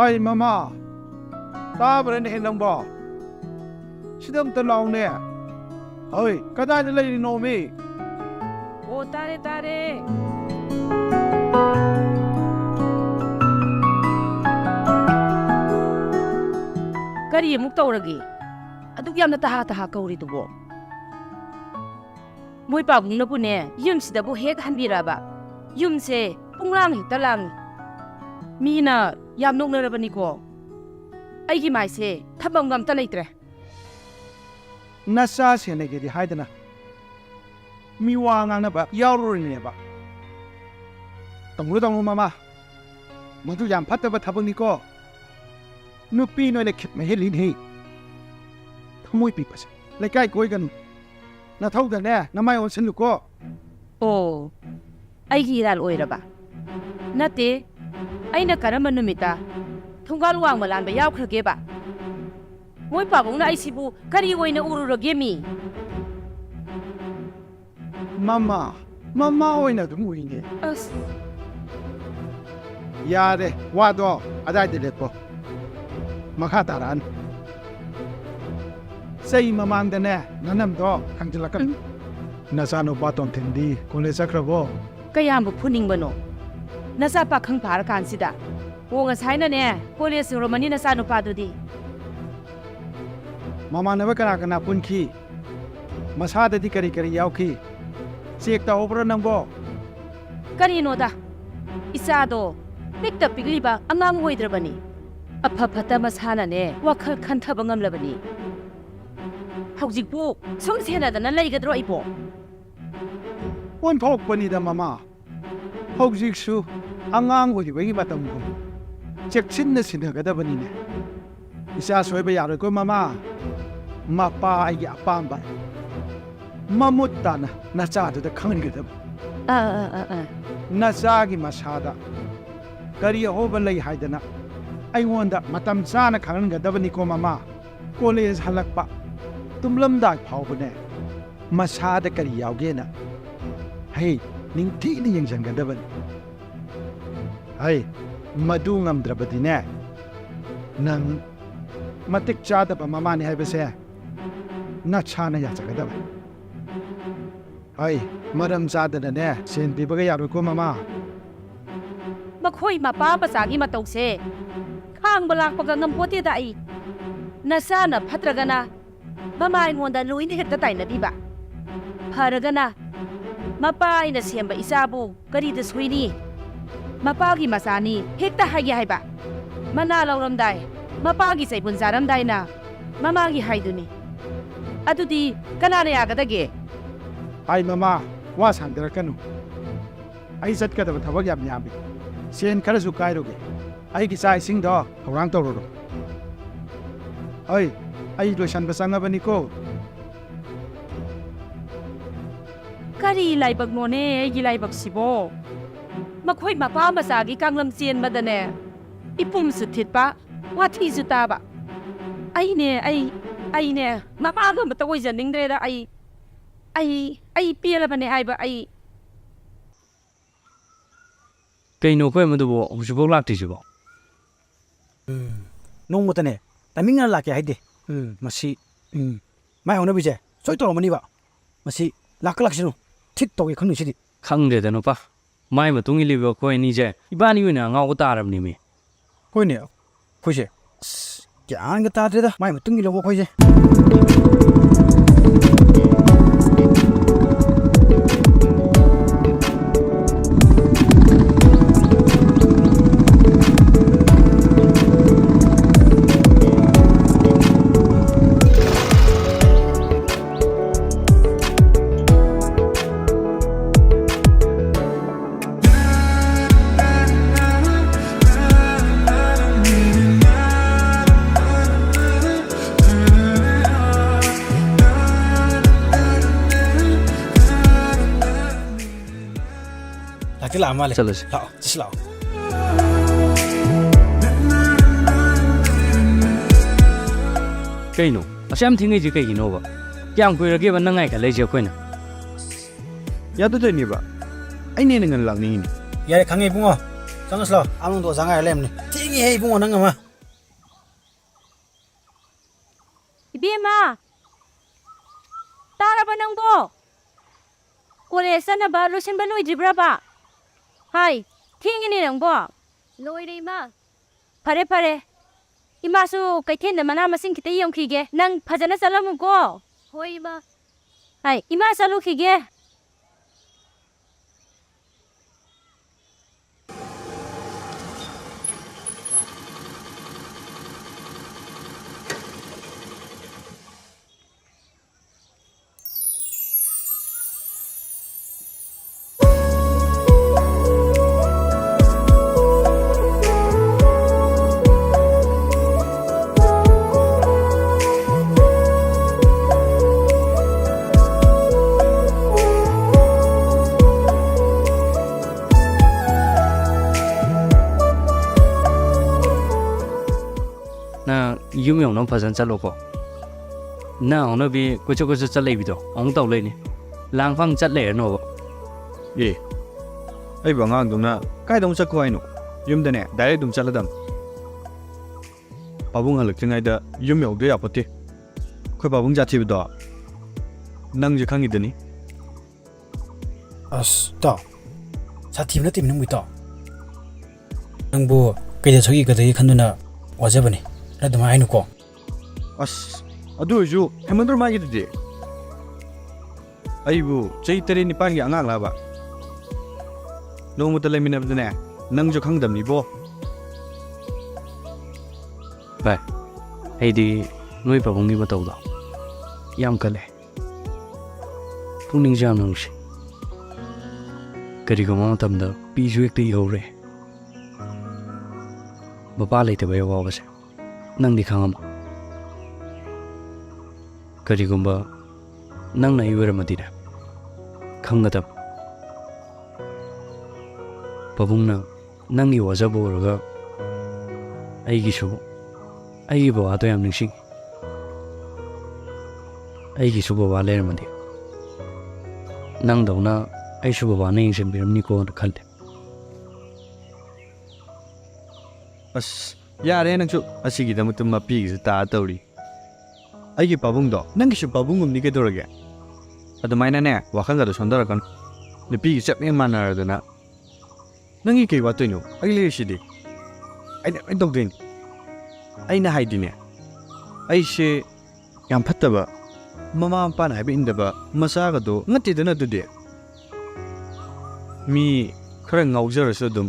Oi, Mama. Tabaran hinang ba? Sidam talaw niya. Oi, kada nila inomi. Oh, tare. Kari amuk tawragi. Aduk yamna taha kauritubo. Moi pabung na po ne, yumsida po hek hanbiraba. Yumse, punglang hitalang. Mina, yamnok na rabani ko. Ay gimayse, tabang gamta laitre. Nasa siya na gidi haidana. Miwangang na ba? Yawro rin ba? Tunggu, Mama. Madu yam pataba tabang ni ko. Nupi no lekit mahilin he. Tamoy pipas. Lekay ko gan. Nataw da na, namay on sinu ko. Oh, ay giral oira ba? Nate, ay nakarama numita. Tunggaluang malan ba yaw krage ba? Moy pabong na ay sibu, kariwoy na ururage mi. Mama oy na dumuwi niya. As, Yare, wado, aday dilit po. Makataran. Say mamanda na, nanamdo, kangjalakan. Nasano baton tindi, kung lesa krabo. kaya mo puning bano. Nasa pa kang para kansida. O nga say na ne, polis romani na sa pado di. Mama na ba kana punki? Masada di kari yauki. Sikta obra nang bo. Kanino da? Isado, pikta pigliba angang hoidrabani. Apapata masana ne, wakal kantabang amlabani. Hawjikpo, sungsena da na laigadro ipo. One pok panida mama. Hawjiksu, angang wadi wagi batang ko. Cheksin na sinagadabani ne. Isa soy ba yaro ko mama. Mapa ay apamba. Mamutta na nasado da kangadab. Nasagi masada. Kari hoban lay haidana. Ay wanda matam sana kangadabani ko mama. College halakpa. Tumlamdag paubane. Masada kari yaugena. Hey, ningti ni yang jangadaban. Hey, madungam drabadine. Nang matik chada pa mama ni haibase. Na chana ya jagadaban. Hey, madam chada na ne. Sen bibaga yaro ko mama. Makhoy mapa pasagi matawse. Kang balak pagangang puti dai. Nasana patragana. Mama ingonda luin hekta tayo na diba? Haragana. Mapa ay nasiyamba isabu. Karida swini. Mapagi masani. Hekta hagi ba? Manalaw ramday. Mapagi sa ipunsa ramday na. Mamagi hay duni. Ato di kanana yagadage. Ay mama, was handara kanu. Ay sat ka dapat hawag yami. Sen karasu kairoge. Ay kisa ising do, orang tororo. Ay, ay losan basanga ba niko? Kari laibag mo ne, gilaibag sibo. Makhoy mapa masagi kang lamsien madane. Ipum sutit pa, wati suta ba? Ay ne, mapaga matawoy janing dre da ay pila ba ne ay ba ay. Kayno ko madubo, usubok lakti sibo. Nung mo tane, taming nga laki ay de. Masi, may una bije, soy tolo mani ba? Masi, lakalak sino, tit togi kanu sidi. Khangde da no pa. Mai ma tungi libo ko ni je. Ibani wina nga ko taram ni mi. Koi ne, koi se. Jangan ga tatre da, mai ma tungi lo koi se. ꯂꯥꯛꯇꯤ ꯂꯥꯛꯑ ꯃꯥꯜꯂꯦ ꯆꯠꯂꯁꯤ ꯂꯥꯛꯑꯣ ꯆꯠꯁꯤ ꯂꯥꯛꯑꯣ ꯀꯩꯅꯣ ꯑꯁ ꯌꯥꯝ ꯊꯦꯡꯉꯩꯁꯦ ꯀꯩꯒꯤꯅꯣꯕ ꯀꯌꯥꯝ ꯀꯨꯏꯔꯒꯦꯕ ꯅꯪ ꯉꯥꯏꯈꯠꯂꯛꯏꯁꯦ ꯑꯩꯈꯣꯏꯅ ꯌꯥꯗꯣꯏꯅꯦꯕ ꯑꯩꯅ ꯍꯦꯟꯅ ꯉꯟꯅ ꯂꯥꯛꯅꯤꯡꯉꯤꯅꯦ ꯌꯥꯔꯦ ꯈꯪꯉꯦ ꯏꯕꯨꯡꯉꯣ ꯆꯪꯉꯁꯤ ꯂꯥꯛꯑꯣ ꯑꯃꯨꯛꯗꯣ ꯑꯣꯖꯥ ꯉꯥꯏꯔ ꯂꯩꯔꯝꯅꯤ ꯊꯦꯡꯉꯤꯍꯦ ꯏꯕꯨꯡꯉꯣ ꯅꯪ ꯑꯃ 이비엠아! 따라봐 낭보! 꼴에 싸나봐 로신바 로이드브라봐! 하이! 팅이니 낭보! 로이드 이마! 파레 파레! 이마수 까이텐데 마나마신 기타 이용키게 낭 파자나 살라무고! 호이 이마! 하이! 이마 살루키게! ꯅꯪ ꯌꯨꯝ ꯌꯧꯅꯕ ꯐꯖꯅ ꯆꯠꯂꯣꯀꯣ ꯅꯪ ꯍꯧꯅꯕꯤ ꯀꯣꯏꯆꯠ ꯆꯠ ꯂꯩꯕꯤꯗꯣ ꯑꯃꯨꯛ ꯇꯧ ꯂꯩꯅꯤ ꯂꯥꯡꯐꯥꯡ ꯆꯠ ꯂꯩꯔꯅꯣꯕ ꯑꯦ ꯑꯩꯕꯨ ꯑꯉꯥꯡꯗꯨꯅ ꯀꯥꯏꯗ ꯑꯃꯨꯛ ꯆꯠꯈꯣ ꯍꯥꯏꯅꯣ ꯌꯨꯝꯗꯅꯦ ꯗꯥꯏꯔꯦꯛ ꯑꯗꯨꯝ ꯆꯠꯂꯗꯝ ꯄꯥꯕꯨꯡ ꯍꯜꯂꯛꯇ꯭ꯔꯤꯉꯩꯗ ꯌꯨꯝ ꯌꯧꯗ ꯌꯥꯄꯣꯠꯇꯦ ꯑꯩꯈꯣꯏ ꯄꯥꯕꯨꯡ ꯖꯥꯊꯤꯕꯗꯣ ꯅꯪꯁꯨ ꯈꯪꯉꯤꯗꯨꯅꯤ ꯑꯁ ꯇꯥꯎ ꯁꯥꯊꯤꯕ ꯅꯠꯇꯦ ꯅꯪꯕꯨ ꯏꯇꯥꯎ ꯅꯪꯕꯨ ꯀꯩꯗ ꯁꯣꯏꯒꯗꯒꯦ ꯈꯟꯗꯨꯅ ꯋꯥꯖꯕꯅꯤ ꯑꯗꯨꯃꯥꯏꯅ ꯍꯥꯏꯅꯨꯀꯣ ꯑꯁ ꯑꯗꯨ ꯑꯣꯏꯔꯁꯨ ꯍꯦꯃꯟꯗ꯭ꯔꯣ ꯃꯥꯒꯤꯗꯨꯗꯤ ꯑꯩꯕꯨ ꯆꯍꯤ 7-9ꯒꯤ ꯑꯉꯥꯡ ꯂꯥꯕ ꯅꯣꯡꯃꯇ ꯂꯩꯃꯤꯟꯅꯕꯗꯅꯦ ꯅꯪꯁꯨ ꯈꯪꯗꯕꯅꯤꯕꯣ ꯚꯥꯏ ꯑꯩꯗꯤ ꯅꯣꯏ ꯄꯥꯕꯨꯡꯒꯤ ꯃꯇꯧꯗꯣ ꯌꯥꯝ ꯀꯜꯂꯦ ꯄꯨꯛꯅꯤꯡꯁꯨ ꯌꯥꯝ ꯅꯨꯡꯁꯤ ꯀꯔꯤꯒꯨꯝꯕ ꯃꯇꯝꯗ ꯄꯤꯁꯨ ꯍꯦꯛꯇ ꯏꯍꯧꯔꯦ ꯃꯄꯥ ꯂꯩꯇꯕꯩ ꯑꯋꯥꯕꯁꯦ ꯅꯪꯗꯤ ꯈꯪꯉꯝꯃꯣ ꯀꯔꯤꯒꯨꯝꯕ ꯅꯪꯅ ꯑꯩ ꯑꯣꯏꯔꯝꯃꯗꯤꯅꯦ ꯈꯪꯒꯗꯕ ꯄꯥꯕꯨꯡꯅ ꯅꯪꯒꯤ ꯋꯥꯖꯕ ꯑꯣꯏꯔꯒ ꯑꯩꯒꯤ ꯕꯕꯥꯗꯣ ꯌꯥꯝ ꯅꯤꯡꯁꯤꯡꯉꯤ ꯑꯩꯒꯤꯁꯨ ꯕꯕꯥ ꯂꯩꯔꯝꯃꯗꯤ ꯅꯪꯗꯧꯅ ꯑꯩꯁꯨ ꯕꯕꯥꯅ ꯌꯦꯡꯁꯤꯟꯕꯤꯔꯝꯅꯤꯀꯣꯅ ꯈꯜꯂꯦ ꯑꯁ ꯌꯥꯔꯦ ꯅꯪꯁꯨ ꯑꯁꯤꯒꯤꯗꯃꯛꯇ ꯃꯄꯤꯒꯤꯁꯨ ꯇꯥ ꯇꯧꯔꯤ ꯑꯩꯒꯤ ꯄꯥꯕꯨꯡꯗꯣ ꯅꯪꯒꯤꯁꯨ ꯄꯥꯕꯨꯡꯒꯨꯝꯅꯤ ꯀꯩꯗꯧꯔꯒꯦ ꯑꯗꯨꯃꯥꯏꯅꯅꯦ ꯋꯥꯈꯜꯒꯗꯣ ꯁꯣꯟꯊꯔꯛꯀꯅꯨ ꯅꯨꯄꯤꯒꯤ ꯆꯞ ꯍꯦꯛ ꯃꯥꯟꯅꯔꯗꯅ ꯅꯪꯒꯤ ꯀꯩ ꯋꯥꯠꯇꯣꯏꯅꯣ ꯑꯩ ꯂꯩꯔꯤꯁꯤꯗꯤ ꯑꯩꯅ ꯂꯣꯏ ꯇꯧꯗꯣꯏꯅꯤ ꯑꯩꯅ ꯍꯥꯏꯗꯤꯅꯦ ꯑꯩꯁꯦ ꯌꯥꯝ ꯐꯠꯇꯕ ꯃꯃꯥ ꯃꯄꯥꯅ ꯍꯥꯏꯕ ꯏꯟꯗꯕ ꯃꯆꯥꯒꯗꯣ ꯅꯠꯇꯦꯗꯅ ꯑꯗꯨꯗꯤ ꯃꯤ ꯈꯔ ꯉꯥꯎꯖꯔꯁꯨ ꯑꯗꯨꯝ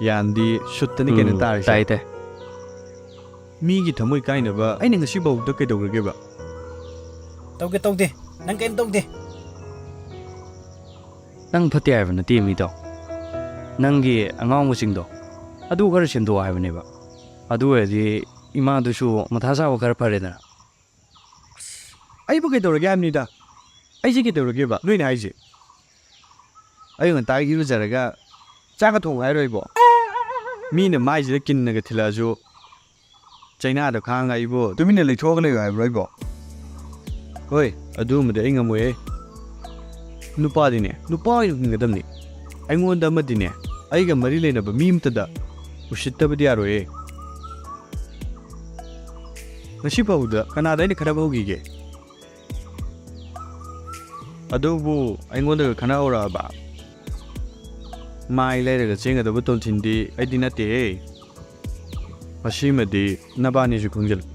ꯌꯥꯟꯗꯤ ꯁꯨꯠꯇꯅꯤ ꯀꯩꯅꯣ ꯇꯥꯔꯤꯁꯦ ꯇꯥꯏ ꯇꯥꯏ ꯃꯤꯒꯤ ꯊꯃꯣꯏ ꯀꯥꯏꯅꯕ ꯑꯩꯅ ꯉꯁꯤꯐꯥꯎꯗ ꯀꯩꯗꯧꯔꯒꯦꯕ ꯇꯧꯗꯦ ꯅꯪ ꯀꯩꯝ ꯇꯧꯗꯦ ꯅꯪ ꯐꯠꯇꯦ ꯍꯥꯏꯕ ꯅꯠꯇꯦ ꯃꯤꯗꯣ ꯅꯪꯒꯤ ꯑꯉꯥꯡꯕꯁꯤꯡꯗꯣ ꯑꯗꯨ ꯈꯔ ꯁꯦꯝꯗꯣꯛ ꯍꯥꯏꯕꯅꯦꯕ ꯑꯗꯨ ꯑꯣꯏꯔꯗꯤ ꯏꯃꯥꯗꯨꯁꯨ ꯃꯊꯥ ꯁꯥꯕ ꯈꯔ ꯐꯔꯦꯗꯅ ꯑꯩꯕꯨ ꯀꯩꯗꯧꯔꯒꯦ ꯍꯥꯏꯕꯅꯤꯗ ꯑꯩꯁꯦ ꯀꯩꯗꯧꯔꯒꯦꯕ ꯅꯣꯏꯅ ꯍꯥꯏꯁꯦ ꯑꯌꯨꯛ ꯉꯟꯇꯥ ꯏꯔꯨꯖꯔꯒ ꯆꯥꯛꯀ ꯊꯣꯡꯉꯨ ꯍꯥꯏꯔꯣꯏꯕꯣ ꯃꯤꯅ ꯃꯥꯏꯁꯤꯗ ꯀꯤꯟꯅꯒ ꯊꯤꯜꯂꯛꯑꯁꯨ ꯆꯩꯅꯥꯗꯣ ꯈꯥꯡꯉ ꯑꯩꯕꯨ ꯇꯨꯃꯤꯟꯅ ꯂꯩꯊꯣꯛꯑꯒ ꯂꯩꯌꯣ ꯍꯥꯏꯕ꯭ꯔꯣ ꯑꯩꯕꯣ ꯍꯣꯏ ꯑꯗꯨꯒꯨꯝꯕꯗꯤ ꯑꯩ ꯉꯝꯃꯣꯏꯌꯦ ꯅꯨꯄꯥꯗꯤꯅꯦ ꯅꯨꯄꯥ ꯑꯣꯏꯅ ꯍꯤꯡꯒꯗꯕꯅꯤ ꯑꯩꯉꯣꯟꯗ ꯑꯃꯗꯤꯅꯦ ꯑꯩꯒ ꯃꯔꯤ ꯂꯩꯅꯕ ꯃꯤ ꯑꯃꯇꯗ ꯎꯁꯤꯠꯇꯕꯗꯤ ꯌꯥꯔꯣꯏꯌꯦ ꯉꯁꯤ ꯐꯥꯎꯕꯗ ꯀꯅꯥꯗ ꯑꯩꯅ ꯈꯠꯅꯕ ꯍꯧꯈꯤꯒꯦ ꯑꯗꯨꯕꯨ ꯑꯩꯉꯣꯟꯗꯒ ꯈꯠꯅꯍꯧꯔꯛꯑꯕ ꯃꯥꯏ ꯂꯩꯔꯒ ꯆꯦꯟꯒꯗꯕ ꯇꯣꯟꯊꯤꯟꯗꯤ ꯑꯩꯗꯤ ꯅꯠꯇꯦꯍꯦ ꯃꯁꯤꯃꯗꯤ ꯅꯕꯥꯅꯤꯁꯨ ꯈꯪꯖꯤꯜꯂꯨ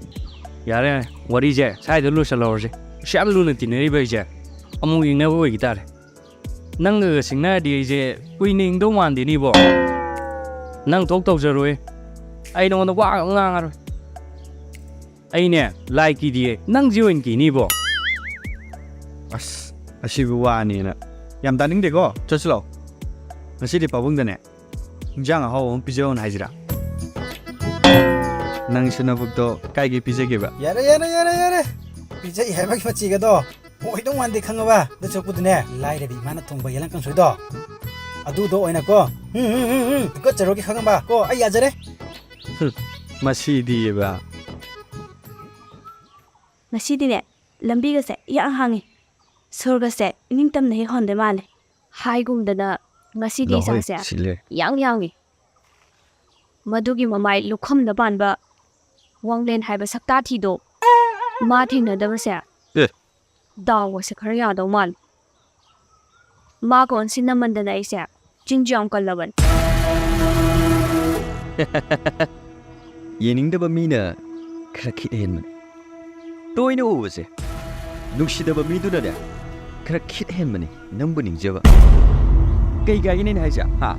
ꯌꯥꯔꯦ ꯋꯥꯔꯤꯁꯦ ꯁ꯭ꯋꯥꯏꯗ ꯂꯣꯏꯁꯤꯜꯍꯧꯔꯁꯤ ꯌꯥꯝ ꯂꯨꯅ ꯇꯤꯟꯅꯔꯤꯕ ꯑꯩꯁꯦ ꯑꯃꯨꯛ ꯌꯦꯡꯅꯕ ꯑꯣꯏꯈꯤ ꯇꯥꯔꯦ ꯅꯪꯒ ꯁꯤꯡꯅꯔꯗꯤ ꯑꯩꯁꯦ ꯀꯨꯏꯅ ꯍꯤꯡꯗꯧ ꯃꯥꯟꯗꯦꯅꯤꯕꯣ ꯅꯪ ꯊꯣꯛ ꯇꯧꯖꯔꯣꯏ ꯑꯩ ꯅꯉꯣꯟꯗ ꯋꯥ ꯉꯥꯡꯉꯔꯣꯏ ꯑꯩꯅꯦ ꯂꯥꯏ ꯀꯤꯗꯤꯌꯦ ꯅꯪꯁꯤ ꯑꯣꯏꯅ ꯀꯤꯅꯤꯕꯣ ꯑꯁ ꯑꯁꯤꯕꯨ ꯋꯥꯅꯦꯅ ꯌꯥꯝ ꯇꯥꯅꯤꯡꯗꯦꯀꯣ ꯆꯠꯁꯤ ꯂꯥꯛꯑꯣ ꯉꯁꯤꯗꯤ ꯄꯥꯕꯨꯡꯗꯅꯦ ꯏꯟꯖꯥꯡ ꯑꯍꯥꯎꯕ ꯑꯃ ꯄꯤꯖꯧꯅ ꯍꯥꯏꯁꯤꯔꯥ ꯅꯪꯁꯨ ꯅꯕꯨꯛꯇꯣ ꯀꯥꯏꯒꯤ ꯄꯤꯖꯒꯦꯕ ꯌꯥꯔꯦ ꯄꯤꯖꯩ ꯍꯥꯏꯕꯒꯤ ꯃꯆꯤꯒꯗꯣ ꯑꯣꯏꯗꯧ ꯃꯥꯟꯗꯦ ꯈꯪꯉꯕ ꯑꯗꯨ ꯁꯔꯨꯛꯄꯨꯗꯤꯅꯦ ꯂꯥꯏꯔꯕꯤ ꯏꯃꯥꯅ ꯊꯣꯡꯕ ꯌꯦꯂꯪ ꯀꯥꯡꯁꯣꯏꯗꯣ ꯑꯗꯨꯗꯣ ꯑꯣꯏꯅꯀꯣ ꯇꯨꯀꯠꯆꯔꯣꯒꯤ ꯈꯪꯉꯝꯕ ꯀꯣ ꯑꯩ ꯌꯥꯖꯔꯦ ꯃꯁꯤꯗꯤꯕ ꯉꯁꯤꯗꯤꯅꯦ ꯂꯝꯕꯤꯒꯁꯦ ꯏꯌꯥꯡ ꯍꯥꯡꯉꯤ ꯁꯣꯔꯒꯁꯦ ꯏꯅꯤꯡꯇꯝꯅ ꯍꯦꯛ ꯍꯣꯟꯗꯣꯏ ꯃꯥꯜꯂꯦ ꯍꯥꯏꯒꯨꯝꯗꯅ ꯉꯁꯤꯗꯤ ꯏꯁꯥꯁꯦ ꯁꯤꯜꯂꯦ ꯌꯥꯡꯉꯤ ꯃꯗꯨꯒꯤ ꯃꯃꯥꯏ ꯂꯨꯈꯝꯗ ꯄꯥꯟꯕ ꯋꯥꯡꯂꯦꯟ ꯍꯥꯏꯕ ꯁꯛꯇꯥꯊꯤꯗꯣ ꯃꯥ ꯊꯦꯡꯅꯗꯕꯁꯦ ꯗꯥꯎꯒꯁꯦ ꯈꯔ ꯌꯥꯗꯧ ꯃꯥꯜꯂꯦ ꯃꯥꯒ ꯑꯣꯟꯁꯤꯟꯅꯃꯟꯗꯅ ꯑꯩꯁꯦ ꯆꯤꯟꯖꯨ ꯌꯥꯝ ꯀꯜꯂꯕꯅꯤ ꯌꯦꯡꯅꯤꯡꯗꯕ ꯃꯤꯅ ꯈꯔ ꯈꯤꯠ ꯍꯦꯟꯕꯅꯤ ꯇꯣꯏꯅ ꯎꯕꯁꯦ ꯅꯨꯡꯁꯤꯗꯕ ꯃꯤꯗꯨꯅꯅꯦ ꯈꯔ ꯈꯤꯠ ꯍꯦꯟꯕꯅꯤ ꯅꯪꯕꯨ ꯅꯤꯡꯖꯕ ꯀꯩ ꯀꯥꯏꯒꯤꯅꯦ ꯍꯥꯏꯁꯦ ꯍꯥ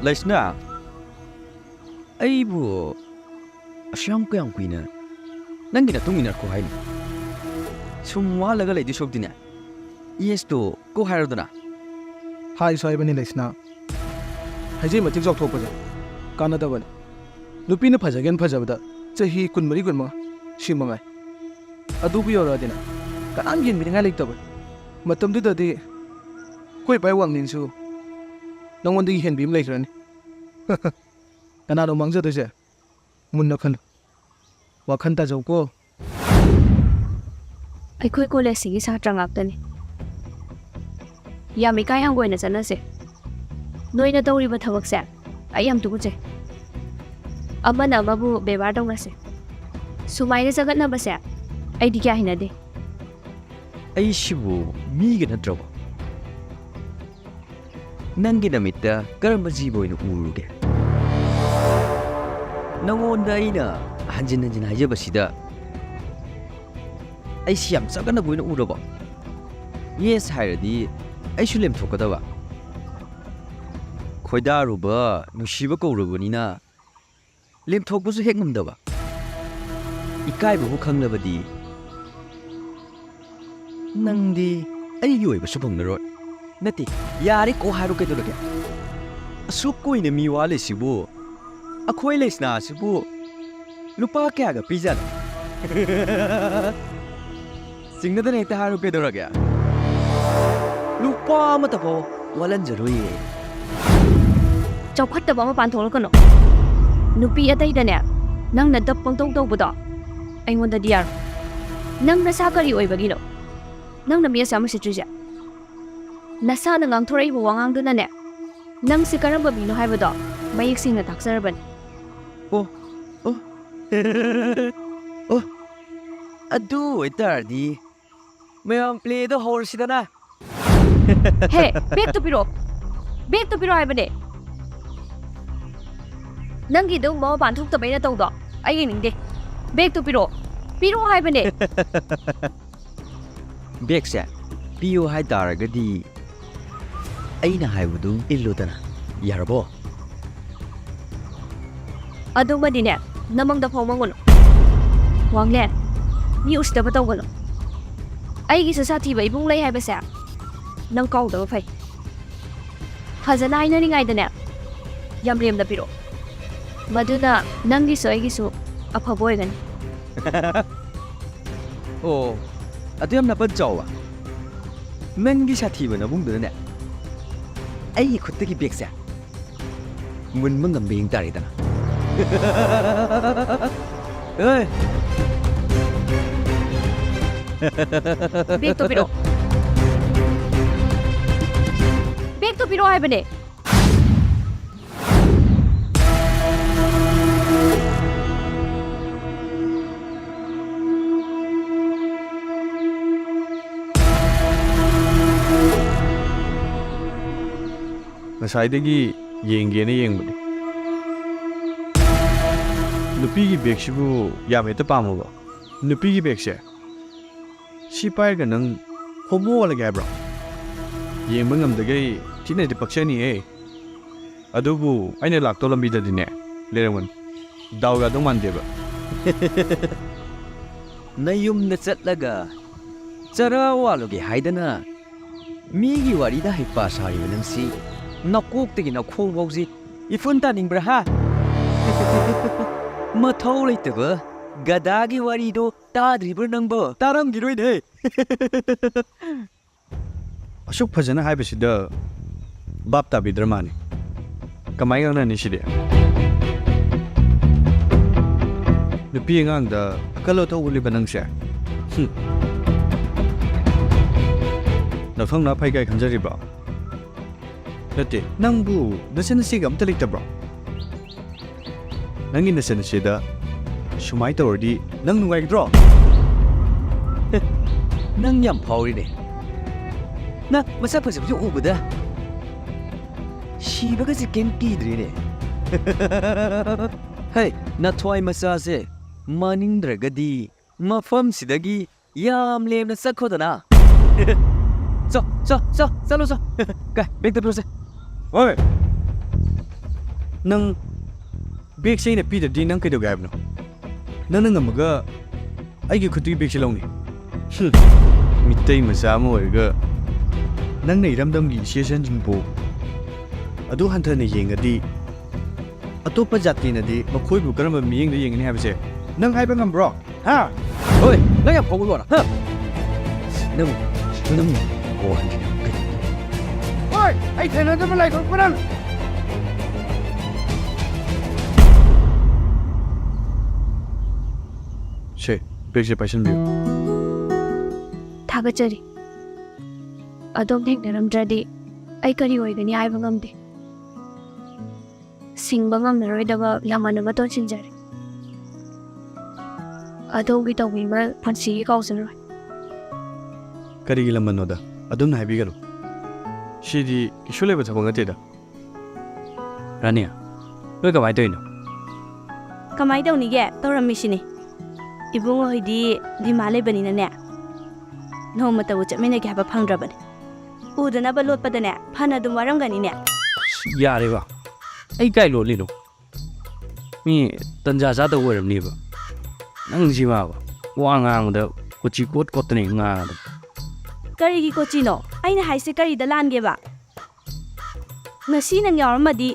ꯂꯩꯁꯅꯥ ꯑꯩꯕꯨ ꯑꯁꯨꯌꯥꯝ ꯀꯌꯥꯝ ꯀꯨꯏꯅ ꯅꯪꯒꯤ ꯃꯇꯨꯡ ꯏꯟꯅꯔꯛꯈꯣ ꯍꯥꯏꯅꯤ ꯁꯨꯝ ꯋꯥꯍꯜꯂꯒ ꯂꯩꯗꯣꯏ ꯁꯔꯨꯛꯇꯤꯅꯦ ꯌꯦꯁꯇꯣ ꯀꯣ ꯍꯥꯏꯔꯣꯗꯅ ꯍꯥꯏꯁꯨ ꯍꯥꯏꯕꯅꯤ ꯂꯩꯁꯅꯥ ꯍꯩꯖꯩ ꯃꯇꯤꯛ ꯆꯥꯎꯊꯣꯛꯄꯁꯦ ꯀꯥꯟꯅꯗꯕꯅꯤ ꯅꯨꯄꯤꯅ ꯐꯖꯒꯦꯅ ꯐꯖꯕꯗ ꯆꯍꯤ 24-25 ꯁꯤ ꯃꯉꯥꯏ ꯑꯗꯨꯕꯨ ꯌꯧꯔꯛꯑꯗꯤꯅ ꯀꯅꯥꯝ ꯌꯦꯡꯕꯤꯅꯤꯡꯉꯥꯏ ꯂꯩꯇꯕꯅꯤ ꯃꯇꯝꯗꯨꯗꯗꯤ ꯑꯩꯈꯣꯏ ꯚꯥꯏ ꯋꯥꯡꯅꯤꯡꯁꯨ ꯅꯪꯉꯣꯟꯗꯒꯤ ꯍꯦꯟꯕꯤ ꯑꯃ ꯂꯩꯈ꯭ꯔꯅꯤ ꯀꯅꯥꯅꯣ ꯃꯥꯡꯖꯗꯣꯏꯁꯦ ꯃꯨꯟꯅ ꯈꯜꯂꯨ ꯋꯥꯈꯜ ꯇꯥꯖꯧꯀꯣ ꯑꯩꯈꯣꯏ ꯀꯣꯂꯦꯖꯁꯤꯒꯤ ꯁꯥꯇ꯭ꯔ ꯉꯥꯛꯇꯅꯤ ꯌꯥꯝ ꯏꯀꯥꯏ ꯍꯪꯒꯣꯏꯅ ꯆꯠꯅꯁꯦ ꯅꯣꯏꯅ ꯇꯧꯔꯤꯕ ꯊꯕꯛꯁꯦ ꯑꯩ ꯌꯥꯝ ꯇꯨꯀꯠꯆꯩ ꯑꯃꯅ ꯑꯃꯕꯨ ꯕꯦꯕꯥꯔ ꯇꯧꯅꯁꯦ ꯁꯨꯃꯥꯏꯅ ꯆꯒꯠꯅꯕꯁꯦ ꯑꯩꯗꯤ ꯀꯌꯥ ꯍꯩꯅꯗꯦ ꯑꯩꯁꯤꯕꯨ ꯃꯤꯒ ꯅꯠꯇ꯭ꯔꯕꯣ ꯅꯪꯒꯤ ꯅꯃꯤꯠꯇ ꯀꯔꯝꯕ ꯖꯤꯕ ꯑꯣꯏꯅ ꯎꯔꯨꯒꯦ ꯅꯪꯉꯣꯟꯗ ꯑꯩꯅ ꯍꯟꯖꯤꯟ ꯍꯟꯖꯤꯟ ꯍꯥꯏꯖꯕꯁꯤꯗ ꯑꯩꯁꯤ ꯌꯥꯝ ꯆꯒꯠꯅꯕ ꯑꯣꯏꯅ ꯎꯔꯕꯣ ꯌꯦꯁ ꯍꯥꯏꯔꯗꯤ ꯑꯩꯁꯨ ꯂꯦꯝꯊꯣꯛꯀꯗꯕ ꯈꯣꯏꯗꯥꯔꯨꯕ ꯅꯨꯡꯁꯤꯕ ꯀꯧꯔꯨꯕꯅꯤꯅ ꯂꯦꯝꯊꯣꯛꯄꯁꯨ ꯍꯦꯛ ꯉꯝꯗꯕ ꯏꯀꯥꯏꯕꯕꯨ ꯈꯪꯂꯕꯗꯤ ꯅꯪꯗꯤ ꯑꯩꯒꯤ ꯑꯣꯏꯕꯁꯨ ꯐꯪꯂꯔꯣꯏ ꯅꯠꯇꯦ ꯌꯥꯔꯦ ꯀꯣ ꯍꯥꯏꯔꯣ ꯀꯩꯗꯧꯔꯒꯦ ꯑꯁꯨꯛ ꯀꯨꯏꯅ ꯃꯤ ꯋꯥꯠꯂꯤꯁꯤꯕꯨ ꯑꯩꯈꯣꯏ ꯂꯩꯁꯅꯥꯁꯤꯕꯨ ꯂꯨꯄꯥ ꯀꯌꯥꯒ ꯄꯤꯖꯥꯠꯅꯣ ꯆꯤꯡꯅꯗꯅ ꯍꯦꯛꯇ ꯍꯥꯏꯔꯣ ꯀꯩꯗꯧꯔꯒꯦ ꯂꯨꯄꯥ ꯑꯃꯠꯇ ꯐꯥꯎ ꯋꯥꯠꯍꯟꯖꯔꯣꯏꯌꯦ ꯆꯥꯎꯈꯠꯇꯕ ꯑꯃ ꯄꯥꯟꯊꯣꯛꯂꯛꯀꯅꯣ ꯅꯨꯄꯤ ꯑꯇꯩꯗꯅꯦ ꯅꯪꯅ ꯗꯞ ꯄꯪꯇꯧ ꯇꯧꯕꯗꯣ ꯑꯩꯉꯣꯟꯗꯗꯤ ꯌꯥꯔꯣꯏ ꯅꯪ ꯅꯁꯥ ꯀꯔꯤ ꯑꯣꯏꯕꯒꯤꯅꯣ ꯅꯪꯅ ꯃꯤ ꯑꯁꯥ ꯁꯤꯠꯇ꯭ꯔꯤꯁꯦ ꯅꯁꯥꯅ ꯉꯥꯡꯊꯣꯔꯛꯏꯕ ꯋꯥꯉꯥꯡꯗꯨꯅꯅꯦ ꯅꯪꯁꯦ ꯀꯔꯝꯕ ꯃꯤꯅꯣ ꯍꯥꯏꯕꯗꯣ ꯃꯌꯦꯛ ꯁꯦꯡꯅ ꯇꯥꯛꯆꯔꯕꯅꯤ ꯑꯣ ꯑꯣ ꯑꯣ ꯑꯗꯨ ꯑꯣꯏꯇꯥꯔꯗꯤ ꯃꯌꯥꯝ ꯄ꯭ꯂꯦꯗꯣ ꯍꯧꯔꯁꯤꯗꯅ ꯍꯦ ꯕꯦꯛꯇꯨ ꯄꯤꯔꯛꯑꯣ ꯕꯦꯛꯇꯨ ꯄꯤꯔꯛꯑꯣ ꯍꯥꯏꯕꯅꯦ ꯅꯪꯒꯤ ꯑꯗꯨꯒꯨꯝꯕ ꯃꯄꯥꯟ ꯊꯣꯛꯇꯕꯩꯅ ꯇꯧꯗꯣ ꯑꯩ ꯌꯦꯡꯅꯤꯡꯗꯦ ꯕꯦꯛꯇꯨ ꯄꯤꯔꯛꯑꯣ ꯄꯤꯔꯛꯑꯣ ꯍꯥꯏꯕꯅꯦ ꯕꯦꯛꯁꯦ ꯄꯤꯌꯣ ꯍꯥꯏ ꯇꯥꯔꯒꯗꯤ ꯑꯩꯅ ꯍꯥꯏꯕꯗꯨ ꯏꯜꯂꯨꯗꯅ ꯌꯥꯔꯕꯣ ꯑꯗꯨꯃꯗꯤꯅꯦ ꯅꯃꯪꯗ ꯐꯥꯎ ꯃꯪꯒꯅꯨ ꯋꯥꯡꯂꯦꯟ ꯃꯤ ꯎꯁꯤꯠꯇꯕ ꯇꯧꯒꯅꯨ ꯑꯩꯒꯤꯁꯨ ꯁꯥꯊꯤꯕ ꯏꯕꯨꯡ ꯂꯩ ꯍꯥꯏꯕꯁꯦ ꯅꯪ ꯀꯥꯎꯗꯕ ꯐꯩ ꯐꯖꯅ ꯍꯥꯏꯅꯔꯤꯉꯩꯗꯅꯦ ꯌꯥꯝ ꯂꯦꯝꯅ ꯄꯤꯔꯛꯑꯣ ꯃꯗꯨꯅ ꯅꯪꯒꯤꯁꯨ ꯑꯩꯒꯤꯁꯨ ꯑꯐꯕ ꯑꯣꯏꯒꯅꯤ ꯑꯣ ꯑꯗꯨ ꯌꯥꯝ ꯅꯥꯄꯟ ꯆꯥꯎꯕ ꯅꯪꯒꯤ ꯁꯥꯊꯤꯕ ꯅꯕꯨꯡꯗꯨꯅꯅꯦ ꯑꯩꯒꯤ ꯈꯨꯠꯇꯒꯤ ꯕꯦꯛꯁꯦ ꯃꯨꯟꯕ ꯉꯝꯕ ꯌꯦꯡ ꯇꯥꯔꯦꯗꯅ ꯑꯦ ꯕꯦꯛꯇꯨ ꯄꯤꯔꯛꯑꯣ ꯕꯦꯛꯇꯨ ꯄꯤꯔꯛꯑꯣ ꯍꯥꯏꯕꯅꯦ ꯉꯁꯥꯏꯗꯒꯤ ꯌꯦꯡꯒꯦꯅ ꯌꯦꯡꯕꯅꯤ ꯅꯨꯄꯤꯒꯤ ꯕꯦꯛꯁꯤꯕꯨ ꯌꯥꯝ ꯍꯦꯛꯇ ꯄꯥꯝꯃꯕ ꯅꯨꯄꯤꯒꯤ ꯕꯦꯛꯁꯦ ꯁꯤ ꯄꯥꯏꯔꯒ ꯅꯪ ꯍꯣꯃꯣ ꯑꯣꯜꯂꯒꯦ ꯍꯥꯏꯕ꯭ꯔꯣ ꯌꯦꯡꯕ ꯉꯝꯗꯒꯩ ꯊꯤꯅꯗꯤ ꯄꯛꯆꯅꯤꯍꯦ ꯑꯗꯨꯕꯨ ꯑꯩꯅ ꯂꯥꯛꯇꯧ ꯂꯝꯕꯤꯗꯗꯤꯅꯦ ꯂꯩꯔꯝꯒꯅꯤ ꯗꯥꯎ ꯌꯥꯗꯧ ꯃꯥꯟꯗꯦꯕ ꯅꯌꯨꯝꯗ ꯆꯠꯂꯒ ꯆꯔꯥ ꯋꯥꯜꯂꯨꯒꯦ ꯍꯥꯏꯗꯅ ꯃꯤꯒꯤ ꯋꯥꯔꯤꯗ ꯍꯩꯄꯥ ꯁꯥꯔꯤꯕ ꯅꯪꯁꯤ ꯅꯀꯣꯛꯇꯒꯤ ꯅꯈꯣꯡ ꯐꯥꯎꯁꯤ ꯏꯐꯨꯟ ꯇꯥꯅꯤꯡꯕ꯭ꯔꯥ ꯍꯥ ꯃꯊꯧ ꯂꯩꯇꯕ ꯒꯗꯥꯒꯤ ꯋꯥꯔꯤꯗꯣ ꯇꯥꯗ꯭ꯔꯤꯕ꯭ꯔꯥ ꯅꯪꯕꯣ ꯇꯥꯔꯝꯈꯤꯔꯣꯏꯅꯦ ꯑꯁꯨꯛ ꯐꯖꯅ ꯍꯥꯏꯕꯁꯤꯗ ꯕꯥꯞ ꯇꯥꯕꯤꯗ꯭ꯔ ꯃꯥꯅꯤ ꯀꯃꯥꯏ ꯉꯥꯡꯅꯅꯤ ꯁꯤꯗꯤ ꯅꯨꯄꯤ ꯑꯉꯥꯡꯗ ꯑꯀꯜ ꯑꯊꯧ ꯎꯠꯂꯤꯕ ꯅꯪꯁꯦ ꯅꯐꯪꯅ ꯐꯩ ꯀꯥꯏ ꯈꯟꯖꯔꯤꯕ꯭ꯔꯣ ꯅꯠꯇꯦ ꯅꯪꯕꯨ ꯅꯆꯟꯅꯆꯦꯒ ꯑꯝꯇ ꯂꯩꯇꯕ꯭ꯔꯣ ꯅꯪꯒꯤ ꯅꯆꯟꯅꯆꯦꯗ ꯁꯨꯃꯥꯏꯅ ꯇꯧꯔꯗꯤ ꯅꯪ ꯅꯨꯡꯉꯥꯏꯒꯗ꯭ꯔꯣ ꯅꯪ ꯌꯥꯝ ꯐꯥꯎꯔꯤꯅꯦ ꯅꯪ ꯃꯁꯛ ꯐꯖꯕꯁꯨ ꯎꯕꯗ 시በ가지 깸 끼드리네. 헤이, 나 토이 마사세 마닝드라가디 마펌시다기 얌렘나 싹코다나. 자, 가, 백대 프로세. 어이, 능 백세이네 피드디 능 그대로 가입노. 너는 엄마가 아이게 그쪽이 백실롱니. 밑에 마사모 얼가 능내 이람담기 시에선 정보. ꯑꯗꯨ ꯍꯟꯊꯅ ꯌꯦꯡꯉꯗꯤ ꯑꯇꯣꯞꯄ ꯖꯥꯇꯤꯅꯗꯤ ꯃꯈꯣꯏꯕꯨ ꯀꯔꯝꯕ ꯃꯤꯠꯌꯦꯡꯗ ꯌꯦꯡꯒꯅꯤ ꯍꯥꯏꯕꯁꯦ ꯅꯪ ꯍꯥꯏꯕ ꯉꯝꯕ꯭ꯔꯣ? ꯍꯥ? ꯍꯣꯏ, ꯅꯪ ꯌꯥꯝ ꯐꯥꯎꯕ ꯂꯣꯏꯔ. ꯅꯪ ꯋꯥꯍꯟꯒꯦ. ꯍꯣꯏ, ꯑꯩ ꯊꯦꯡꯅꯗꯕ ꯂꯩꯈ꯭ꯔꯣ ꯅꯪ. ꯁꯦ, ꯕꯦꯒꯁꯦ ꯄꯥꯏꯁꯟꯕꯤꯌꯨ. ꯊꯥꯒꯠꯆꯔꯤ. ꯑꯗꯣꯝ ꯊꯦꯡꯅꯔꯝꯗ꯭ꯔꯗꯤ ꯑꯩ ꯀꯔꯤ ꯑꯣꯏꯒꯅꯤ ꯍꯥꯏꯕ ꯉꯝꯗꯦ. ꯁꯤꯡꯕ ꯉꯝꯅꯔꯣꯏꯗꯕ ꯂꯃꯟ ꯑꯃ ꯇꯣꯟꯁꯤꯟꯖꯔꯦ. ꯑꯗꯣꯝꯒꯤ ꯇꯧꯕꯤꯃꯜ ꯄꯨꯟꯁꯤꯒꯤ ꯀꯥꯎꯖꯔꯣꯏ. ꯀꯔꯤꯒꯤ ꯂꯝꯕꯅꯣꯗ ꯑꯗꯨꯝꯅ ꯍꯥꯏꯕꯤꯒꯅꯨ. ꯁꯤꯗꯤ ꯏꯁꯨ ꯂꯩꯕ ꯊꯕꯛ ꯅꯠꯇꯦꯗ. ꯔꯥꯅꯤꯌꯥ ꯅꯣꯏ ꯀꯃꯥꯏꯅ ꯇꯧꯔꯤꯅꯣ ꯀꯃꯥꯏ ꯇꯧꯅꯤꯒꯦ ꯇꯧꯔꯝꯃꯤꯁꯤꯅꯤ 이bungo ꯍꯣꯏꯗꯤ ꯗꯤꯃꯥ ꯂꯩꯕꯅꯤꯅꯅꯦ ꯅꯣꯡꯃꯇꯕꯨ ꯆꯠꯃꯤꯟꯅꯒꯦ ꯍꯥꯏꯕ ꯐꯪꯗ꯭ꯔꯕꯅꯦ ꯎꯗꯅꯕ ꯂꯣꯠꯄꯗꯅꯦ ꯐꯅ ꯑꯗꯨꯝ ꯋꯥꯔꯝꯒꯅꯤꯅꯦ ꯌꯥꯔꯦꯕ ꯑꯩ ꯀꯥꯏ ꯂꯣꯠꯂꯤꯅꯣ ꯃꯤ ꯇꯟꯖꯥ ꯆꯥꯗꯕ ꯑꯣꯏꯔꯝꯅꯦꯕ ꯅꯪꯁꯤꯃꯕ ꯋꯥ ꯉꯥꯡꯕꯗ ꯀꯣꯆꯤ ꯀꯣꯠ ꯀꯣꯠꯇꯅꯦ ꯉꯥꯡꯉꯗ ꯀꯔꯤꯒꯤ ꯀꯣꯆꯤꯅꯣ ꯑꯩꯅ ꯍꯥꯏꯁꯦ ꯀꯔꯤꯗ ꯂꯥꯟꯒꯦꯕ ꯉꯁꯤ ꯅꯪ ꯌꯥꯎꯔꯝꯃꯗꯤ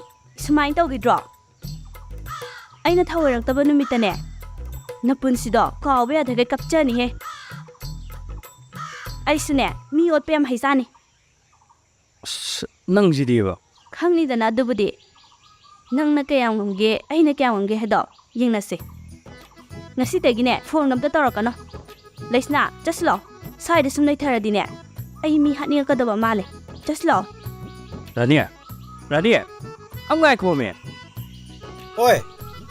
ꯁꯨꯃꯥꯏꯅ ꯇꯧꯒꯤꯗ꯭ꯔꯣ ꯑꯩꯅ ꯊꯧꯑꯣꯏꯔꯛꯇꯕ ꯅꯨꯃꯤꯠꯇꯅꯦ ꯅꯄꯨꯟꯁꯤꯗꯣ ꯀꯥꯎꯕ ꯌꯥꯗ꯭ꯔꯒꯩ ꯀꯞꯆꯅꯤꯍꯦ ꯑꯩꯁꯨꯅꯦ ꯃꯤ ꯑꯣꯠꯄ ꯌꯥꯝ ꯍꯩꯖꯥꯅꯤ ꯅꯪꯁꯤꯗꯤꯕ ꯈꯪꯅꯤꯗꯅ ꯑꯗꯨꯕꯨꯗꯤ ꯅꯪꯅ ꯀꯌꯥꯝ ꯉꯝꯒꯦ ꯑꯩꯅ ꯀꯌꯥꯝ ꯉꯝꯒꯦ ꯍꯥꯏꯗꯣ ꯌꯦꯡꯅꯁꯦ ꯉꯁꯤꯗꯒꯤꯅꯦ ꯐꯣꯟ ꯑꯝꯇ ꯇꯧꯔꯛꯀꯅꯣ ꯂꯩꯁꯅꯥ ꯆꯠꯁꯤꯂꯣ ꯁ꯭ꯋꯥꯏꯗ ꯁꯨꯝ ꯂꯩꯊꯔꯗꯤꯅꯦ ꯑꯩ ꯃꯤ ꯍꯥꯠꯅꯤꯡꯉꯛꯀꯗꯕ ꯃꯥꯜꯂꯦ ꯆꯠꯁꯤꯂꯣ ꯔꯥꯅꯤꯌꯥ ꯑꯃ ꯉꯥꯏꯈꯣꯃꯦ Oi,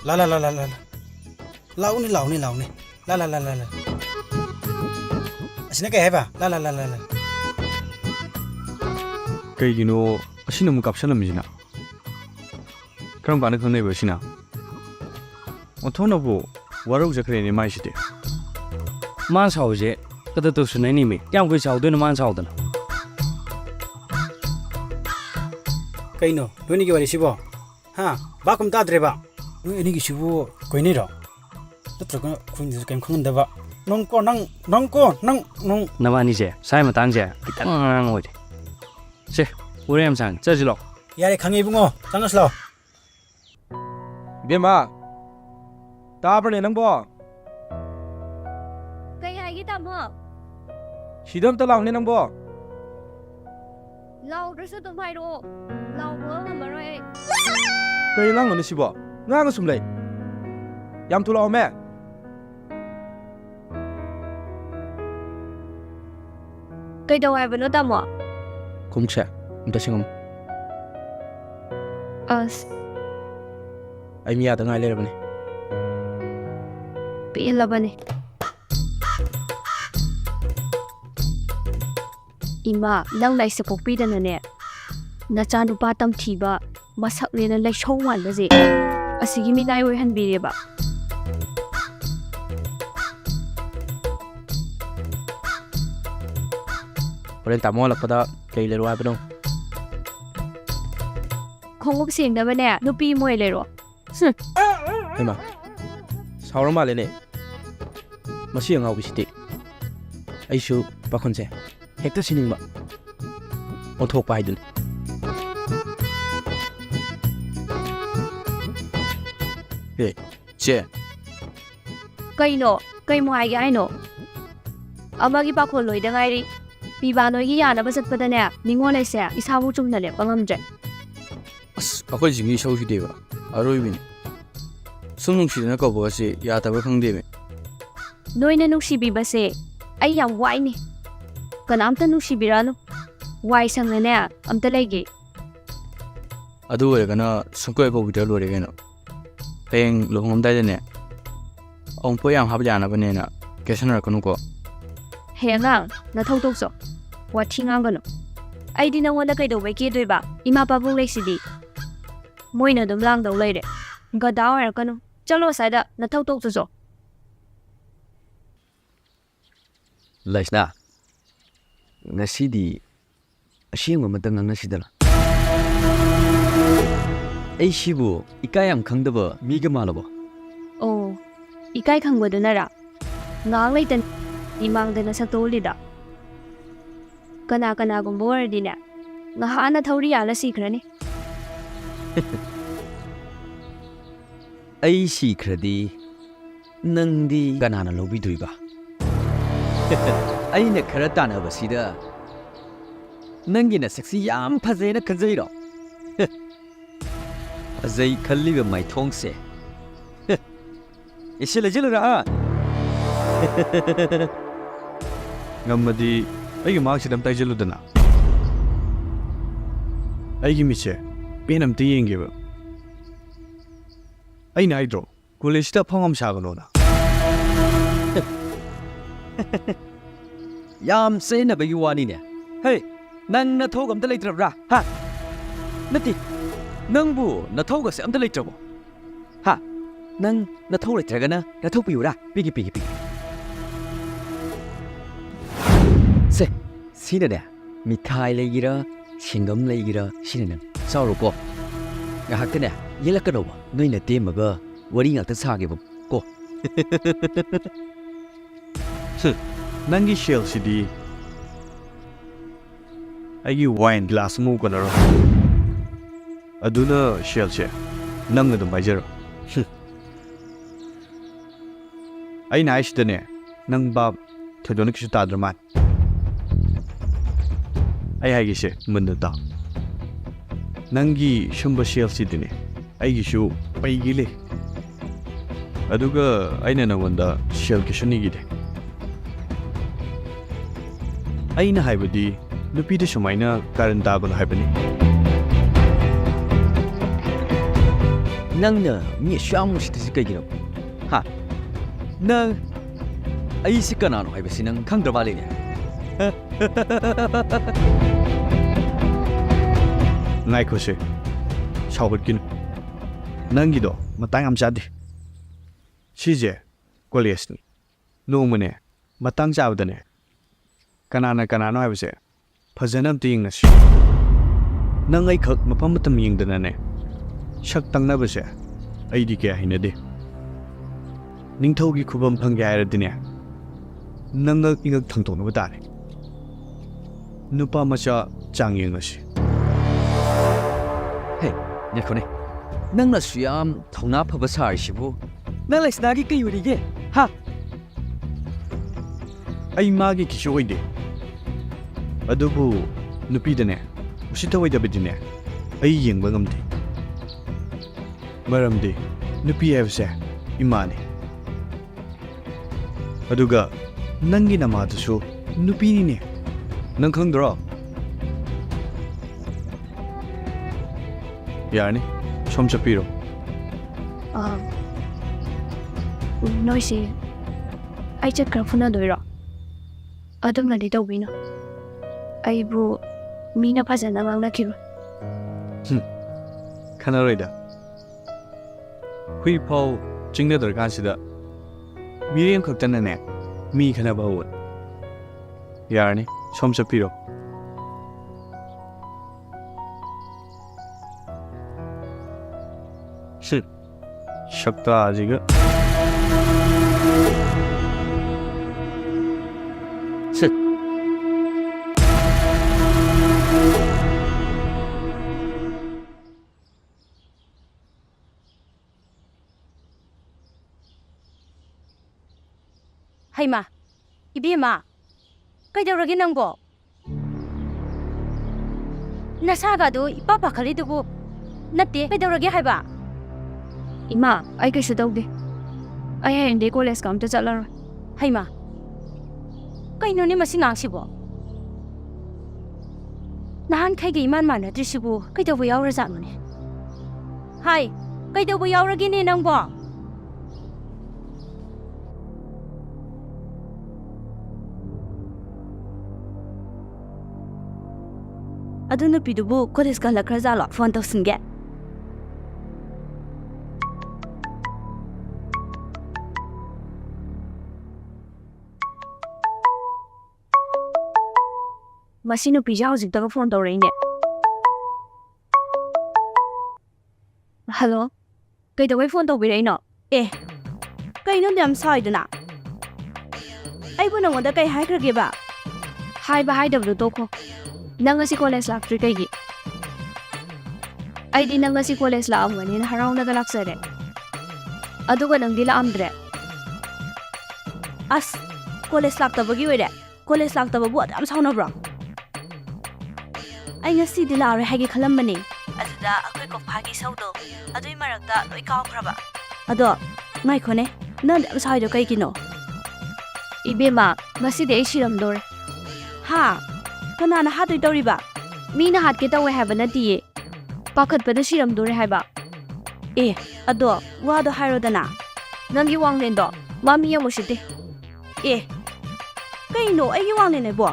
la. Launi. La. Asina kaya ba? La. ꯀꯩꯒꯤꯅꯣ ꯑꯁꯤꯅ ꯑꯃꯨꯛ ꯀꯥꯞꯁꯜꯂꯝꯃꯤꯁꯤꯅ ꯀꯔꯝ ꯀꯥꯟꯗ ꯈꯪꯅꯩꯕ ꯑꯁꯤꯅ ꯑꯣꯟꯊꯣꯛꯅꯕꯨ ꯋꯥꯔꯧꯖꯈ꯭ꯔꯦꯅꯦ ꯃꯥꯏꯁꯤꯗꯤ ꯃꯥꯅ ꯁꯥꯎꯁꯦ ꯀꯗ ꯇꯧꯁꯟꯅꯩꯅꯤꯃꯤ ꯀꯌꯥꯝ ꯀꯨꯏ ꯁꯥꯎꯗꯣꯏꯅꯣ ꯃꯥꯅ ꯁꯥꯎꯗꯅ Kaino, noinigi wari sibo. Ha, ba kum tadreba. Noi enigi sibo koiniro. Natraga kuindi kaim khangandaba. Nong. ꯅꯕꯥꯅꯤꯁꯦ ꯁꯥꯏ ꯃꯇꯥꯡꯁꯦ ꯈꯤꯇꯪ ꯑꯉꯥꯡ ꯑꯣꯏꯔꯦ ꯁꯦ ꯎꯔꯦ ꯌꯥꯝ ꯁꯥꯡ ꯆꯠꯁꯤꯂꯣ Yare khangi bungo. Changaslo. ꯕꯦꯝꯃ ꯇꯥꯕ꯭ꯔꯅꯦ ꯅꯪꯕꯣ ꯀꯩ ꯍꯥꯏꯒꯦ ꯇꯥꯃꯣ? ꯁꯤꯗ ꯑꯝꯇ ꯂꯥꯎꯅꯦ ꯅꯪꯕꯣ ꯂꯥꯎꯗ꯭ꯔꯁꯨ ꯑꯗꯨꯝ ꯍꯥꯏꯔꯛꯑꯣ. ꯂꯥꯎꯕ ꯉꯝꯃꯔꯣꯏ ꯑꯩ. ꯀꯔꯤ ꯉꯥꯡꯉꯣꯅꯦ ꯁꯤꯕꯣ ꯉꯥꯡꯉ ꯁꯨꯝ ꯂꯩ ꯌꯥꯝ ꯊꯨꯂꯥꯎꯃꯦ ꯀꯩꯗꯧ ꯍꯥꯏꯕꯅꯣ ꯇꯥꯃꯣ? ꯈꯣꯡꯁꯦ ꯑꯝꯇ ꯁꯤꯡꯉꯝꯃꯨ ꯑꯁ, ꯑꯩ ꯃꯤꯌꯥꯗ ꯉꯥꯏ ꯂꯩꯔꯕꯅꯦ ꯄꯦꯜꯂꯕꯅꯦ. ꯏꯃꯥ, ꯅꯪ ꯂꯥꯏꯁꯦ ꯄꯣꯛꯄꯤꯗꯅꯅꯦ ꯅꯆꯥꯅꯨꯄꯥ ꯇꯝꯊꯤꯕ ꯃꯁꯛꯅꯦꯅ ꯂꯩꯁꯧ ꯃꯥꯟꯕꯁꯦ ꯑꯁꯤꯒꯤ ꯃꯤꯅꯥꯏ ꯑꯣꯏꯍꯟꯕꯤꯔꯦꯕ. ꯍꯣꯔꯦꯟ ꯇꯥꯃꯣ ꯍꯜꯂꯛꯄꯗ ꯀꯩ ꯂꯩꯔꯣ ꯍꯥꯏꯕꯅꯣ ꯈꯣꯡꯎꯞ ꯁꯦꯡꯅꯕꯅꯦ ꯅꯨꯄꯤ ꯑꯃ ꯑꯣꯏ ꯂꯩꯔꯣ. ꯍꯩꯃꯥ ꯁꯥꯎꯔ ꯃꯥꯜꯂꯦꯅꯦ ꯃꯁꯤ ꯑꯉꯥꯎꯕꯤꯁꯤꯗꯤ ꯑꯩꯁꯨ ꯄꯥꯈꯣꯟꯁꯦ ꯍꯦꯛꯇ ꯁꯤꯅꯤꯡꯕ ꯑꯣꯟꯊꯣꯛꯄ ꯍꯥꯏꯗꯨꯅꯤ ꯆꯦ ꯀꯩꯅꯣ? ꯀꯩꯃꯨ ꯍꯥꯏꯒꯦ ꯍꯥꯏꯅꯣ? ꯑꯃꯒꯤ ꯄꯥꯈꯣꯜ ꯂꯣꯏꯗ ꯉꯥꯏꯔꯤ. ꯄꯤꯕꯥ ꯅꯣꯏꯒꯤ ꯌꯥꯅꯕ ꯆꯠꯄꯗꯅꯦ ꯅꯤꯡꯉꯣꯜ ꯂꯩꯁꯦ ꯏꯁꯥꯕꯨ ꯆꯨꯝꯅ ꯂꯦꯞꯄ ꯉꯝꯗ꯭ꯔꯦ ꯑꯁ ꯑꯩꯈꯣꯏ ꯆꯤꯡꯒꯤ ꯏꯁꯧꯁꯤꯗꯦꯕ ꯑꯔꯣꯏꯕꯤꯅꯤ ꯁꯨꯝ ꯅꯨꯡꯁꯤꯗꯅ ꯀꯧꯕꯒꯁꯤ ꯌꯥꯗꯕ ꯈꯪꯗꯦꯃꯦ ꯅꯣꯏꯅ ꯅꯨꯡꯁꯤꯕꯤꯕꯁꯦ ꯑꯩ ꯌꯥꯝ ꯋꯥꯏꯅꯦ ꯀꯅꯥꯝꯇ ꯅꯨꯡꯁꯤꯕꯤꯔꯅꯨ ꯋꯥꯏ ꯁꯪꯅꯅꯦ ꯑꯝꯇ ꯂꯩꯒꯦ ꯑꯗꯨ ꯑꯣꯏꯔꯒꯅ ꯁꯨꯡꯀꯣꯏ ꯀꯧꯕꯤꯗ꯭ꯔ ꯂꯣꯏꯔꯦ ꯀꯩꯅꯣ ꯍꯌꯦꯡ ꯂꯨꯍꯣꯡꯉꯝꯗꯥꯏꯗꯅꯦ ꯑꯋꯨꯟꯄꯣꯠ ꯌꯥꯝ ꯍꯥꯞ ꯌꯥꯅꯕꯅꯦꯅ ꯀꯦꯁꯟꯅꯔꯛꯀꯅꯨꯀꯣ ꯍꯦ ꯑꯉꯥꯡ ꯅꯊꯧ ꯇꯧꯆꯣ ꯋꯥꯊꯤ ꯉꯥꯡꯒꯅꯨ ꯑꯩꯗꯤ ꯅꯪꯉꯣꯟꯗ ꯀꯩꯗꯧꯕꯩ ꯀꯦꯗꯣꯏꯕ ꯏꯃꯥ ꯄꯥꯕꯨꯡ ꯂꯩꯁꯤꯗꯤ ꯃꯣꯏꯅ ꯑꯗꯨꯝ ꯂꯥꯡꯗꯧ ꯂꯩꯔꯦ ꯒꯗꯥ ꯑꯣꯏꯔꯛꯀꯅꯨ ꯆꯠꯂꯣ ꯑꯁ꯭ꯋꯥꯏꯗ ꯅꯊꯧ ꯇꯧꯆꯣ ꯂꯩꯁꯅꯥ ꯉꯁꯤꯗꯤ ꯑꯁꯦꯡꯕ ꯑꯃꯇ ꯉꯥꯡꯅꯁꯤꯗꯅ ꯑꯩ ꯁꯤꯕꯨ ꯏꯀꯥꯏ ꯌꯥꯝ ꯈꯪꯗꯕ ꯃꯤꯒ ꯃꯥꯜꯂꯕꯣ ꯑꯣ ꯏꯀꯥꯏ ꯈꯪꯕꯗꯨꯅꯔꯥ ꯉꯥꯡ ꯂꯩꯇꯅ ꯏꯃꯥꯡꯗꯅ ꯁꯛꯇ ꯎꯂꯤꯗ ꯀꯅꯥꯒꯨꯝꯕ ꯑꯣꯏꯔꯗꯤꯅꯦ ꯉꯍꯥꯟꯅ ꯊꯧꯔꯤ ꯌꯥꯜꯂ ꯁꯤꯈ꯭ꯔꯅꯤ ꯑꯩ ꯁꯤꯈ꯭ꯔꯗꯤ ꯅꯪꯗꯤ ꯀꯅꯥꯅ ꯂꯧꯕꯤꯗꯣꯏꯕ ꯑꯩꯅ ꯈꯔ ꯇꯥꯟꯅꯕꯁꯤꯗ ꯅꯪꯒꯤ ꯅꯁꯛꯁꯤ ꯌꯥꯝ ꯐꯖꯩꯅ ꯈꯟꯖꯩꯔꯣ ꯐꯖꯩ ꯈꯜꯂꯤꯕ ꯃꯥꯏꯊꯣꯡꯁꯦ ꯏꯁꯤꯜ ꯂꯩꯖꯤꯜꯂꯨꯔ ꯉꯝꯃꯗꯤ ꯑꯩꯒꯤ ꯃꯥꯛꯁꯤꯗ ꯑꯝꯇ ꯍꯥꯏꯖꯤꯜꯂꯨꯗꯅ ꯑꯩꯒꯤ ꯃꯤꯠꯁꯦ ꯄꯦꯟ ꯑꯝꯇ ꯌꯦꯡꯒꯦꯕ ꯑꯩꯅ ꯍꯥꯏꯗ꯭ꯔꯣ ꯀꯣꯂꯦꯖꯁꯤꯗ ꯑꯐꯪ ꯑꯃ ꯁꯥꯒꯅꯣꯅ ꯌꯥꯝ ꯆꯦꯟꯅꯕꯒꯤ ꯋꯥꯅꯤꯅꯦ ꯍꯦ ꯅꯪ ꯅꯊꯧꯒ ꯑꯝꯇ ꯂꯩꯇ꯭ꯔꯕ꯭ꯔꯥ ꯍꯥ ꯅꯠꯇꯦ ꯅꯪꯕꯨ ꯅꯊꯧꯒꯁꯦ ꯑꯝꯇ ꯂꯩꯇ꯭ꯔꯕꯣ ꯍꯥ ꯅꯪ ꯅꯊꯧ ꯂꯩꯇ꯭ꯔꯒꯅ ꯅꯊꯧ ꯄꯤꯌꯨꯔꯥ ꯄꯤꯒꯦ ꯁꯦ ꯁꯤꯅꯅꯦ ꯃꯤꯊꯥꯏ ꯂꯩꯒꯦꯔꯥ ꯁꯤꯡꯒꯝ ꯂꯩꯒꯦꯔꯥ ꯁꯤꯅ ꯅꯪ ꯆꯥꯎꯔꯣꯀꯣ ꯉꯥꯏꯍꯥꯛꯇꯅꯦ ꯌꯦꯜꯂꯛꯀꯗꯧꯕ ꯅꯣꯏꯅ ꯇꯦꯝꯃꯒ ꯋꯥꯔꯤ ꯉꯥꯛꯇ ꯁꯥꯒꯦꯕ ꯀꯣ ꯅꯪꯒꯤ ꯁꯦꯜꯁꯤꯗꯤ ꯑꯩꯒꯤ ꯋꯥꯏꯟ ꯒ꯭ꯂꯥꯁ ꯑꯃ ꯀꯣꯟꯅꯔꯣ ꯑꯗꯨꯅ ꯁꯦꯜꯁꯦ ꯅꯪ ꯑꯗꯨꯝ ꯄꯥꯏꯖꯔꯣ ꯑꯩꯅ ꯍꯥꯏꯁꯤꯗꯅꯦ ꯅꯪ ꯕꯥꯞ ꯊꯣꯏꯗꯣꯛꯅ ꯀꯩꯁꯨ ꯇꯥꯗ꯭ꯔ ꯃꯥꯜ ꯑꯩ ꯍꯥꯏꯒꯦꯁꯦ ꯃꯨꯟꯅ ꯇꯥꯎ ꯅꯪꯒꯤ ꯁꯨꯝꯕ ꯁꯦꯜꯁꯤꯗꯤꯅꯦ ꯑꯩꯒꯤꯁꯨ ꯄꯩꯒꯤ ꯂꯩ ꯑꯗꯨꯒ ꯑꯩꯅ ꯅꯪꯉꯣꯟꯗ ꯁꯦꯜ ꯀꯩꯁꯨ ꯅꯤꯒꯤꯗꯦ ꯑꯩꯅ ꯍꯥꯏꯕꯗꯤ ꯅꯨꯄꯤꯗ ꯁꯨꯃꯥꯏꯅ ꯀꯥꯔꯟ ꯇꯥꯒꯅꯨ ꯍꯥꯏꯕꯅꯤ ꯅꯪꯅ ꯃꯤ ꯑꯁꯨꯌꯥꯝ ꯅꯨꯡꯁꯤꯗ꯭ꯔꯤꯁꯤ ꯀꯩꯒꯤꯅꯣ ꯍꯥ ꯅꯪ ꯑꯩꯁꯤ ꯀꯅꯥꯅꯣ ꯍꯥꯏꯕꯁꯤ ꯅꯪ ꯈꯪꯗ꯭ꯔ ꯃꯥꯜꯂꯤꯅꯦ ꯉꯥꯏꯈꯣꯁꯦ ꯁꯥꯎꯒꯠꯀꯤꯅꯨ ꯅꯪꯒꯤꯗꯣ ꯃꯇꯥꯡ ꯌꯥꯝ ꯆꯥꯗꯦ ꯁꯤꯁꯦ ꯀꯣꯂꯦꯖꯅꯤ ꯅꯣꯡꯃꯅꯦ ꯃꯇꯥꯡ ꯆꯥꯕꯗꯅꯦ ꯀꯅꯥꯅ ꯀꯅꯥꯅꯣ ꯍꯥꯏꯕꯁꯦ ꯐꯖꯅ ꯑꯝꯇ ꯌꯦꯡꯅꯁꯤ ꯅꯪ ꯑꯩꯈꯛ ꯃꯐꯝ ꯃꯇꯝ ꯌꯦꯡꯗꯅꯅꯦ ꯁꯛ ꯇꯪꯅꯕꯁꯦ ꯑꯩꯗꯤ ꯀꯌꯥ ꯍꯩꯅꯗꯦ ꯅꯤꯡꯊꯧꯒꯤ ꯈꯨꯕꯝ ꯐꯪꯒꯦ ꯍꯥꯏꯔꯗꯤꯅꯦ ꯅꯪꯉꯛ ꯏꯉꯛ ꯊꯪꯗꯣꯛꯅꯕ ꯇꯥꯔꯦ ꯅꯨꯄꯥ ꯃꯆꯥ ꯆꯥꯡ ꯌꯦꯡꯅꯁꯤ ꯍꯦ ꯉꯥꯏꯈꯣꯅꯦ ꯅꯪꯅ ꯑꯁꯨꯌꯥꯝ ꯊꯧꯅꯥ ꯐꯕ ꯁꯥꯔꯤꯁꯤꯕꯨ ꯅꯪ ꯂꯩꯁꯅꯥꯒꯤ ꯀꯩ ꯑꯣꯏꯔꯤꯒꯦ ꯍꯥ ꯑꯩ ꯃꯥꯒꯤ ꯀꯩꯁꯨ ꯑꯣꯏꯗꯦ ꯑꯗꯨꯕꯨ ꯅꯨꯄꯤꯗꯅꯦ ꯎꯁꯤꯠꯊꯑꯣꯏꯗꯕꯗꯤꯅꯦ ꯑꯩ ꯌꯦꯡꯕ ꯉꯝꯗꯦ ꯃꯔꯝꯗꯤ ꯅꯨꯄꯤ ꯍꯥꯏꯕꯁꯦ ꯏꯃꯥꯅꯤ ꯑꯗꯨꯒ ꯅꯪꯒꯤ ꯅꯃꯥꯗꯨꯁꯨ ꯅꯨꯄꯤꯅꯤꯅꯦ ꯅꯪ ꯈꯪꯗ꯭ꯔꯣ ꯌꯥꯔꯅꯤ ꯁꯣꯝ ꯆꯠꯄꯤꯔꯣ ꯅꯣꯏꯁꯦ ꯑꯩ ꯆꯠꯈ꯭ꯔ ꯐꯨꯅꯗꯣꯏꯔꯣ ꯑꯗꯨꯝꯅꯗꯤ ꯇꯧꯕꯤꯅꯨ ꯑꯩꯕꯨ ꯃꯤꯅ ꯐꯖꯅ ꯉꯥꯡꯅꯈꯤꯕ ꯈꯟꯅꯔꯣꯏꯗ ꯍꯨꯏ ꯐꯥꯎ ꯆꯤꯡꯅꯗ꯭ꯔꯀꯥꯟꯁꯤꯗ ꯃꯤꯔꯦꯝ ꯈꯛꯇꯅꯅꯦ ꯃꯤ ꯈꯟꯅꯕ ꯍꯧꯋꯦ ꯌꯥꯔꯅꯤ ꯁꯣꯝ ꯆꯠꯄꯤꯔꯣ ꯁꯛꯇꯥꯁꯤꯒ ꯍꯩꯃꯥ ꯏꯕꯦꯝꯃ ꯀꯩꯗꯧꯔꯒꯦ ꯅꯪꯕꯣ ꯅꯁꯥꯒꯗꯣ ꯏꯄꯥ ꯄꯥꯈꯠꯂꯤꯗꯨꯕꯨ ꯅꯠꯇꯦ ꯀꯩꯗꯧꯔꯒꯦ ꯍꯥꯏꯕ? ꯏꯃꯥ ꯑꯩ ꯀꯩꯁꯨ ꯇꯧꯗꯦ ꯑꯩ ꯍꯌꯦꯡꯗꯤ ꯀꯣꯂꯦꯖꯀ ꯑꯝꯇ ꯆꯠꯂꯔꯣꯏ ꯍꯩꯃꯥ ꯀꯩꯅꯣꯅꯦ ꯃꯁꯤ ꯉꯥꯡꯁꯤꯕꯣ? ꯅꯍꯥꯟꯈꯩꯒ ꯏꯃꯥꯟ ꯃꯥꯟꯅꯗ꯭ꯔꯤꯁꯤꯕꯨ ꯀꯩꯗꯧꯕ ꯌꯥꯎꯔꯖꯥꯠꯅꯣꯅꯦ? ꯍꯥꯏ ꯀꯩꯗꯧꯕ ꯌꯥꯎꯔꯒꯦꯅꯦ ꯅꯪꯕꯣ? ꯑꯗꯨ ꯅꯨꯄꯤꯗꯨꯕꯨ ꯀꯣꯂꯦꯖ ꯍꯜꯂꯛꯈ꯭ꯔꯖꯥꯠꯂꯣ? ꯐꯣꯟ ꯇꯧꯁꯤꯟꯒꯦ. ꯃꯁꯤ ꯅꯨꯄꯤꯁꯦ ꯍꯧꯖꯤꯛꯇꯒ ꯐꯣꯟ ꯇꯧꯔꯛꯏꯅꯦ. ꯍꯜꯂꯣ ꯀꯩꯗꯧꯕꯩ ꯐꯣꯟ ꯇꯧꯕꯤꯔꯛꯏꯅꯣ? ꯑꯦ ꯀꯩꯅꯣ ꯌꯥꯝ ꯁꯥꯎꯏꯗꯨꯅ? ꯑꯩꯕꯨ ꯅꯪꯉꯣꯟꯗ ꯀꯩ ꯍꯥꯏꯈ꯭ꯔꯒꯦꯕ? ꯍꯥꯏꯕ ꯍꯥꯏꯗꯕꯗꯣ ꯇꯣꯛꯈꯣ. ꯅꯪ ꯉꯁꯤ ꯀꯣꯂꯦꯖ ꯂꯥꯛꯇ꯭ꯔꯤ ꯀꯩꯒꯤ? ꯑꯩꯗꯤ ꯅꯪ ꯉꯁꯤ ꯀꯣꯂꯦꯖ ꯂꯥꯛꯑꯝꯒꯅꯤꯅ ꯍꯔꯥꯎꯅꯒ ꯂꯥꯛꯆꯔꯦ. ꯑꯗꯨꯒ ꯅꯪꯗꯤ ꯂꯥꯛꯑꯝꯗ꯭ꯔꯦ. ꯑꯁ ꯀꯣꯂꯦꯖ ꯂꯥꯛꯇꯕꯒꯤ ꯑꯣꯏꯔꯦ. ꯀꯣꯂꯦꯖ ꯂꯥꯛꯇꯕꯕꯨ ꯑꯗꯨꯝ ꯁꯥꯎꯅꯕ꯭ꯔꯣ? ꯑꯩ ꯉꯁꯤꯗꯤ ꯂꯥꯛꯑꯔꯣꯏ ꯍꯥꯏꯒꯦ ꯈꯜꯂꯝꯕꯅꯦ. ꯑꯗꯨꯗ ꯑꯩꯈꯣꯏ ꯀꯣꯐꯥꯒꯤ ꯏꯁꯧꯗꯣ ꯑꯗꯨꯏ ꯃꯔꯛꯇ ꯂꯣꯏ ꯀꯥꯎꯈ꯭ꯔꯕ. ꯑꯗꯣ ꯉꯥꯏꯈꯣꯅꯦ ꯅꯪ ꯌꯥꯝ ꯁꯥꯎꯏꯗꯣ ꯀꯩꯒꯤꯅꯣ? ꯏꯕꯦꯝꯃ ꯉꯁꯤꯗꯤ ꯑꯩ ꯁꯤꯔꯝꯗꯣꯔꯦ. ꯍꯥ? ꯀꯅꯥꯅ ꯍꯥꯠꯇꯣꯏ ꯇꯧꯔꯤꯕ? ꯃꯤꯅ ꯍꯥꯠꯀꯦ ꯇꯧꯋꯦ ꯍꯥꯏꯕ ꯅꯠꯇꯤꯌꯦ. ꯄꯥꯈꯠꯄꯗ ꯁꯤꯔꯝꯗꯣꯔꯦ ꯍꯥꯏꯕ. ꯑꯦ ꯑꯗꯣ ꯋꯥꯗꯣ ꯍꯥꯏꯔꯣꯗꯅ. ꯅꯪꯒꯤ ꯋꯥꯡꯂꯦꯟꯗꯣ ꯃꯥ ꯃꯤ ꯌꯥꯝ ꯎꯁꯤꯠꯇꯦ. ꯑꯦ ꯀꯩꯅꯣ ꯑꯩꯒꯤ ꯋꯥꯡꯂꯦꯟꯅꯦꯕꯣ?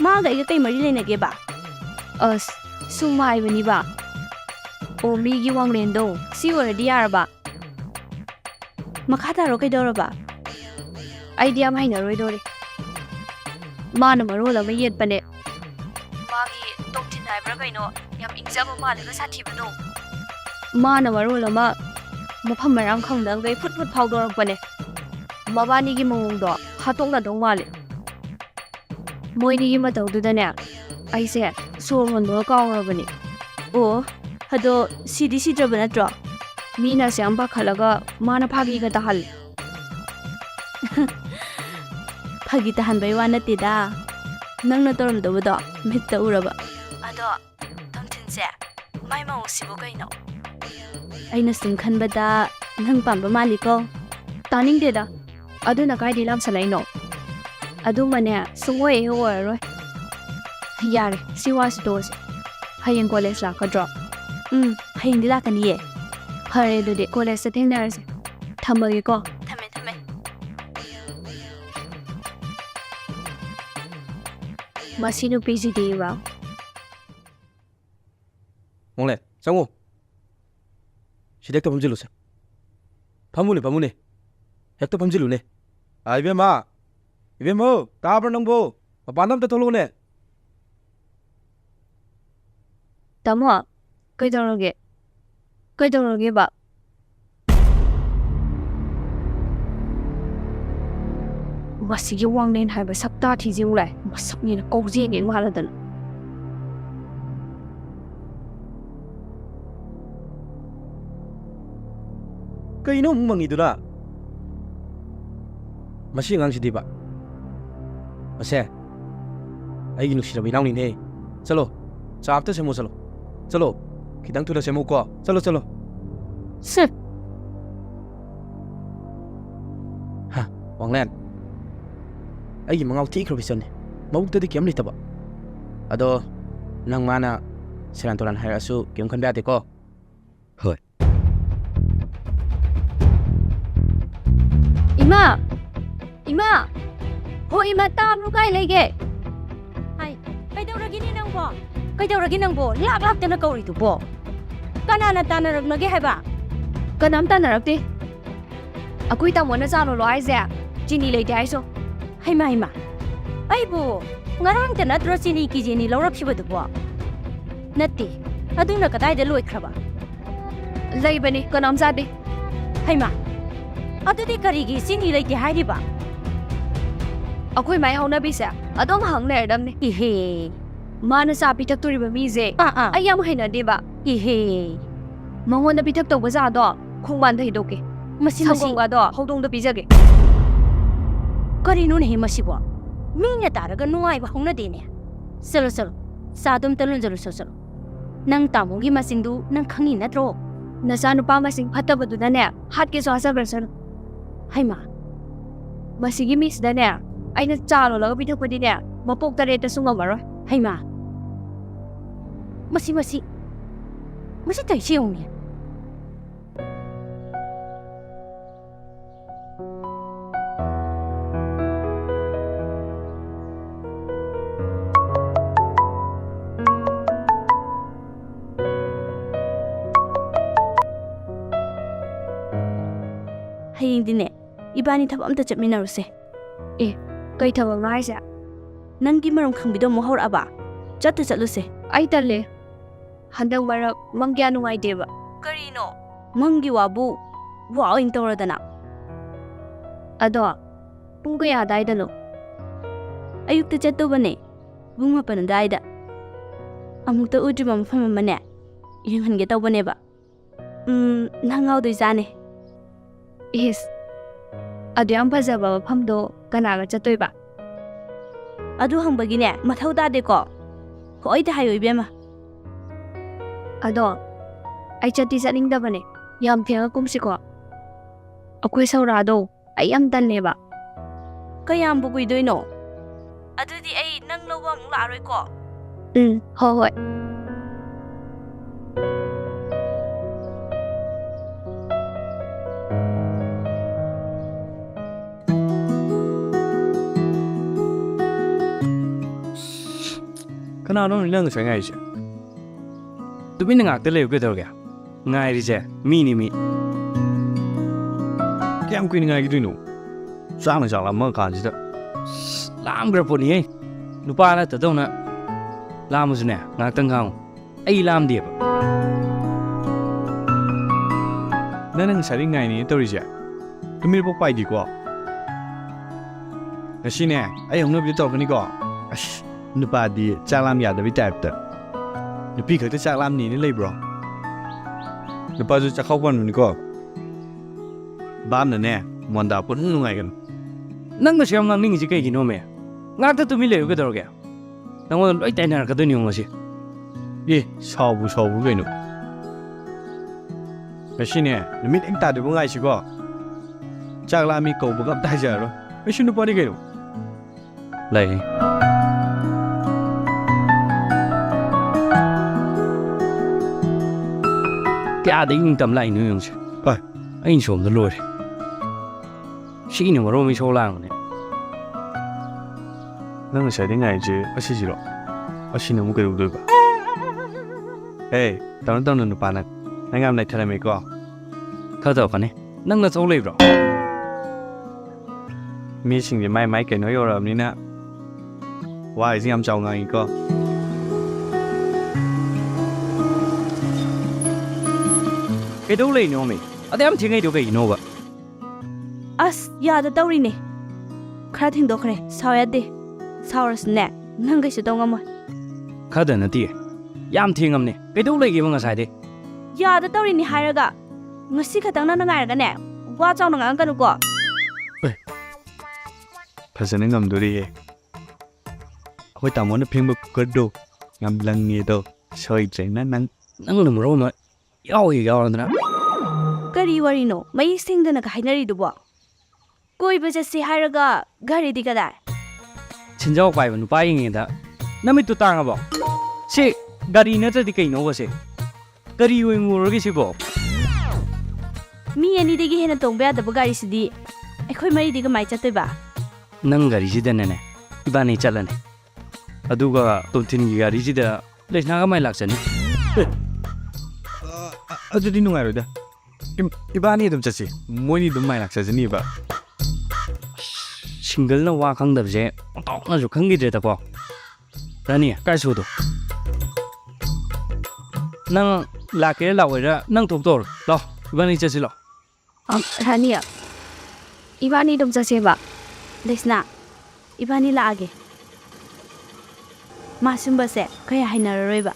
ꯃꯥꯒ ꯑꯩꯒ ꯀꯩ ꯃꯔꯤ ꯂꯩꯅꯒꯦꯕ? ꯑꯁ ꯁꯨꯝ ꯍꯥꯏꯕꯅꯤꯕ. ꯑꯣ ꯃꯤꯒꯤ ꯋꯥꯡꯂꯦꯟꯗꯣ ꯁꯤ ꯑꯣꯏꯔꯗꯤ ꯌꯥꯔꯕ. ꯃꯈꯥ ꯇꯥꯔꯣ ꯀꯩꯗꯧꯔꯕ? ꯑꯩꯗꯤ ꯌꯥꯝ ꯍꯩꯅꯔꯣꯏꯗꯣꯔꯤ. ꯃꯥꯅ ꯃꯔꯣꯜ ꯑꯃ ꯌꯦꯠꯄꯅꯦ. ꯃꯥꯒꯤ ꯇꯣꯛꯊꯤꯟ ꯍꯥꯏꯕ꯭ꯔꯥ ꯀꯩꯅꯣ ꯌꯥꯝ ꯏꯪꯖꯕ ꯃꯥꯜꯂꯒ ꯁꯥꯊꯤꯕꯗꯣ. ꯃꯥꯅ ꯃꯔꯣꯜ ꯑꯃ ꯃꯐꯝ ꯃꯔꯥꯡ ꯈꯪꯗꯈꯩ ꯐꯨꯠ ꯐꯨꯠ ꯐꯥꯎꯗꯣꯔꯛꯄꯅꯦ. ꯃꯕꯥꯅꯤꯒꯤ ꯃꯑꯣꯡꯗꯣ ꯍꯥꯠꯇꯣꯛꯅꯗꯧ ꯃꯥꯜꯂꯦ. ꯃꯣꯏꯅꯤꯒꯤ ꯃꯇꯧꯗꯨꯗꯅꯦ ꯑꯩꯁꯦ ꯁꯣꯔ ꯍꯣꯟꯕꯒ ꯀꯥꯎꯔꯕꯅꯦ. ꯑꯣ ꯑꯗꯣ ꯁꯤꯗꯤ ꯁꯤꯗ꯭ꯔꯕ ꯅꯠꯇ꯭ꯔꯣ? ꯃꯤꯅꯁꯦ ꯌꯥꯝ ꯄꯥꯈꯠꯂꯒ ꯃꯥꯅ ꯐꯥꯒꯤꯒ ꯇꯥꯍꯜꯂꯦ. ꯐꯥꯒꯤ ꯇꯥꯍꯟꯕꯩ ꯋꯥ ꯅꯠꯇꯦꯗ. ꯅꯪꯅ ꯇꯧꯔꯝꯗꯧꯕꯗꯣ ꯃꯤꯠꯇ ꯎꯔꯕ. ꯑꯗꯣ ꯇꯣꯝꯊꯤꯟꯁꯦ ꯃꯥꯏ ꯃꯑꯣꯡꯁꯤꯕꯨ ꯀꯩꯅꯣ? ꯑꯩꯅ ꯁꯨꯝ ꯈꯟꯕꯗ ꯅꯪ ꯄꯥꯝꯕ ꯃꯥꯜꯂꯤꯀꯣ? ꯇꯥꯅꯤꯡꯗꯦꯗ. ꯑꯗꯨꯅ ꯀꯥꯏꯗꯩ ꯂꯥꯛꯁꯜꯂꯛꯏꯅꯣ? ꯑꯗꯨꯃꯅꯦ ꯁꯨꯡꯑꯣꯏ ꯍꯦꯛ ꯑꯣꯏꯔꯔꯣꯏ. ꯌꯥꯔꯦ ꯁꯤ ꯋꯥꯁꯤ ꯇꯣꯛꯑꯁꯤ. ꯍꯌꯦꯡ ꯀꯣꯂꯦꯖ ꯂꯥꯛꯀꯗ꯭ꯔꯣ? ꯍꯌꯦꯡꯗꯤ ꯂꯥꯛꯀꯅꯤꯌꯦ. ꯐꯔꯦ ꯑꯗꯨꯗꯤ ꯀꯣꯂꯦꯖꯇ ꯊꯦꯡꯅꯔꯁꯦ. ꯊꯝꯃꯒꯦꯀꯣ. ꯊꯝꯃꯦ. ꯃꯁꯤ ꯅꯨꯄꯤꯁꯤꯗꯤꯕ. ꯋꯥꯡꯂꯦꯟ ꯆꯪꯉꯨ. ꯁꯤꯗ ꯍꯦꯛꯇ ꯐꯝꯖꯤꯜꯂꯨꯁꯦ. ꯐꯝꯃꯨꯅꯦ. ꯍꯦꯛꯇ ꯐꯝꯖꯤꯜꯂꯨꯅꯦ. ꯏꯕꯦꯝꯃ ꯏꯕꯦꯝꯃꯣ ꯇꯥꯕ꯭ꯔꯣ ꯅꯪꯕꯣ? ꯃꯄꯥꯟꯗ ꯑꯝꯇ ꯊꯣꯛꯂꯛꯎꯅꯦ. ꯇꯥꯃꯣ ꯀꯩꯗꯧꯔꯒꯦ? ꯀꯩꯗꯧꯔꯒꯦꯕ? ꯃꯁꯤꯒꯤ ꯋꯥꯡꯂꯦꯟ ꯍꯥꯏꯕ ꯁꯛꯇꯥ ꯊꯤꯖꯤꯡ ꯂꯥꯏ ꯃꯁꯛꯅꯤꯅ ꯀꯧꯖꯦꯡꯉꯦ ꯃꯥꯜꯂꯗꯅ. ꯀꯩꯅꯣ ꯑꯃꯨꯛ ꯃꯪꯉꯤꯗꯨꯅ? ꯃꯁꯤ ꯑꯉꯥꯡꯁꯤꯗꯤꯕ ꯃꯁꯦ ꯑꯩꯒꯤ ꯅꯨꯡꯁꯤꯔꯕ ꯏꯅꯥꯎꯅꯤꯅꯦ. ꯆꯠꯂꯣ ꯆꯥ ꯑꯝꯇ ꯁꯦꯝꯃꯣ ꯆꯠꯂꯣ. ꯆꯠꯂꯣ ꯈꯤꯇꯪ ꯊꯨꯅ ꯁꯦꯝꯃꯨꯀꯣ. ꯆꯠꯂꯣ. ꯋꯥꯡꯂꯦꯟ ꯑꯩꯒꯤ ꯃꯉꯥꯎ ꯊꯤꯈ꯭ꯔꯕ ꯏꯆꯟꯅꯤ. ꯃꯕꯨꯛꯇꯗꯤ ꯀꯩꯝ ꯂꯩꯇꯕ. ꯑꯗꯣ ꯅꯪ ꯃꯥꯅ ꯁꯦꯔꯥꯟ ꯇꯨꯔꯥꯟ ꯍꯥꯏꯔꯛꯑꯁꯨ ꯀꯩꯝ ꯈꯟꯕ ꯌꯥꯗꯦꯀꯣ? ꯍꯣꯏ. ꯏꯃꯥ ꯍꯣꯏ ꯏꯃꯥ ꯇꯥꯕ꯭ꯔꯣ ꯀꯥꯏ ꯂꯩꯒꯦ? ꯍꯥꯏ ꯀꯩꯗꯧꯔꯒꯦ ꯅꯪꯕꯣ? ꯂꯥꯛꯇꯅ ꯀꯧꯔꯤꯗꯨꯕꯣ? ꯀꯅꯥꯅ ꯇꯥꯟꯅꯔꯛꯅꯒꯦ ꯍꯥꯏꯕ? ꯀꯅꯥꯝ ꯇꯥꯟꯅꯔꯛꯇꯦ. ꯑꯩꯈꯣꯏ ꯇꯥꯃꯣꯅ ꯆꯥ ꯂꯣꯜꯂꯣ ꯍꯥꯏꯁꯦ ꯆꯤꯅꯤ ꯂꯩꯇꯦ ꯍꯥꯏꯁꯣ. ꯍꯩꯃꯥ ꯑꯩꯕꯨ ꯉꯔꯥꯡꯇ ꯅꯠꯇ꯭ꯔꯣ ꯆꯤꯅꯤ ꯀꯤꯖꯤꯅꯤ ꯂꯧꯔꯛꯈꯤꯕꯗꯨꯕꯣ? ꯅꯠꯇꯦ ꯑꯗꯨꯅ ꯀꯗꯥꯏꯗ ꯂꯣꯏꯈ꯭ꯔꯕ? ꯂꯩꯕꯅꯤ ꯀꯅꯥꯝ ꯆꯥꯗꯦ. ꯍꯩꯃꯥ ꯑꯗꯨꯗꯤ ꯀꯔꯤꯒꯤ ꯆꯤꯅꯤ ꯂꯩꯇꯦ ꯍꯥꯏꯔꯤꯕ? ꯑꯩꯈꯣꯏ ꯃꯥꯏ ꯍꯧꯅꯕꯤꯁꯦ ꯑꯗꯨꯝ ꯍꯪ ꯂꯩꯔꯗꯝꯅꯤ. ꯏꯍꯦ ꯃꯥꯅ ꯆꯥ ꯄꯤꯊꯛꯇꯣꯔꯤꯕ ꯃꯤꯁꯦ ꯑꯩ ꯌꯥꯝ ꯍꯩꯅꯗꯦꯕ. ꯏꯍꯦ ꯃꯉꯣꯟꯗ ꯄꯤꯊꯛꯇꯧꯕ ꯆꯥꯗꯣ ꯈꯣꯡꯕꯥꯟꯗ ꯍꯩꯗꯣꯛꯀꯦ. ꯃꯁꯤ ꯁꯪꯒꯣꯝꯒꯗꯣ ꯍꯧꯗꯣꯡꯗ ꯄꯤꯖꯒꯦ. ꯀꯔꯤꯅꯣꯅꯦꯍꯦ ꯃꯁꯤꯕꯣ? ꯃꯤꯅ ꯇꯥꯔꯒ ꯅꯨꯡꯉꯥꯏꯕ ꯍꯧꯅꯗꯦꯅꯦ. ꯆꯠꯂꯣ Sadum talon jalo sosalo. Nang tamogi masingdu nang khangi natro. Nasa nupa masing fatabadunane, hatke so hasabrasan. Haima, Masigi miss dane, ay na chalo laga pitakpadine, mapok tareta sungamaro. haima. Masi tayo siyong niya. Hayingdine, ibani thab amta chapminaruse. Kay tawag na siya. Nanggi maram khangbido mo hawraba. Chatuluse. Ay tali. Handang marak mangya nungay diba? Karino? Manggi wabu. Wow in tawradana. Ado, kung kaya day dalo. Ayukta chato bane. Bunga panandayda. Amukta ujuma mafamamane. Yung hangge taw bane ba? Nangaw doy zane. Is, ado yung pazaba mapamdo kanaga chatoy ba? Adu hangbagine mathaw dade ko. Ko ay tayo ibema. Ado, ay chati sa ning dabane. Yam tinga kumsi ko. Ako'y saurado, ay am tanle ba? Kaya ang bugoy doy no. Adudi ay nang lawa mong laaroy ko. Hoy. Kanano nang sa ngay siya. Tumi na ngak talayo ko talaga. Ngay rin siya, mini. Kaya ang kuya ngay gito no. Saan na siya lang mga kansi ta. Lam gra po niya. Lupa na tataw na. Lam mo siya na, ngak tanghang. Ay lam diya pa. Nanang saring ngay ni ito rin siya. Tumil po pa di ko. Kasi niya, ay ang nabili to ka ni ko. Nupa di chaklam yada bi type ta. Nupi khakta chaklam ni lay bro. Nupa ju chakhawan ni ko. Bam na ne, monda pun nungai kan. Nang na siyang nang ningi si kay ginome. Ngak ta tumi layo ko talaga. Nang wala loy tayo na nakadun yung masi. Sawu kayo no. Kasi niya, namit ang tado mo ngay si ko. Chaklam mi ko bugap tayo siya ro. Kasi nupa di kayo. Lay. Kaya da yung tamlay nyo yung siya. Ay, yung siyom na lori. Sige nyo marami siya lang niya. Nang sa di ngay si asisiro. Asina mo kayo doy ba? Hey, taon na nupa na. Nangam na italamay ko. Kataw ka ne? Nang natawlay bro. Missing di may kayo yoram ni na. Why is yam chow ngay ko? Kaya daw lay nyo may. At yung tingay daw kayo ino ba? As, yada tawri ne. Kara tingdok ne, sawayade. Sawaras ne, nang gaysa daw nga mo. Kada na tiye. Yam tingam ne. Kaya daw lay kayo mga sayde. Yada tawri ni haraga. Ngasi katang na nangaraga ne. Wachaw na nga ang kanu ko. Pasanang ngamduri eh. Ako'y tamo na ping magkado. Ngamblang nito. Soy train na nang. Nang namuro ma. Yaw na. Kari wari no, may sing da nakahainari do ba? Koi ba si haraga, gari di ka da? Sinjaw pa iwan pa yung ita. Namit to tanga ba? Si, gari na ta di kayo no kasi. Gari yung nguragi si bo. Mi ani digi hena tong ba da ba gari si di? Ay koi mari di ka may chatoy ba? Nang gari si da na ne. Iba ni chala ne. Aduga tontin gi gari si da. Les na ka may laksa ne. Ado di nung araw da. Iba ni dum chasi. Mo ni dum may laksa ni ba. Single na wa kang dabje. Tok na jo kang gi ta ko. Rani kai su do. Nang lake la wa nang tok tor. Lo, iba ni chasi lo. Rania, iba ni dum sa ba? Lesna, iba ni laage. Masumba se, kaya hainararoy ba?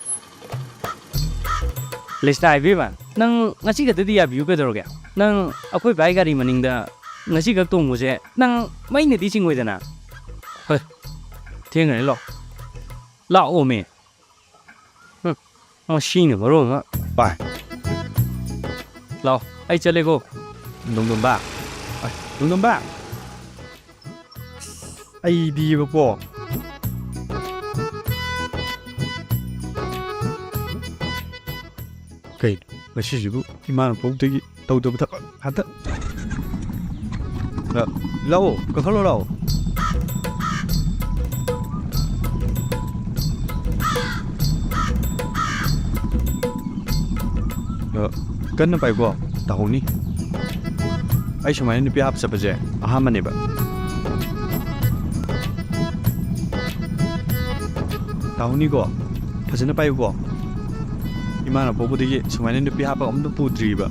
Lesna ibi ba? Nang ngasi ka tadi ya view ka dor kya. Nang ako'y bay gari maning da ngasi ka tong mo se. Nang may na di singway da na. Hoy, tingay lo. La o me. ꯁꯤꯅ ꯃꯔꯣꯟ ꯑꯃ ꯚꯥꯏ ꯂꯥꯛꯑꯣ ꯑꯩ ꯆꯠꯂꯦꯀꯣ ꯅꯣꯡꯗꯝꯕ ꯅꯣꯡꯗꯝꯕ ꯑꯩꯗꯤꯕꯀꯣ ꯀꯩꯅꯣ ꯉꯁꯤꯁꯤꯕꯨ ꯏꯃꯥꯅ ꯄꯣꯛꯇꯒꯤ ꯇꯧꯗꯕ ꯊꯕꯛ ꯉꯥꯛꯇ ꯂꯥꯛꯑꯣ ꯀꯥꯈꯠꯂꯣ ꯂꯥꯛꯑꯣ ꯀꯟꯅ ꯄꯥꯏꯀꯣ ꯇꯥꯍꯧꯅꯤ ꯑꯩ ꯁꯨꯃꯥꯏꯅ ꯅꯨꯄꯤ ꯍꯥꯞ ꯆꯠꯄꯁꯦ ꯑꯍꯥꯟꯕꯅꯦꯕ ꯇꯥꯍꯧꯅꯤꯀꯣ ꯐꯖꯅ ꯄꯥꯏꯌꯨꯀꯣ 이만한 보고되기 수많은 눈빛 하바 없는 부드리바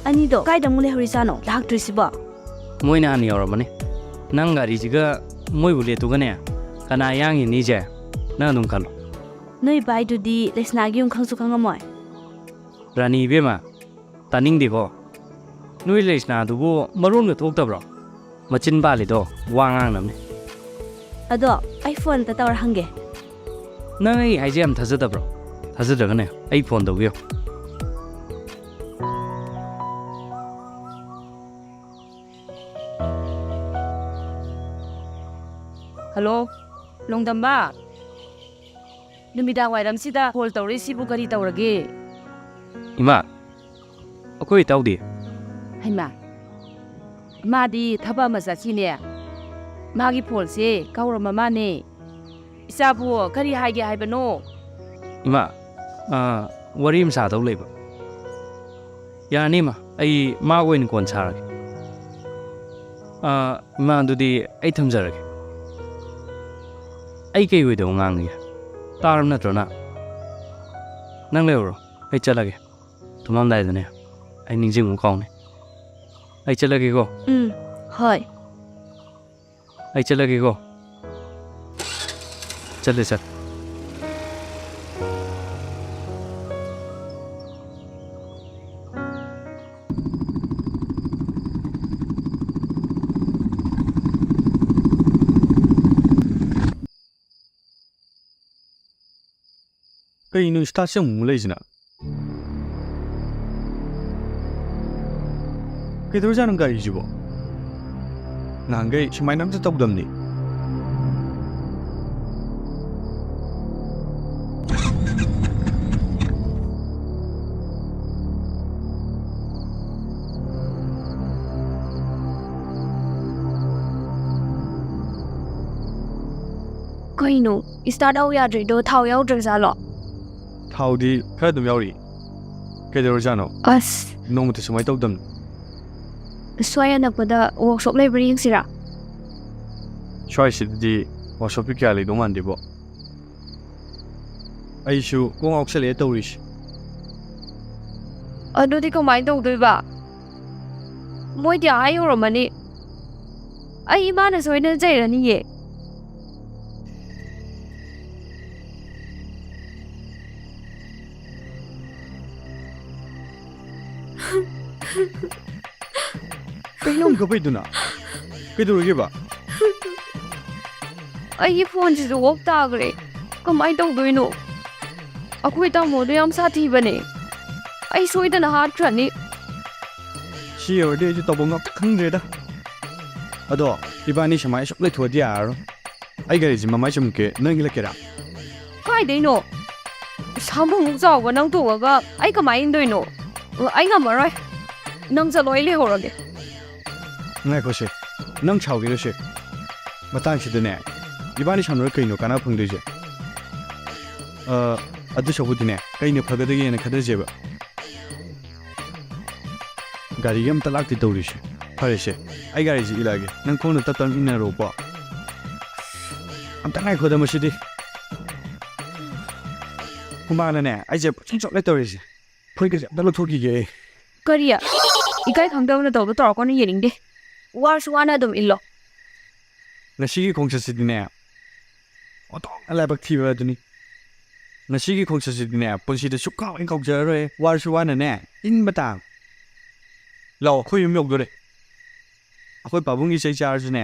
ꯑꯅꯤꯗꯣ ꯀꯥꯏꯗ ꯑꯃꯨꯛ ꯂꯩꯍꯧꯔꯤꯖꯥꯠꯅꯣ ꯂꯥꯛꯇ꯭ꯔꯤꯁꯤꯕꯣ ꯃꯣꯏꯅ ꯍꯥꯟꯅ ꯌꯧꯔꯝꯃꯅꯤ ꯅꯪ ꯒꯥꯔꯤꯁꯤꯒ ꯃꯣꯏꯕꯨ ꯂꯦꯠꯇꯨꯒꯅꯦ ꯀꯅꯥ ꯌꯥꯡꯉꯤꯅꯤꯁꯦ ꯅꯪ ꯑꯗꯨꯝ ꯈꯜꯂꯣ ꯅꯣꯏ ꯕꯥꯏꯗꯨꯗꯤ ꯂꯩꯁꯅꯥꯒꯤ ꯌꯨꯝ ꯈꯪꯁꯨ ꯈꯪꯉꯝꯃꯣꯏ ꯔꯥꯅꯤ ꯏꯕꯦꯝꯃ ꯇꯥꯅꯤꯡꯗꯦꯀꯣ ꯅꯣꯏ ꯂꯩꯁꯅꯥꯗꯨꯕꯨ ꯃꯔꯣꯟꯒ ꯊꯣꯛꯇꯕ꯭ꯔꯣ ꯃꯆꯤꯟ ꯕꯥꯜꯂꯤꯗꯣ ꯋꯥ ꯉꯥꯡꯅꯕꯅꯦ ꯑꯗꯣ ꯑꯩ ꯐꯣꯟꯗ ꯇꯧꯔ ꯍꯪꯒꯦ ꯅꯪ ꯑꯩ ꯍꯥꯏꯁꯦ ꯌꯥꯝ ꯊꯥꯖꯗꯕ꯭ꯔꯣ ꯊꯥꯖꯗ꯭ꯔꯒꯅꯦ ꯑꯩ ꯐꯣꯟ ꯇꯧꯕꯤꯌꯣ ꯍꯜꯂꯣ ꯂꯣꯡꯗꯝꯕ ꯅꯨꯃꯤꯗꯥꯡ ꯋꯥꯏꯔꯝꯁꯤꯗ ꯀꯣꯜ ꯇꯧꯔꯛꯏꯁꯤꯕꯨ ꯀꯔꯤ ꯇꯧꯔꯒꯦ 이마 ꯑꯩꯈꯣꯏ ꯇꯧꯗꯦ ꯍꯩꯃꯥ ꯃꯥꯗꯤ ꯊꯕꯛ ꯑꯃ ꯆꯠꯈꯤꯅꯦ ꯃꯥꯒꯤ ꯐꯣꯟꯁꯦ ꯀꯥꯎꯔꯝꯃ ꯃꯥꯅꯦ ꯏꯆꯥꯕꯨ ꯀꯔꯤ ꯍꯥꯏꯒꯦ ꯍꯥꯏꯕꯅꯣ 이마 ꯋꯥꯔꯤ ꯑꯃ ꯁꯥꯗꯧ ꯂꯩꯕ ꯌꯥꯅꯤ ꯏꯃꯥ ꯑꯩ ꯃꯥ ꯑꯣꯏꯅ ꯀꯣꯟ ꯁꯥꯔꯒꯦ ꯏꯃꯥ ꯑꯗꯨꯗꯤ ꯑꯩ ꯊꯝꯖꯔꯒꯦ ꯑꯩ ꯀꯩ ꯑꯣꯏꯗꯧ ꯉꯥꯡꯉꯒꯦ ꯇꯥꯔꯝ ꯅꯠꯇ꯭ꯔꯣ ꯅꯪ ꯂꯩꯍꯧꯔꯣ ꯑꯩ ꯆꯠꯂꯒꯦ ꯊꯨꯝꯃꯝꯗꯥꯏꯗꯅꯦ ꯑꯩ ꯅꯤꯡꯁꯤꯡꯉꯨ ꯀꯥꯎꯅꯤ ꯑꯩ ꯆꯠꯂꯒꯦꯀꯣ ꯍꯣꯏ ꯑꯩ ꯆꯠꯂꯒꯦꯀꯣ ꯆꯠꯂꯦ ꯆꯠ ꯀꯩꯅꯣ ꯁ꯭ꯇꯥꯔꯠꯁꯦ ꯑꯃꯨꯛ ꯂꯩꯁꯤꯅ ꯀꯩꯗꯧꯔꯖꯥꯠꯅꯣ ꯒꯥꯔꯤꯁꯤꯕꯣ ꯅꯍꯥꯟꯈꯩ ꯁꯨꯃꯥꯏꯅ ꯑꯝꯇ ꯇꯧꯗꯝꯅꯤ ꯀꯩꯅꯣ ꯏꯁꯇꯥꯔꯠ ꯇꯧ ꯌꯥꯗ꯭ꯔꯤꯗꯣ ꯊꯥꯎ ꯌꯥꯎꯗ꯭ꯔꯖꯥꯠꯂꯣ ꯊꯥꯎꯗꯤ ꯈꯔ ꯑꯗꯨꯝ ꯌꯥꯎꯔꯤ ꯀꯩꯗꯧꯔꯖꯥꯠꯅꯣ ꯑꯁ ꯅꯣꯡꯃꯇ ꯁꯨꯃꯥꯏꯅ ꯇꯧꯗꯝꯅꯤ ꯁ꯭ꯋꯥꯏ ꯑꯅꯛꯄꯗ ꯋꯥꯛꯁꯣꯞ ꯂꯩꯕ꯭ꯔꯥ ꯌꯦꯡꯁꯤꯔꯥ ꯁ꯭ꯋꯥꯏꯁꯤꯗꯗꯤ ꯋꯥꯛꯁꯣꯞꯄꯤ ꯀꯌꯥ ꯂꯩꯗꯧ ꯃꯥꯟꯗꯦꯕꯣ ꯑꯩꯁꯨ ꯀꯣꯛ ꯉꯥꯎꯁꯜꯂꯛꯑꯦ ꯇꯧꯔꯤꯁꯤ ꯑꯗꯨꯗꯤ ꯀꯃꯥꯏꯅ ꯇꯧꯗꯣꯏꯕ ꯃꯣꯏꯗꯤ ꯑꯥ ꯌꯧꯔꯝꯃꯅꯤ ꯑꯩ ꯏꯃꯥꯅ ꯁꯣꯏꯗꯅ ꯆꯩꯔꯅꯤꯌꯦ ꯀꯩꯅꯣꯝ ꯀꯞꯄꯩꯗꯨꯅ ꯀꯩꯗꯧꯔꯒꯦꯕ ꯑꯩꯒꯤ ꯐꯣꯟꯁꯤꯁꯨ ꯑꯣꯐ ꯇꯥꯈ꯭ꯔꯦ ꯀꯃꯥꯏꯅ ꯇꯧꯗꯣꯏꯅꯣ ꯑꯩꯈꯣꯏ ꯇꯥꯃꯣꯗꯣ ꯌꯥꯝ ꯁꯥꯊꯤꯕꯅꯦ ꯑꯩ ꯁꯣꯏꯗꯅ ꯍꯥꯠꯈ꯭ꯔꯅꯤ ꯁꯤ ꯌꯧꯔꯗꯤ ꯑꯩꯁꯨ ꯇꯧꯕ ꯈꯪꯗ꯭ꯔꯦꯗ ꯑꯗꯣ ꯏꯕꯥꯅꯤ ꯁꯨꯃꯥꯏꯅ ꯁꯨꯝ ꯂꯩꯊꯣꯛꯑꯗꯤ ꯌꯥꯔꯔꯣꯏ ꯑꯩ ꯒꯥꯔꯤꯁꯤ ꯃꯃꯥꯏ ꯆꯨꯝꯀꯦ ꯅꯪ ꯏꯜꯂꯛꯀꯦꯔꯥ ꯀꯥꯏꯗꯩꯅꯣ ꯁꯥꯃꯨꯃꯨꯛ ꯆꯥꯎꯕ ꯅꯪ ꯇꯣꯡꯉꯒ ꯑꯩ ꯀꯃꯥꯏꯅ ꯏꯟꯗꯣꯏꯅꯣ ꯑꯩ ꯉꯝꯃꯔꯣꯏ ꯅꯪ ꯆꯠꯂꯣ ꯑꯩ ꯂꯩꯍꯧꯔꯒꯦ ꯉꯥꯏꯈꯣꯁꯦ ꯅꯪ ꯁꯥꯎꯒꯦꯔꯁꯦ ꯃꯇꯥꯡꯁꯤꯗꯅꯦ ꯏꯕꯥꯅꯤ ꯁꯥꯎꯅꯔ ꯀꯩꯅꯣ ꯀꯥꯟꯅ ꯐꯪꯗꯣꯏꯁꯦ ꯑꯗꯨ ꯁꯧꯕꯗꯤꯅꯦ ꯀꯩꯅ ꯐꯒꯗꯒꯦꯅ ꯈꯟꯅꯁꯦꯕ ꯒꯥꯔꯤꯒ ꯑꯝꯇ ꯂꯥꯛꯇꯦ ꯇꯧꯔꯤꯁꯦ ꯐꯔꯦꯁꯦ ꯑꯩ ꯒꯥꯔꯤꯁꯤ ꯏꯜꯂꯛꯑꯒꯦ ꯅꯪ ꯈꯣꯡꯅ ꯇꯞ ꯇꯞꯅ ꯏꯟꯅꯔꯣꯀꯣ ꯑꯝꯇ ꯉꯥꯏꯈꯣꯗ ꯃꯁꯤꯗꯤ ꯍꯨꯃꯥꯡꯅꯅꯦ ꯑꯩꯁꯦ ꯁꯨꯝ ꯆꯣꯠꯂꯦ ꯇꯧꯔꯤꯁꯦ ꯐꯨꯔꯤꯠꯀꯁꯦ ꯑꯝꯇ ꯂꯧꯊꯣꯛꯈꯤꯒꯦ ꯑꯩ ꯀꯔꯤ ꯏꯀꯥꯏ ꯈꯪꯗꯕꯅ ꯇꯧꯕ ꯇꯧꯔꯛꯀꯅꯨ ꯑꯣꯟꯊꯣꯛꯅ ꯂꯥꯏꯕꯛ ꯊꯤꯕ ꯑꯗꯨꯅꯤ ꯉꯁꯤꯒꯤ ꯈꯣꯡꯆꯠꯁꯤꯗꯤꯅꯦ ꯄꯨꯟꯁꯤꯗ ꯁꯨꯛꯀꯥꯎ ꯍꯦꯟ ꯀꯥꯎꯖꯔꯔꯣꯏ ꯋꯥꯔꯁꯨ ꯋꯥꯅꯅꯦ ꯏꯟꯕ ꯇꯥꯡ ꯂꯥꯛꯑꯣ ꯑꯩꯈꯣꯏ ꯌꯨꯝ ꯌꯧꯗꯣꯔꯦ ꯑꯩꯈꯣꯏ ꯄꯥꯕꯨꯡꯒꯤ ꯆꯩ ꯆꯥꯔꯁꯨꯅꯦ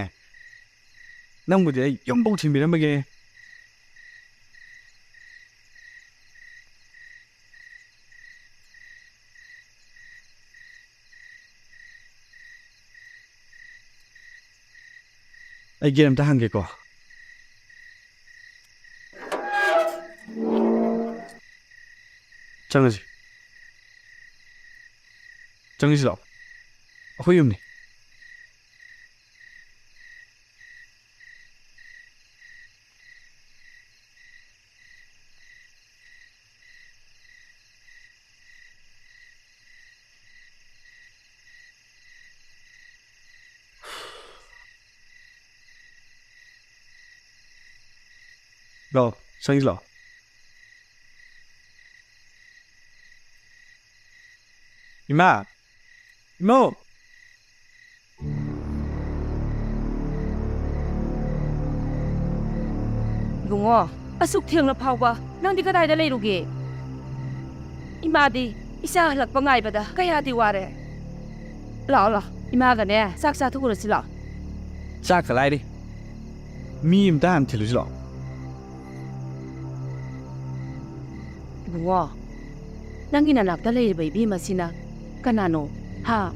ꯅꯪꯕꯨꯗꯤ ꯑꯩ ꯌꯨꯝꯐꯧ ꯊꯤꯟꯕꯤꯔꯝꯃꯒꯦ ꯑꯩ ꯒꯦꯠ ꯑꯝꯇ ꯍꯪꯒꯦꯀꯣ ꯆꯪꯉꯁꯤ ꯆꯪꯉꯁꯤ ꯂꯥꯛꯑꯣ ꯑꯩꯈꯣꯏ ꯌꯨꯝꯅꯤ ꯂꯥꯛꯑꯣ ꯆꯪꯉꯁꯤ ꯂꯥꯛꯑꯣ 이마 이모 ꯏꯕꯨꯡꯉꯣ ꯑꯁꯨꯛ ꯊꯦꯡꯅ ꯐꯥꯎꯕ ꯅꯪꯗꯤ ꯀꯗꯥꯏꯗ ꯂꯩꯔꯨꯒꯦ ꯏꯃꯥꯗꯤ ꯏꯆꯥ ꯍꯜꯂꯛꯄ ꯉꯥꯏꯕꯗ ꯀꯌꯥꯗꯤ ꯋꯥꯔꯦ ꯂꯥꯛꯑꯣ ꯂꯥꯛꯑꯣ ꯏꯃꯥꯒꯅꯦ ꯆꯥꯛ ꯆꯥꯊꯣꯛꯎꯔꯁꯤ ꯂꯥꯛꯑꯣ ꯆꯥꯛꯀ ꯂꯥꯏꯔꯤ ꯃꯤ ꯑꯝꯇ ꯍꯥꯟꯅ ꯊꯤꯜꯂꯨꯁꯤ ꯂꯥꯛꯑꯣ ꯏꯕꯨꯡꯉꯣ ꯅꯪꯒꯤ ꯅꯅꯥꯛꯇ ꯂꯩꯔꯤꯕ 이비ꯃꯁꯤꯅ ꯀꯅꯥꯅꯣ ꯍꯥ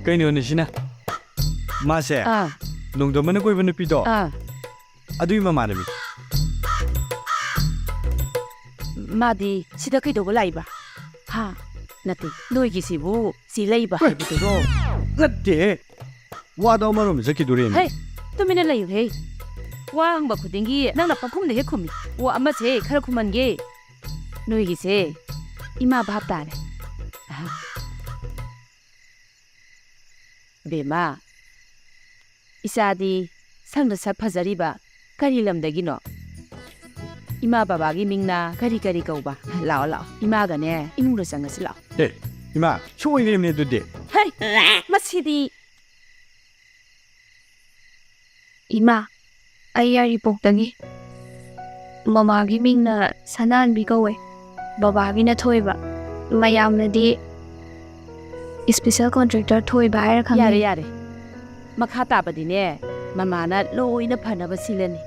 ꯀꯩꯅꯣꯅꯦ ꯁꯤꯅ ꯃꯥꯁꯦ ꯅꯣꯡꯗꯝꯕꯅ ꯀꯣꯏꯕ ꯅꯨꯄꯤꯗꯣ ꯑꯗꯨꯒꯤ ꯃꯃꯥꯟꯅꯕꯤ ꯃꯥꯗꯤ ꯁꯤꯗ ꯀꯩꯗꯧꯕ ꯂꯥꯛꯏꯕ ꯍꯥ ꯅꯠꯇꯦ ꯅꯣꯏꯒꯤꯁꯤꯕꯨ ꯁꯤ ꯂꯩꯕ ꯍꯥꯏꯕꯗꯨꯔꯣ ꯅꯠꯇꯦ ꯋꯥꯗꯣ ꯑꯃꯔꯣꯝꯗ ꯆꯠꯈꯤꯗꯣꯔꯦꯅꯦ ꯍꯦ ꯇꯨꯃꯤꯟꯅ ꯂꯩꯌꯨꯍꯦ ꯋꯥ ꯍꯪꯕ ꯈꯨꯗꯤꯡꯒꯤ ꯅꯪꯅ ꯄꯪꯈꯨꯝꯗ ꯍꯦꯛ ꯈꯨꯝꯃꯤ ꯋꯥ ꯑꯃꯁꯦ ꯈꯔ ꯈꯨꯝꯍꯟꯒꯦ ꯅꯣꯏꯒꯤꯁꯦ ꯏꯃꯥ ꯚꯥꯞ ꯇꯥꯔꯦ ꯕꯦꯝꯃ ꯏꯆꯥꯗꯤ ꯁꯪꯗ ꯁꯛ ꯐꯖꯔꯤꯕ ꯀꯔꯤ ꯂꯝꯗꯒꯤꯅꯣ ꯏꯃꯥ ꯕꯕꯥꯒꯤ ꯃꯤꯡꯅ ꯀꯔꯤ ꯀꯔꯤ ꯀꯧꯕ ꯂꯥꯛꯑꯣ ꯂꯥꯛꯑꯣ ꯏꯃꯥꯒꯅꯦ ꯏꯃꯨꯡꯗ ꯆꯪꯉꯁꯤ ꯂꯥꯛꯑꯣ 이마 소원이네 두디 ꯍꯩ ꯃꯁꯤꯗꯤ ꯏꯃꯥ ꯑꯩ ꯌꯥꯏꯔꯤꯄꯣꯛꯇꯒꯤ ꯃꯃꯥꯒꯤ ꯃꯤꯡꯅ ꯁꯅꯥꯟꯕꯤ ꯀꯧꯋꯦ ꯕꯕꯥꯒꯤꯅ ꯊꯣꯏꯕ ꯃꯌꯥꯝꯅꯗꯤ ꯏꯁꯄꯤꯁꯦꯜ ꯀꯣꯟꯇ꯭ꯔꯦꯛꯇꯔ ꯊꯣꯏꯕ ꯍꯥꯏꯔ ꯈꯪꯉꯦ ꯌꯥꯔꯦ ꯌꯥꯔꯦ ꯃꯈꯥ ꯇꯥꯕꯗꯤꯅꯦ ꯃꯃꯥꯅ ꯂꯣꯏꯅ ꯐꯅꯕ ꯁꯤꯜꯂꯅꯤ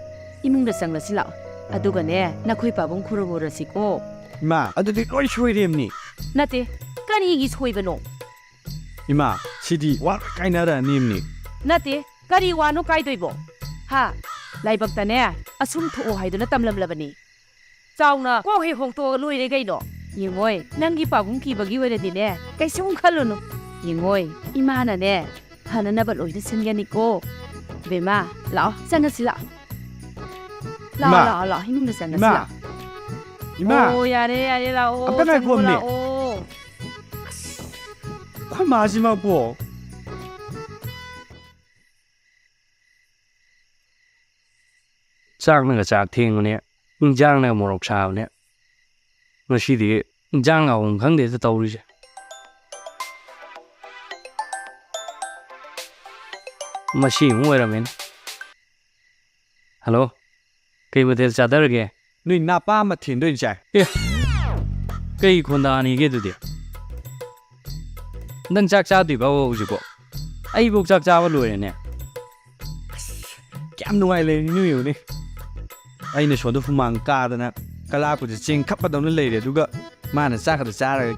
이문ꯗ ꯆꯪꯂꯁꯤ ꯂꯥꯛꯑꯣ ꯑꯗꯨꯒꯅꯦ ꯅꯈꯣꯏ ꯄꯥꯕꯨꯡ ꯈꯨꯔꯨꯝꯃꯨꯔꯁꯤꯀꯣ 이마 아두디 거의 소이렘니 ꯅꯠꯇꯦ ꯀꯔꯤꯒꯤ ꯁꯣꯏꯕꯅꯣ 이마 시디 와 까이나라 님니 ꯅꯠꯇꯦ ꯀꯔꯤ ꯋꯥꯅꯣ ꯀꯥꯏꯗꯣꯏꯕꯣ ꯍꯥ ꯂꯥꯏꯕꯛꯇꯅꯦ ꯑꯁꯨꯝ ꯊꯣꯛꯑꯣ ꯍꯥꯏꯗꯨꯅ ꯇꯝꯂꯝꯂꯕꯅꯤ ꯆꯥꯎꯅ ꯀꯣꯛ ꯍꯦꯛ ꯍꯣꯡꯇꯣꯛꯑ ꯂꯣꯏꯔꯦ ꯀꯩꯅꯣ ꯌꯦꯡꯉꯣꯏ ꯅꯪꯒꯤ ꯄꯥꯕꯨꯡ ꯀꯤꯕꯒꯤ ꯑꯣꯏꯔꯗꯤꯅꯦ ꯀꯩꯁꯨꯝ ꯈꯜꯂꯨꯅꯨ ꯌꯦꯡꯉꯣꯏ ꯏꯃꯥꯅꯅꯦ ꯐꯅꯅꯕ ꯂꯣꯏꯅ ꯁꯤꯟꯒꯅꯤꯀꯣ ꯕꯦꯝꯃ ꯂꯥꯛꯑꯣ ꯆꯪꯉꯁꯤ ꯂꯥꯛꯑꯣ 이마 ꯂꯥꯛꯑꯣ ꯂꯥꯛꯑꯣ 이문ꯗ ꯆꯪꯉꯁꯤ 이마 ꯂꯥꯛꯑꯣ 이마 오 야래 야래 라오 아빠 날 구웠네. 라오 ኳ 마지막 뭐 ꯆꯥꯛꯅꯒ ꯆꯥꯛ ꯊꯦꯡꯕꯅꯦ ꯏꯟꯖꯥꯡꯅꯒ ꯃꯣꯔꯣꯛ ꯁꯥꯕꯅꯦ ꯉꯁꯤꯗꯤ ꯏꯟꯖꯥꯡ ꯍꯥꯎꯐꯝ ꯈꯪꯗꯦꯗ ꯇꯧꯔꯤꯁꯦ ꯃꯁꯤ ꯑꯃꯨꯛ ꯑꯣꯏꯔꯝꯃꯦꯅꯦ ꯍꯜꯂꯣ ꯀꯩ ꯃꯊꯦꯜ ꯆꯥꯗꯔꯒꯦ 너희 나빠 아마 튄도인 짤 ꯀꯩ ꯈꯣꯟꯗꯥꯅꯤꯒꯦ ꯑꯗꯨꯗꯤ ꯅꯪ ꯆꯥꯛ ꯆꯥꯗ꯭ꯔꯤꯕ ꯍꯧꯖꯤꯛꯐꯥꯎ ꯑꯩꯐꯥꯎ ꯆꯥꯛ ꯆꯥꯕ ꯂꯣꯏꯔꯦꯅꯦ ꯀꯌꯥꯝ ꯅꯨꯡꯉꯥꯏ ꯂꯩꯔꯤꯅꯣ ꯌꯦꯡꯉꯨꯅꯦ ꯑꯩꯅ ꯁꯣꯗ ꯍꯨꯃꯥꯡ ꯀꯥꯗꯅ ꯀꯂꯥꯄꯨꯁꯦ ꯆꯦꯡ ꯈꯞꯄꯗꯧꯅ ꯂꯩꯔꯦ ꯑꯗꯨꯒ ꯃꯥꯅ ꯆꯥꯛꯈꯗ ꯆꯥꯔꯒ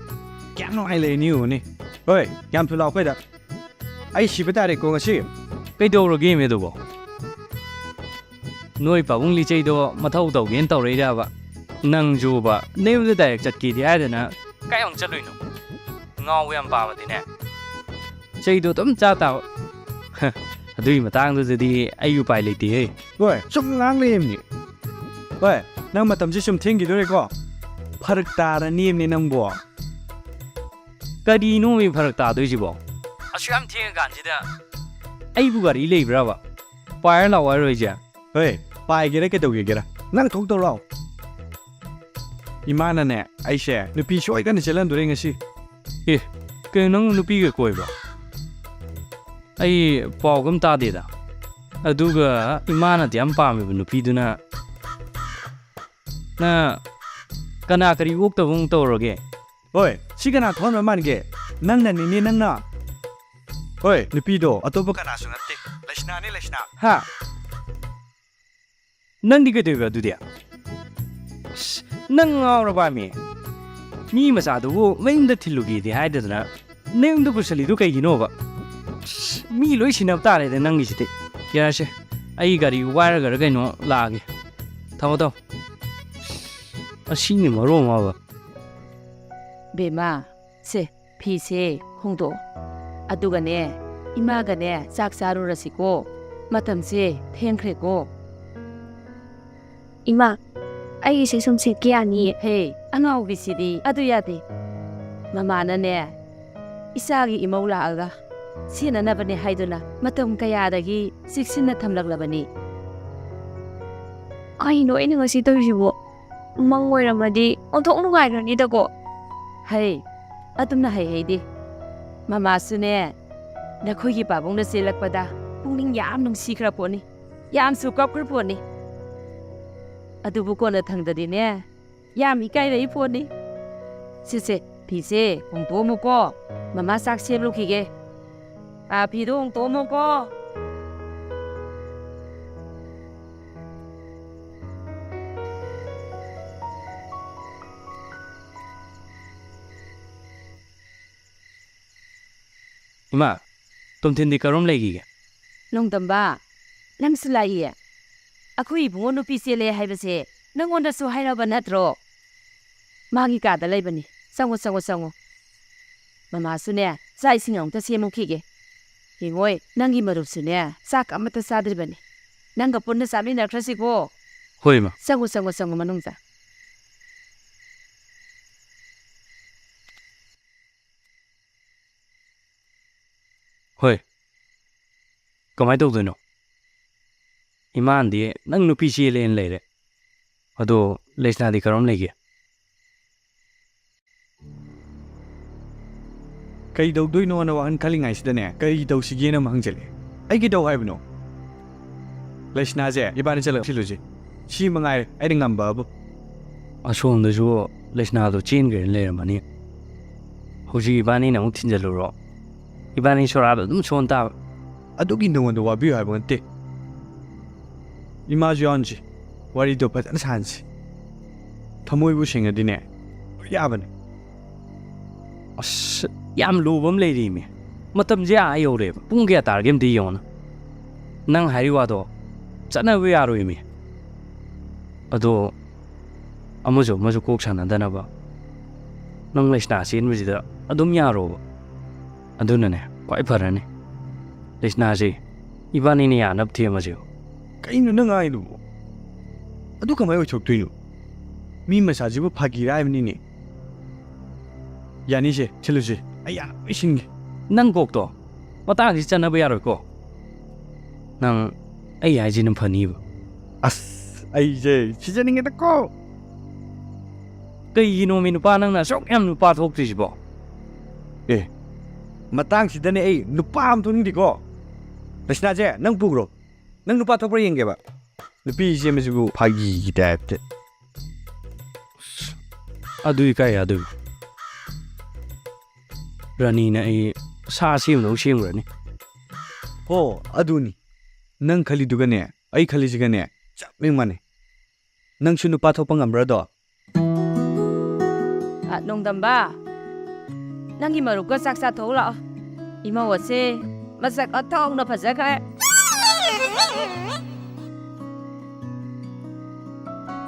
ꯀꯌꯥꯝ ꯅꯨꯡꯉꯥꯏ ꯂꯩꯔꯤꯅꯣ ꯌꯦꯡꯉꯨꯅꯦ ꯍꯣꯏ ꯌꯥꯝ ꯊꯨ ꯂꯥꯛꯑꯣ ꯑꯩꯈꯣꯏꯗ ꯑꯩ ꯁꯤꯕ ꯇꯥꯔꯦꯀꯣ ꯉꯁꯤ ꯀꯩꯗꯧꯔꯒꯦ ꯑꯗꯨꯕꯣ ꯅꯣꯏ ꯄꯥꯕꯨꯡ ꯂꯤꯆꯩꯗꯣ ꯃꯊꯧ ꯇꯧꯒꯦꯅ ꯇꯧꯔꯛꯏꯔꯕ ꯅꯪꯖꯨꯕ ꯅꯌꯨꯝꯗ ꯗꯥꯏꯔꯦꯛ ꯆꯠꯀꯦꯗꯤ ꯍꯥꯏꯗꯅ ꯀꯥꯏꯌꯥꯝ ꯆꯠꯂꯨꯏꯅꯣ ꯉꯥꯎꯕ ꯌꯥꯝ ꯄꯥꯕꯗꯤꯅꯦ ꯆꯩꯗꯣ ꯑꯗꯨꯝ ꯆꯥ ꯇꯥꯕ ꯑꯗꯨꯒꯤ ꯃꯇꯥꯡꯗꯨꯗꯗꯤ ꯑꯩ ꯎꯄꯥꯏ ꯂꯩꯇꯦꯍꯦ ꯍꯣꯏ ꯁꯨꯝ ꯉꯥꯡ ꯂꯩꯌꯦꯝꯅꯤ ꯍꯣꯏ ꯅꯪ ꯃꯇꯝꯁꯤ ꯁꯨꯝ ꯊꯦꯡꯈꯤꯗꯣꯔꯦꯀꯣ ꯐꯔꯛ ꯇꯥꯔꯅꯤꯝꯅꯤ ꯅꯪꯕꯣ ꯀꯔꯤꯅꯣ ꯃꯤ ꯐꯔꯛ ꯇꯥꯗꯣꯏꯁꯤꯕꯣ ꯑꯁꯨꯛ ꯌꯥꯝ ꯊꯦꯡꯉꯀꯥꯟꯁꯤꯗ ꯑꯩꯕꯨ ꯒꯥꯔꯤ ꯂꯩꯕ꯭ꯔꯕ ꯄꯥꯏꯔ ꯂꯥꯛꯑꯣ ꯍꯥꯏꯔꯣꯏꯁꯦ ꯍꯣꯏ ꯄꯥꯏꯒꯦꯔꯥ ꯀꯩꯗꯧꯒꯦꯒꯦꯔꯥ ꯅꯪ ꯊꯣꯛꯇꯧ ꯂꯥꯛꯑꯣ ꯏꯃꯥꯅꯅꯦ ꯑꯩꯁꯦ ꯅꯨꯄꯤ ꯁꯣꯏꯗꯅ ꯆꯦꯜꯍꯟꯗꯣꯔꯦ ꯉꯁꯤ ꯑꯦ ꯀꯩꯅꯣ ꯅꯪ ꯅꯨꯄꯤꯒ ꯀꯣꯏꯕ꯭ꯔꯣ ꯑꯩ ꯄꯥꯎꯒ ꯑꯝ ꯇꯥꯗꯦꯗ ꯑꯗꯨꯒ ꯏꯃꯥꯅꯗꯤ ꯌꯥꯝ ꯄꯥꯝꯃꯤꯕ ꯅꯨꯄꯤꯗꯨꯅ ꯅ ꯀꯅꯥ ꯀꯔꯤ ꯑꯣꯛꯇꯕ ꯑꯃꯨꯛ ꯇꯧꯔꯒꯦ? ꯍꯣꯏ ꯁꯤ ꯀꯅꯥ ꯊꯣꯟꯕ ꯃꯥꯟꯒꯦ? ꯅꯪꯅꯅꯤꯅꯦ ꯅꯪꯅ. ꯍꯣꯏ ꯅꯨꯄꯤꯗꯣ ꯑꯇꯣꯞꯄ ꯀꯅꯥꯁꯨ ꯅꯠꯇꯦ. ꯂꯩꯁꯅꯥꯅꯦ ꯂꯩꯁꯅꯥ. ꯍꯥ? ꯅꯪꯗꯤ ꯀꯩꯗꯧꯕ ꯑꯗꯨꯗꯤ? ꯑꯁ, ꯅꯪ ꯉꯥꯎꯔꯕꯥꯃꯤ. ꯃꯤ ꯃꯆꯥꯗꯨꯕꯨ ꯃꯌꯨꯝꯗ ꯊꯤꯜꯂꯨꯒꯦꯗꯤ ꯍꯥꯏꯗꯗꯅ ꯅꯌꯨꯝꯗ ꯄꯨꯁꯜꯂꯤꯗꯨ ꯀꯩꯒꯤꯅꯣꯕ? ꯑꯁ, ꯃꯤ ꯂꯣꯏ ꯁꯤꯟꯅꯕ ꯇꯥꯔꯦꯗ ꯅꯪꯒꯤꯁꯤꯗꯤ. ꯌꯥꯔꯁꯦ, ꯑꯩ ꯒꯥꯔꯤ ꯋꯥꯏꯔꯒꯔ ꯀꯩꯅꯣ ꯂꯥꯛꯑꯒꯦ. ꯊꯝꯃꯣ ꯊꯝꯃꯣ. ꯑꯁꯤꯅꯤ ꯃꯔꯣꯟ ꯑꯃꯕ. ꯕꯦꯝꯃ, ꯁꯦ ꯐꯤꯁꯦ ꯍꯣꯡꯗꯣꯛꯑꯣ. ꯑꯗꯨꯒꯅꯦ ꯏꯃꯥꯒꯅꯦ ꯆꯥꯛ ꯆꯥꯔꯨꯔꯁꯤꯀꯣ. ꯃꯇꯝꯁꯦ ꯊꯦꯡꯈ꯭ꯔꯦꯀꯣ. 이마, ꯑꯩꯒꯤꯁꯦ ꯁꯨꯝ ꯁꯦꯠꯀꯦ ꯌꯥꯅꯤꯌꯦ. ꯍꯦ, ꯑꯉꯥꯎꯕꯤꯁꯤꯗꯤ ꯑꯗꯨ ꯌꯥꯗꯦ. ꯃꯃꯥꯅꯅꯦ ꯏꯆꯥꯒꯤ ꯏꯃꯧ ꯂꯥꯛꯑꯒ ꯁꯦꯟꯅꯅꯕꯅꯦ ꯍꯥꯏꯗꯨꯅ ꯃꯇꯝ ꯀꯌꯥꯗꯒꯤ ꯆꯦꯛꯁꯤꯟꯅ ꯊꯝꯂꯛꯂꯕꯅꯤ. ꯀꯩꯅꯣ ꯑꯩꯅ ꯉꯁꯤ ꯇꯧꯔꯤꯁꯤꯕꯣ? ꯃꯪ ꯑꯣꯏꯔꯝꯃꯗꯤ ꯑꯣꯟꯊꯣꯛ ꯅꯨꯡꯉꯥꯏꯈ꯭ꯔꯅꯤꯗꯀꯣ. ꯍꯩ, ꯑꯗꯨꯝꯅ ꯍꯩꯗꯤ. ꯃꯃꯥꯁꯨꯅꯦ ꯅꯈꯣꯏꯒꯤ ꯄꯥꯕꯨꯡꯅ ꯆꯦꯜꯂꯛꯄꯗ ꯄꯨꯛꯅꯤꯡ ꯌꯥꯝ ꯅꯨꯡꯁꯤꯈ꯭ꯔ ꯄꯣꯠꯅꯤ. ꯌꯥꯝꯁꯨ ꯀꯞꯈ꯭ꯔ ꯄꯣꯠꯅꯤ. ꯑꯗꯨꯕꯨ ꯀꯣꯟꯅ ꯊꯪꯗꯗꯤꯅꯦ ꯌꯥꯝ 이까ꯏꯔꯛꯏ ꯄꯣꯠꯅꯤ. ꯁꯤꯁꯦ ꯐꯤꯁꯦ ꯍꯣꯡꯇꯣꯛꯑꯝꯃꯨꯀꯣ. ꯃꯃꯥ ꯆꯥꯛ ꯁꯦꯝꯂꯨꯈꯤꯒꯦ. ꯐꯤꯗꯣ ꯍꯣꯡꯇꯣꯛꯑꯝꯃꯨꯀꯣ. 이마, ꯇꯣꯝꯊꯤꯟꯗꯤ ꯀꯔꯣꯝ ꯂꯩꯈꯤꯒꯦ? ꯅꯣꯡꯗꯝꯕ, ꯅꯪꯁꯨ ꯂꯥꯛꯏꯌꯦ. ꯑꯩꯈꯣꯏ ꯏꯕꯨꯡꯉꯣ ꯅꯨꯄꯤ ꯆꯦꯜꯂꯦ ꯍꯥꯏꯕꯁꯦ ꯅꯪꯉꯣꯟꯗꯁꯨ ꯍꯥꯏꯔꯕ ꯅꯠꯇ꯭ꯔꯣ? ꯃꯥꯒꯤ ꯀꯥꯗ ꯂꯩꯕꯅꯤ. ꯆꯪꯉꯣ ꯆꯪꯉꯣ ꯆꯪꯉꯣ. ꯃꯃꯥꯁꯨꯅꯦ ꯆꯥꯛ ꯏꯁꯤꯡ ꯑꯃꯨꯛꯇ ꯁꯦꯝꯃꯨꯈꯤꯒꯦ. ꯍꯤꯡꯉꯣꯏ, ꯅꯪꯒꯤ ꯃꯔꯨꯞꯁꯨꯅꯦ ꯆꯥꯛ ꯑꯃꯠꯇ ꯆꯥꯗ꯭ꯔꯤꯕꯅꯤ. ꯅꯪꯒ ꯄꯨꯟꯅ ꯆꯥꯃꯤꯟꯅꯈ꯭ꯔꯁꯤꯀꯣ. ꯍꯣꯏ ꯏꯃꯥ. ꯆꯪꯉꯣ ꯆꯪꯉꯣ ꯆꯪꯉꯣ ꯃꯅꯨꯡꯗ. ꯍꯣꯏ. ꯀꯃꯥꯏꯅ ꯇꯧꯗꯣꯏꯅꯣ? ꯏꯃꯥꯟꯗꯤ ꯅꯪ ꯅꯨꯄꯤ ꯆꯦꯜꯂꯦꯅ ꯂꯩꯔꯦ. ꯑꯗꯣ ꯂꯩꯁꯅꯥꯗꯤ ꯀꯔꯣꯝ ꯂꯩꯒꯦ? ꯀꯩ ꯇꯧꯗꯣꯏꯅꯣꯅ ꯋꯥꯈꯜ ꯈꯜꯂꯤꯉꯩꯁꯤꯗꯅꯦ ꯀꯔꯤ ꯇꯧꯁꯤꯒꯦꯅ ꯑꯃ ꯍꯪꯖꯜꯂꯦ. ꯑꯩ ꯀꯩꯗꯧ ꯍꯥꯏꯕꯅꯣ? ꯂꯩꯁꯅꯥꯁꯦ ꯏꯕꯥꯅꯤ ꯆꯠꯂꯒ ꯁꯤꯜꯂꯨꯁꯤ. ꯁꯤ ꯃꯉꯥꯏꯔꯦ ꯑꯩꯅ ꯉꯝꯕꯕꯨ. ꯑꯁꯣꯝꯗꯁꯨ ꯂꯩꯁꯅꯥꯗꯣ ꯆꯦꯟꯈ꯭ꯔꯦꯅ ꯂꯩꯔꯝꯃꯅꯤ. ꯍꯧꯖꯤꯛ ꯏꯕꯥꯅꯤꯅ ꯑꯃꯨꯛ ꯊꯤꯟꯖꯜꯂꯨꯔꯣ. ꯏꯕꯥꯅꯤ ꯁꯣꯔꯥꯗ ꯑꯗꯨꯝ ꯁꯣꯟ ꯇꯥꯕ. ꯑꯗꯨꯒꯤ ꯅꯉꯣꯟꯗ ꯋꯥꯕꯤꯌꯨ ꯍꯥꯏꯕ ꯅꯠꯇꯦ. ꯏꯃꯥꯁꯨ ꯌꯥꯎꯟꯁꯤ. ꯋꯥꯔꯤꯗꯣ ꯐꯖꯅ ꯁꯥꯟꯁꯤ. ꯊꯃꯣꯏꯕꯨ ꯁꯦꯡꯉꯗꯤꯅꯦ ꯌꯥꯕꯅꯦ. ꯑꯁ, ꯌꯥꯝ ꯂꯨꯕ ꯑꯃ ꯂꯩꯔꯤꯃꯤ. ꯃꯇꯝꯁꯦ ꯌꯧꯔꯦꯕ. ꯄꯨꯡ ꯀꯌꯥ ꯇꯥꯔꯒꯦ ꯑꯝꯇ ꯌꯦꯡꯉꯣꯅ. ꯅꯪ ꯍꯥꯏꯔꯤ ꯋꯥꯗꯣ ꯆꯠꯅꯕ ꯌꯥꯔꯣꯏꯃꯤ. ꯑꯗꯣ ꯑꯃꯁꯨ ꯀꯣꯛ ꯁꯥꯟꯅꯗꯅꯕ ꯅꯪ ꯂꯩꯁꯅꯥ ꯆꯦꯟꯕꯁꯤꯗ ꯑꯗꯨꯝ ꯌꯥꯔꯣꯕ. ꯑꯗꯨꯅꯅꯦ ꯈ꯭ꯋꯥꯏ ꯐꯔꯅꯤ. ꯂꯩꯁꯅꯥꯁꯤ ꯏꯕꯥꯅꯤꯅ ꯌꯥꯅꯕ ꯊꯦꯝꯃꯁꯦ. ꯀꯩꯅꯣ ꯅꯪ ꯉꯥꯏꯗꯨꯕꯨ? ꯑꯗꯨ ꯀꯃꯥꯏꯅ ꯑꯣꯏꯊꯣꯛꯇꯣꯏꯅꯣ? ꯃꯤ ꯃꯆꯥꯁꯤꯕꯨ ꯐꯥꯒꯤꯔ ꯍꯥꯏꯕꯅꯤꯅꯦ. ꯌꯥꯅꯤꯁꯦ, ꯁꯤꯜꯂꯨꯁꯤ. ꯑꯩ ꯌꯥꯝ ꯏꯁꯤꯟꯒꯦ. ꯅꯪ ꯀꯣꯛꯇꯣ ꯃꯇꯥꯡꯁꯤ ꯆꯠꯅꯕ ꯌꯥꯔꯣꯏꯀꯣ. ꯅꯪ ꯑꯩ ꯍꯥꯏꯁꯤꯅ ꯐꯅꯤꯕ. ꯑꯁ, ꯑꯩꯁꯦ ꯁꯤꯖꯅꯤꯡꯉꯦꯗꯀꯣ. ꯀꯩꯒꯤꯅꯣ ꯃꯤ ꯅꯨꯄꯥ ꯅꯪꯅ ꯑꯁꯨꯛ ꯌꯥꯝ ꯅꯨꯄꯥ ꯊꯣꯛꯇ꯭ꯔꯤꯁꯤꯕꯣ? ꯃꯇꯥꯡꯁꯤꯗꯅꯦ ꯑꯩ ꯅꯨꯄꯥ ꯑꯃ ꯊꯣꯛꯅꯤꯡꯗꯦꯀꯣ. ꯂꯩꯁꯅꯥꯁꯦ ꯅꯪ ꯄꯨꯈ꯭ꯔꯣ. ꯅꯪ ꯅꯨꯄꯥ ꯊꯣꯛꯄ꯭ꯔꯥ ꯌꯦꯡꯒꯦꯕ. ꯅꯨꯄꯤ ꯆꯦꯟꯕꯁꯤꯕꯨ ꯐꯥꯒꯤꯒꯤ ꯇꯥꯏꯞꯇ. ꯑꯗꯨꯏ ꯀꯥꯏ ꯌꯥꯗꯣꯏꯕ? ꯔꯥꯅꯤꯅ ꯑꯩ ꯁꯥ ꯁꯦꯝꯗꯧ ꯁꯦꯝꯈ꯭ꯔꯅꯤ. ꯍꯣ, ꯑꯗꯨꯅꯤ. ꯅꯪ ꯈꯜꯂꯤꯗꯨꯒꯅꯦ ꯑꯩ ꯈꯜꯂꯤꯁꯤꯒꯅꯦ ꯆꯞ ꯃꯥꯟꯅꯩ. ꯅꯪꯁꯨ ꯅꯨꯄꯥ ꯊꯣꯛꯄ ꯉꯝꯕ꯭ꯔꯥꯗꯣ? ꯅꯣꯡꯗꯝꯕ, ꯅꯪꯒꯤ ꯃꯔꯨꯞꯀ ꯆꯥꯛ ꯆꯥꯊꯣꯛ ꯂꯥꯛꯑꯣ. ꯏꯃꯧ ꯑꯁꯦ ꯃꯁꯛ ꯑꯊꯣꯛꯅ ꯐꯖꯈ꯭ꯔꯦ.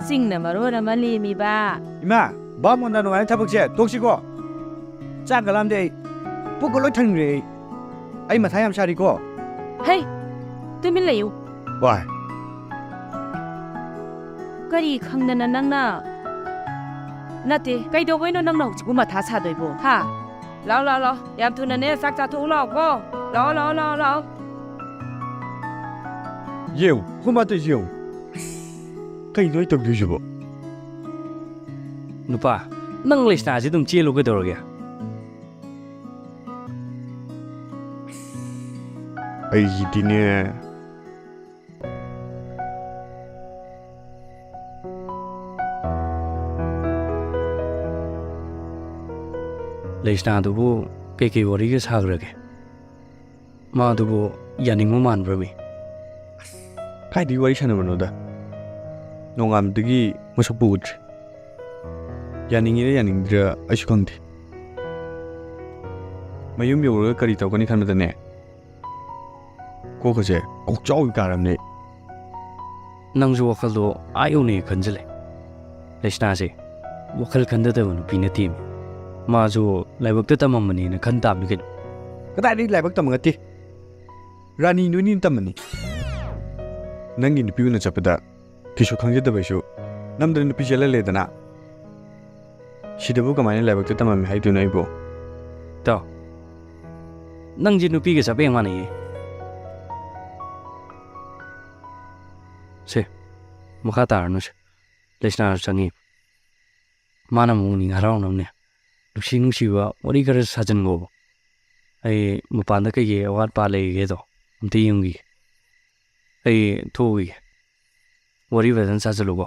ꯆꯤꯡꯅ ꯃꯔꯣꯟ ꯑꯃ ꯂꯦꯝꯃꯤꯕ. ꯏꯃꯥ, ꯕꯥꯃꯣꯟꯗ ꯅꯨꯡꯉꯥꯏꯅ ꯊꯕꯛꯁꯦ ꯇꯣꯛꯁꯤꯀꯣ. ꯆꯥꯛꯀ ꯂꯥꯝꯗꯦ ꯑꯩ. ꯄꯨꯛꯀ ꯂꯣꯏ ꯊꯟꯈ꯭ꯔꯦ ꯑꯩ ꯃꯊꯥ ꯌꯥꯝ ꯁꯥꯔꯤꯀꯣ. ꯍꯩ, ꯇꯨꯃꯤꯟ ꯂꯩꯌꯨ. ꯋꯥꯏ. ꯀꯔꯤ ꯈꯪꯗꯅ ꯅꯪꯅ? ꯅꯠꯇꯦ, ꯀꯩꯗꯧꯕꯩꯅꯣ ꯅꯪꯅ ꯍꯧꯖꯤꯛꯄꯨ ꯃꯊꯥ ꯁꯥꯗꯣꯏꯕꯣ? ꯍꯥ? ꯂꯥꯛꯑꯣ ꯂꯥꯛꯑꯣ ꯂꯥꯛꯑꯣ. ꯌꯥꯝ ꯊꯨꯅꯅꯦ ꯆꯥꯛ ꯆꯥꯊꯣꯛꯎ ꯂꯥꯛꯑꯣꯀꯣ. ꯂꯥꯛꯑꯣ ꯂꯥꯛꯑꯣ ꯂꯥꯛꯑꯣ ꯂꯥꯛꯑꯣ. ꯌꯦꯡꯉꯨ, ꯍꯨꯃꯥꯇꯣꯏꯁꯤ ꯌꯦꯡꯉꯨ. ꯀꯩꯅꯣ ꯑꯩ ꯇꯧꯗꯣꯏꯁꯤꯕꯣ? ꯅꯨꯄꯥ, ꯅꯪ ꯂꯩꯁꯅꯥꯁꯤ ꯑꯗꯨꯝ ꯆꯦꯜꯂꯨ ꯀꯩꯗꯧꯔꯒꯦ? ꯑꯩꯒꯤꯗꯤꯅꯦ ꯂꯩꯁꯅꯥꯗꯨꯕꯨ ꯀꯩꯀꯩ ꯋꯥꯔꯤꯒ ꯁꯥꯈ꯭ꯔꯒꯦ ꯃꯥꯗꯨꯕꯨ ꯌꯥꯅꯤꯡꯕ ꯃꯥꯟꯕ꯭ꯔꯃꯤ ꯀꯥꯏꯗꯒꯤ ꯋꯥꯔꯤ ꯁꯥꯟꯅꯕꯅꯣꯗ ꯅꯣꯡꯉꯥꯟꯕꯗꯒꯤ ꯃꯁꯛꯄꯨ ꯎꯗ꯭ꯔꯤ ꯌꯥꯅꯤꯡꯉꯤꯔ ꯌꯥꯅꯤꯡꯗ꯭ꯔꯤꯔ ꯑꯩꯁꯨ ꯈꯪꯗꯦ ꯃꯌꯨꯝ ꯌꯧꯔꯒ ꯀꯔꯤ ꯇꯧꯒꯅꯤ ꯈꯟꯕꯗꯅꯦ ꯀꯣꯛꯀꯁꯦ ꯀꯣꯛꯆꯥꯎꯕꯤ ꯀꯥꯔꯕꯅꯦ ꯅꯪꯁꯨ ꯋꯥꯈꯜꯗꯣ ꯑꯥ ꯌꯧꯅ ꯈꯟꯖꯤꯜꯂꯦ ꯂꯩꯁꯅꯥꯁꯦ ꯋꯥꯈꯜ ꯈꯟꯗꯗꯕ ꯅꯨꯄꯤ ꯅꯠꯇꯦꯃꯤ ꯃꯥꯁꯨ ꯂꯥꯏꯕꯛꯇ ꯇꯝꯃꯝꯕꯅꯦꯅ ꯈꯟ ꯇꯥꯕꯅꯤ ꯀꯩꯅꯣ ꯀꯗꯥꯏꯗꯒꯤ ꯂꯥꯏꯕꯛ ꯇꯝꯃꯒꯠꯇꯦ ꯔꯥꯅꯤ ꯅꯣꯏꯅꯤꯅ ꯇꯝꯃꯅꯤ ꯅꯪꯒꯤ ꯅꯨꯄꯤ ꯎꯅ ꯆꯠꯄꯗ ꯀꯩꯁꯨ ꯈꯪꯖꯗꯕꯩꯁꯨ ꯅꯝꯗꯅ ꯅꯨꯄꯤ ꯆꯦꯜꯍꯜꯂꯦꯗꯅ ꯁꯤꯗꯕꯨ ꯀꯃꯥꯏꯅ ꯂꯥꯏꯕꯛꯇ ꯇꯝꯃꯝꯃꯤ ꯍꯥꯏꯗꯣꯏꯅꯣ ꯑꯩꯕꯨ ꯇꯥꯎ ꯅꯪꯁꯦ ꯅꯨꯄꯤꯒ ꯆꯞ ꯍꯦꯛ ꯃꯥꯟꯅꯩꯌꯦ ꯁꯦ ꯃꯈꯥ ꯇꯥꯔꯅꯨꯁꯦ ꯂꯩꯁꯅꯥꯁꯨ ꯆꯪꯉꯤ ꯃꯥꯅ ꯃꯨꯛꯅꯤꯡ ꯍꯔꯥꯎꯅꯕꯅꯦ ꯅꯨꯡꯁꯤꯕ ꯋꯥꯔꯤ ꯈꯔ ꯁꯥꯖꯟꯒꯣꯕ ꯑꯩ ꯃꯄꯥꯟꯗ ꯀꯩꯀꯩ ꯑꯋꯥꯠ ꯑꯄꯥ ꯂꯩꯒꯦꯗꯣ ꯑꯝꯇ ꯌꯦꯡꯈꯤꯒꯦ ꯑꯩ ꯊꯣꯛꯎꯈꯤꯒꯦ ꯋꯥꯔꯤ ꯐꯖꯅ ꯁꯥꯖꯜꯂꯨꯀꯣ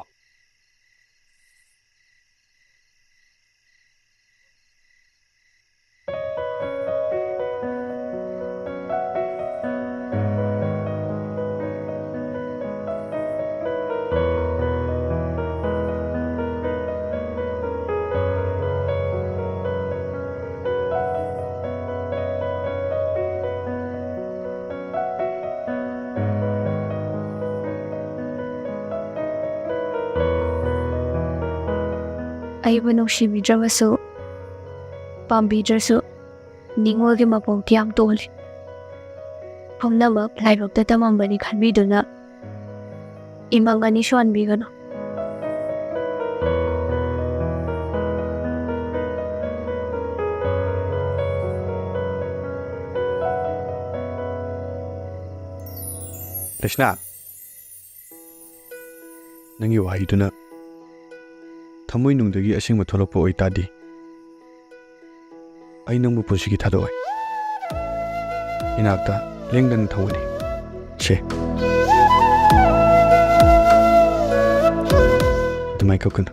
ꯑꯩꯕꯨ ꯅꯨꯡꯁꯤꯕꯤꯗ꯭ꯔꯕꯁꯨ ꯄꯥꯝꯕꯤꯗ꯭ꯔꯁꯨ ꯅꯤꯡꯉꯣꯜꯒꯤ ꯃꯄꯣꯛꯇꯤ ꯌꯥꯝ ꯇꯣꯜꯂꯤ ꯄꯨꯝꯅꯃꯛ ꯂꯥꯏꯕꯛꯇ ꯇꯝꯃꯝꯕꯅꯤ ꯈꯟꯕꯤꯗꯨꯅ ꯏꯃꯪ ꯑꯅꯤ ꯁꯣꯟꯕꯤꯒꯅꯨ ꯂꯩꯁꯅꯥ ꯅꯪꯒꯤ ꯋꯥꯍꯩꯗꯨꯅ ꯊꯃꯣꯏꯅꯨꯡꯗꯒꯤ ꯑꯁꯦꯡꯕ ꯊꯣꯛꯂꯛꯄ ꯑꯣꯏꯇꯥꯔꯗꯤ ꯑꯩ ꯅꯪꯕꯨ ꯄꯨꯟꯁꯤꯒꯤ ꯊꯥꯗꯣꯛꯑꯣꯏ ꯏꯅꯥꯛꯇ ꯂꯦꯡꯗꯅ ꯊꯝꯒꯅꯤ ꯁꯦ ꯑꯗꯨꯃꯥꯏꯅ ꯀꯞꯀꯅꯨ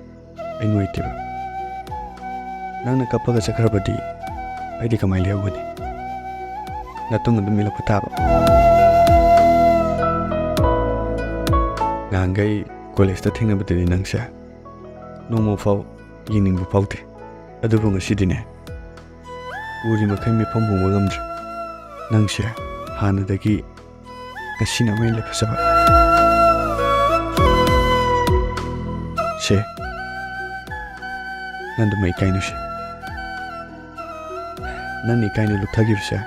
ꯑꯩ ꯅꯨꯡꯉꯥꯏꯇꯦꯕ ꯅꯪꯅ ꯀꯞꯄꯒ ꯆꯠꯈ꯭ꯔꯕꯗꯤ ꯑꯩꯗꯤ ꯀꯃꯥꯏꯅ ꯂꯩꯍꯧꯒꯅꯤ ꯅꯇꯨꯡ ꯑꯗꯨꯝ ꯏꯜꯂꯛꯄ ꯇꯥꯕ ꯉꯍꯥꯟꯈꯩ ꯀꯣꯂꯦꯖꯇ ꯊꯦꯡꯅꯕꯗꯗꯤ ꯅꯪꯁꯦ ꯅꯣꯡꯃ ꯐꯥꯎ ꯌꯦꯡꯅꯤꯡꯕ ꯐꯥꯎꯗꯦ ꯑꯗꯨꯕꯨ ꯉꯁꯤꯗꯤꯅꯦ ꯎꯔꯤ ꯃꯈꯩ ꯃꯤꯐꯝ ꯍꯣꯡꯕ ꯉꯝꯗ꯭ꯔꯦ ꯅꯪꯁꯦ ꯍꯥꯟꯅꯗꯒꯤ ꯉꯁꯤꯅ ꯑꯃꯨꯛ ꯍꯦꯟꯅ ꯐꯖꯕ ꯁꯦ ꯅꯪ ꯑꯗꯨꯝ ꯏꯀꯥꯏꯅꯨꯁꯦ ꯅꯪꯅ ꯏꯀꯥꯏꯅ ꯂꯨꯞꯊꯈꯤꯕꯁꯦ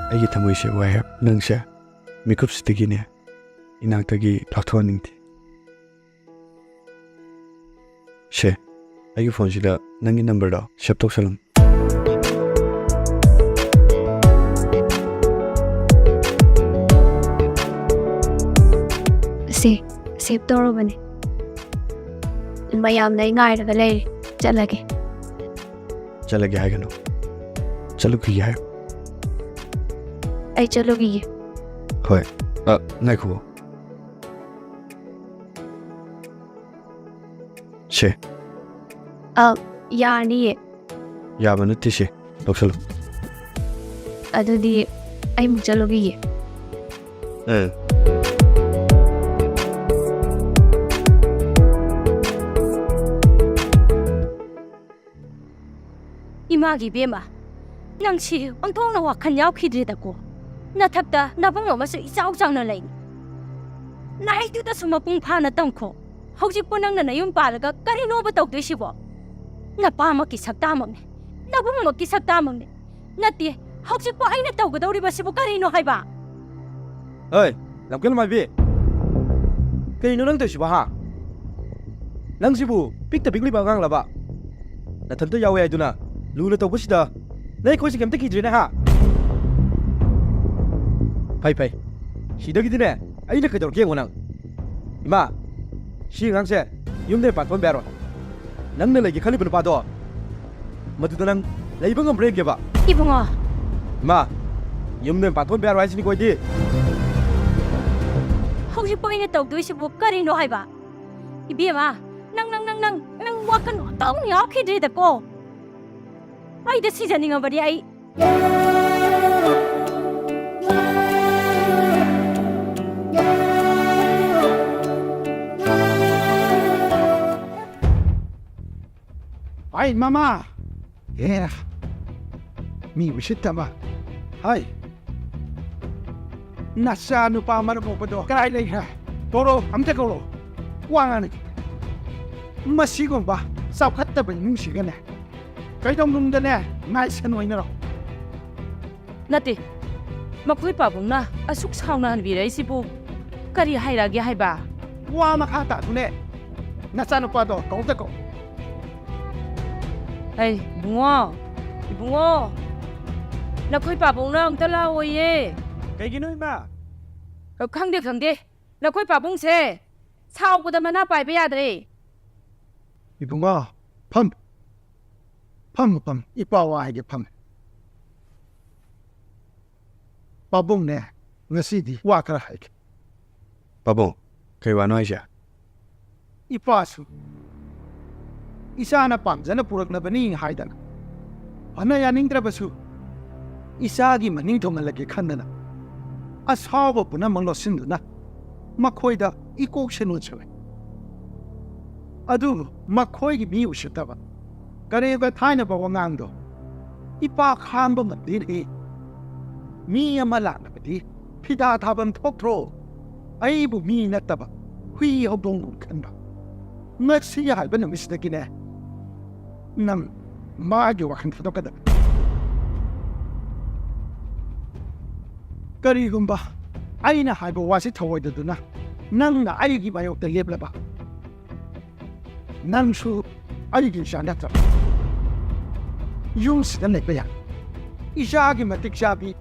ꯑꯩꯒꯤ ꯊꯃꯣꯏꯁꯦ ꯋꯥꯏ ꯍꯥꯏꯕ ꯅꯪꯁꯦ ꯃꯤꯀꯨꯞꯁꯤꯗꯒꯤꯅꯦ ꯏꯅꯥꯛꯇꯒꯤ ꯂꯥꯛꯊꯣꯛꯍꯟꯅꯤꯡꯗꯦ ꯁꯦ ꯑꯩꯒꯤ ꯐꯣꯟꯁꯤꯗ ꯅꯪꯒꯤ ꯅꯝꯕꯔꯗꯣ ꯁꯦꯞ ꯇꯧꯁꯜꯂꯝꯃꯨ ꯁꯦ ꯁꯦꯞ ꯇꯧꯔꯕꯅꯦ ꯃꯌꯥꯝꯅ ꯑꯩ ꯉꯥꯏꯔꯒ ꯂꯩꯔꯦ ꯆꯠꯂꯒꯦ ꯆꯠꯂꯒꯦ ꯍꯥꯏꯒꯅꯨ ꯆꯠꯂꯨꯈꯤꯒꯦ ꯍꯥꯏꯌꯨ ꯑꯩ ꯆꯠꯂꯨꯈꯤꯒꯦ ꯍꯣꯏ ꯉꯥꯏꯈꯣ ꯁꯦ ꯌꯥꯔꯅꯤꯌꯦ ꯌꯥꯕ ꯅꯠꯇꯦ ꯁꯦ ꯂꯧꯁꯜꯂꯨ ꯑꯗꯨꯗꯤ ꯑꯩꯃꯨꯛ ꯆꯠꯂꯨꯈꯤꯒꯦ 이마기 베마 낭시 엉통나 와칸 야우키드리다고 나탑다 나봉 어마서 이자우장나 레인 나이두다 수마뿡 파나 땅코 혹시뿐 낭나 나윤 빠르가 까리 노바 떡되시보 나 빠먹기 삭다먹네 나봉 먹기 삭다먹네 나띠 혹시뿐 아이나 떡거더우리바시보 까리 노 하이바 어이 lamkel mai kay no nang to siba ha nang sibu pikta bigli ba ngang laba na tanto yawe ay duna lula to busida nay ko si kamte ki drina ha pai sida gi dine ai na kador ke ngonang ima si ngang se yum ne pat pon bero nang na lagi khali ban pa do madu nang lay bang am break ge ba 이봉아 ima yum ne pat pon bero ai sini ko di 혹시뿐 아이나 떡되시보 까리 노 하이바 Ibema, nang wakan tong yaw kidri da ko. Ay da seasoning ang bari ay. Ay, mama! Yeah. Mi wisit tama. Ay. Nasa ano pa man mo pa do? Karay lang ha. Toro, amte ko. Wangan. Masigong ba? Sakat na ba yung sigan na? Kaya dong nung na, nice ano na ro. Nati, makoy pabong na, asuk saw na hanbiray si po. Kari hayragi hay ba? Wa makata tune. Nasa ano pa do? Kauta ko. Ay, bungo. Nakoy pabong na ang talaw ye. Kay ginoy ba? Khangde. Nakoy pabong se. Saw ko da mana pai ba yadre. Ibunga, pam. Ipawa ay pam. Pabong ne, ngasidi wakara hay. Pabong, kayo ano ay siya? Ipasu. Isa na pam, zana purak na baning haydan. Ano yaning trabasu? Isa gi maning tumalagi kanda na. Ashawa po na mga losindu na. Makoy da ikok sinu chawe. Adu, makoy gi miu shitaba. Kare ba tayo na ba wangang do? Ipakhan ba mandiri? Miya malak na pati. Pida tabang tokro. Ay bu mi na taba. Hui hobong kanda. Nagsiya ba na mistake na? Nam, maagyo wakan fato kada. Karigumba, ay na hay ba wasi taway da na. Nang na ay gibayok da lebla ba. Nang su ay siya nata. Yung sila na ipayan. Isa matik sabi.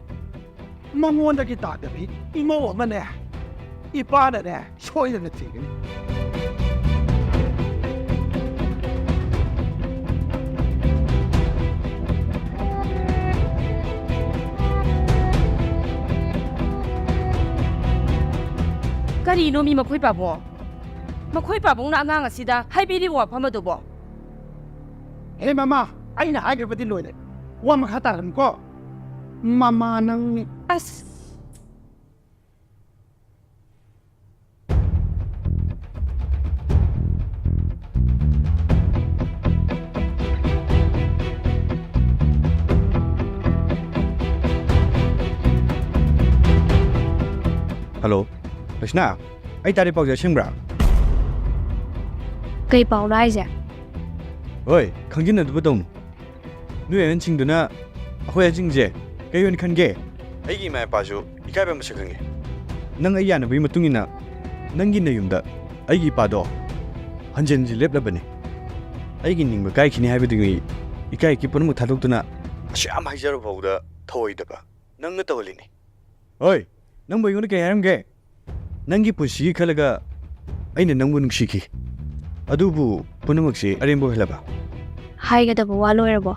Mamuna kita dabi. Imawa man eh. Ipada na. Soy na natigil. Karino mi makoy pabong? Makoy pabong na angang asida, hay bili wa pamadubo. Eh mama, ay na ay kapatid lo na. Wa makataran ko. Mama nang As, Hello? Rashna, ay tari pag simbra. Kay pao ra ai Oi, kangjin na dubadong. Nuyen chingdo na ahoy jingje. Kayo ni kanje. Ay gi mai pajo, ikay ba mo siya kange. Nang ay na bai matungin na nanggi na yumda. Ay gi pa do. Hanjen ji lep labane. Ay gi ning ba kai kini hai bidingi. Ikay ki pun mu thaduk tuna. Asyam hai jaro bauda thoi da ba. Nang na tawli ni. Oi, nang bai ngun kay haram ge. Nanggi pusi khalaga ay na nangbu nungshiki. Adubu punamagsi arimbo helaba. haigada ba wa loirabo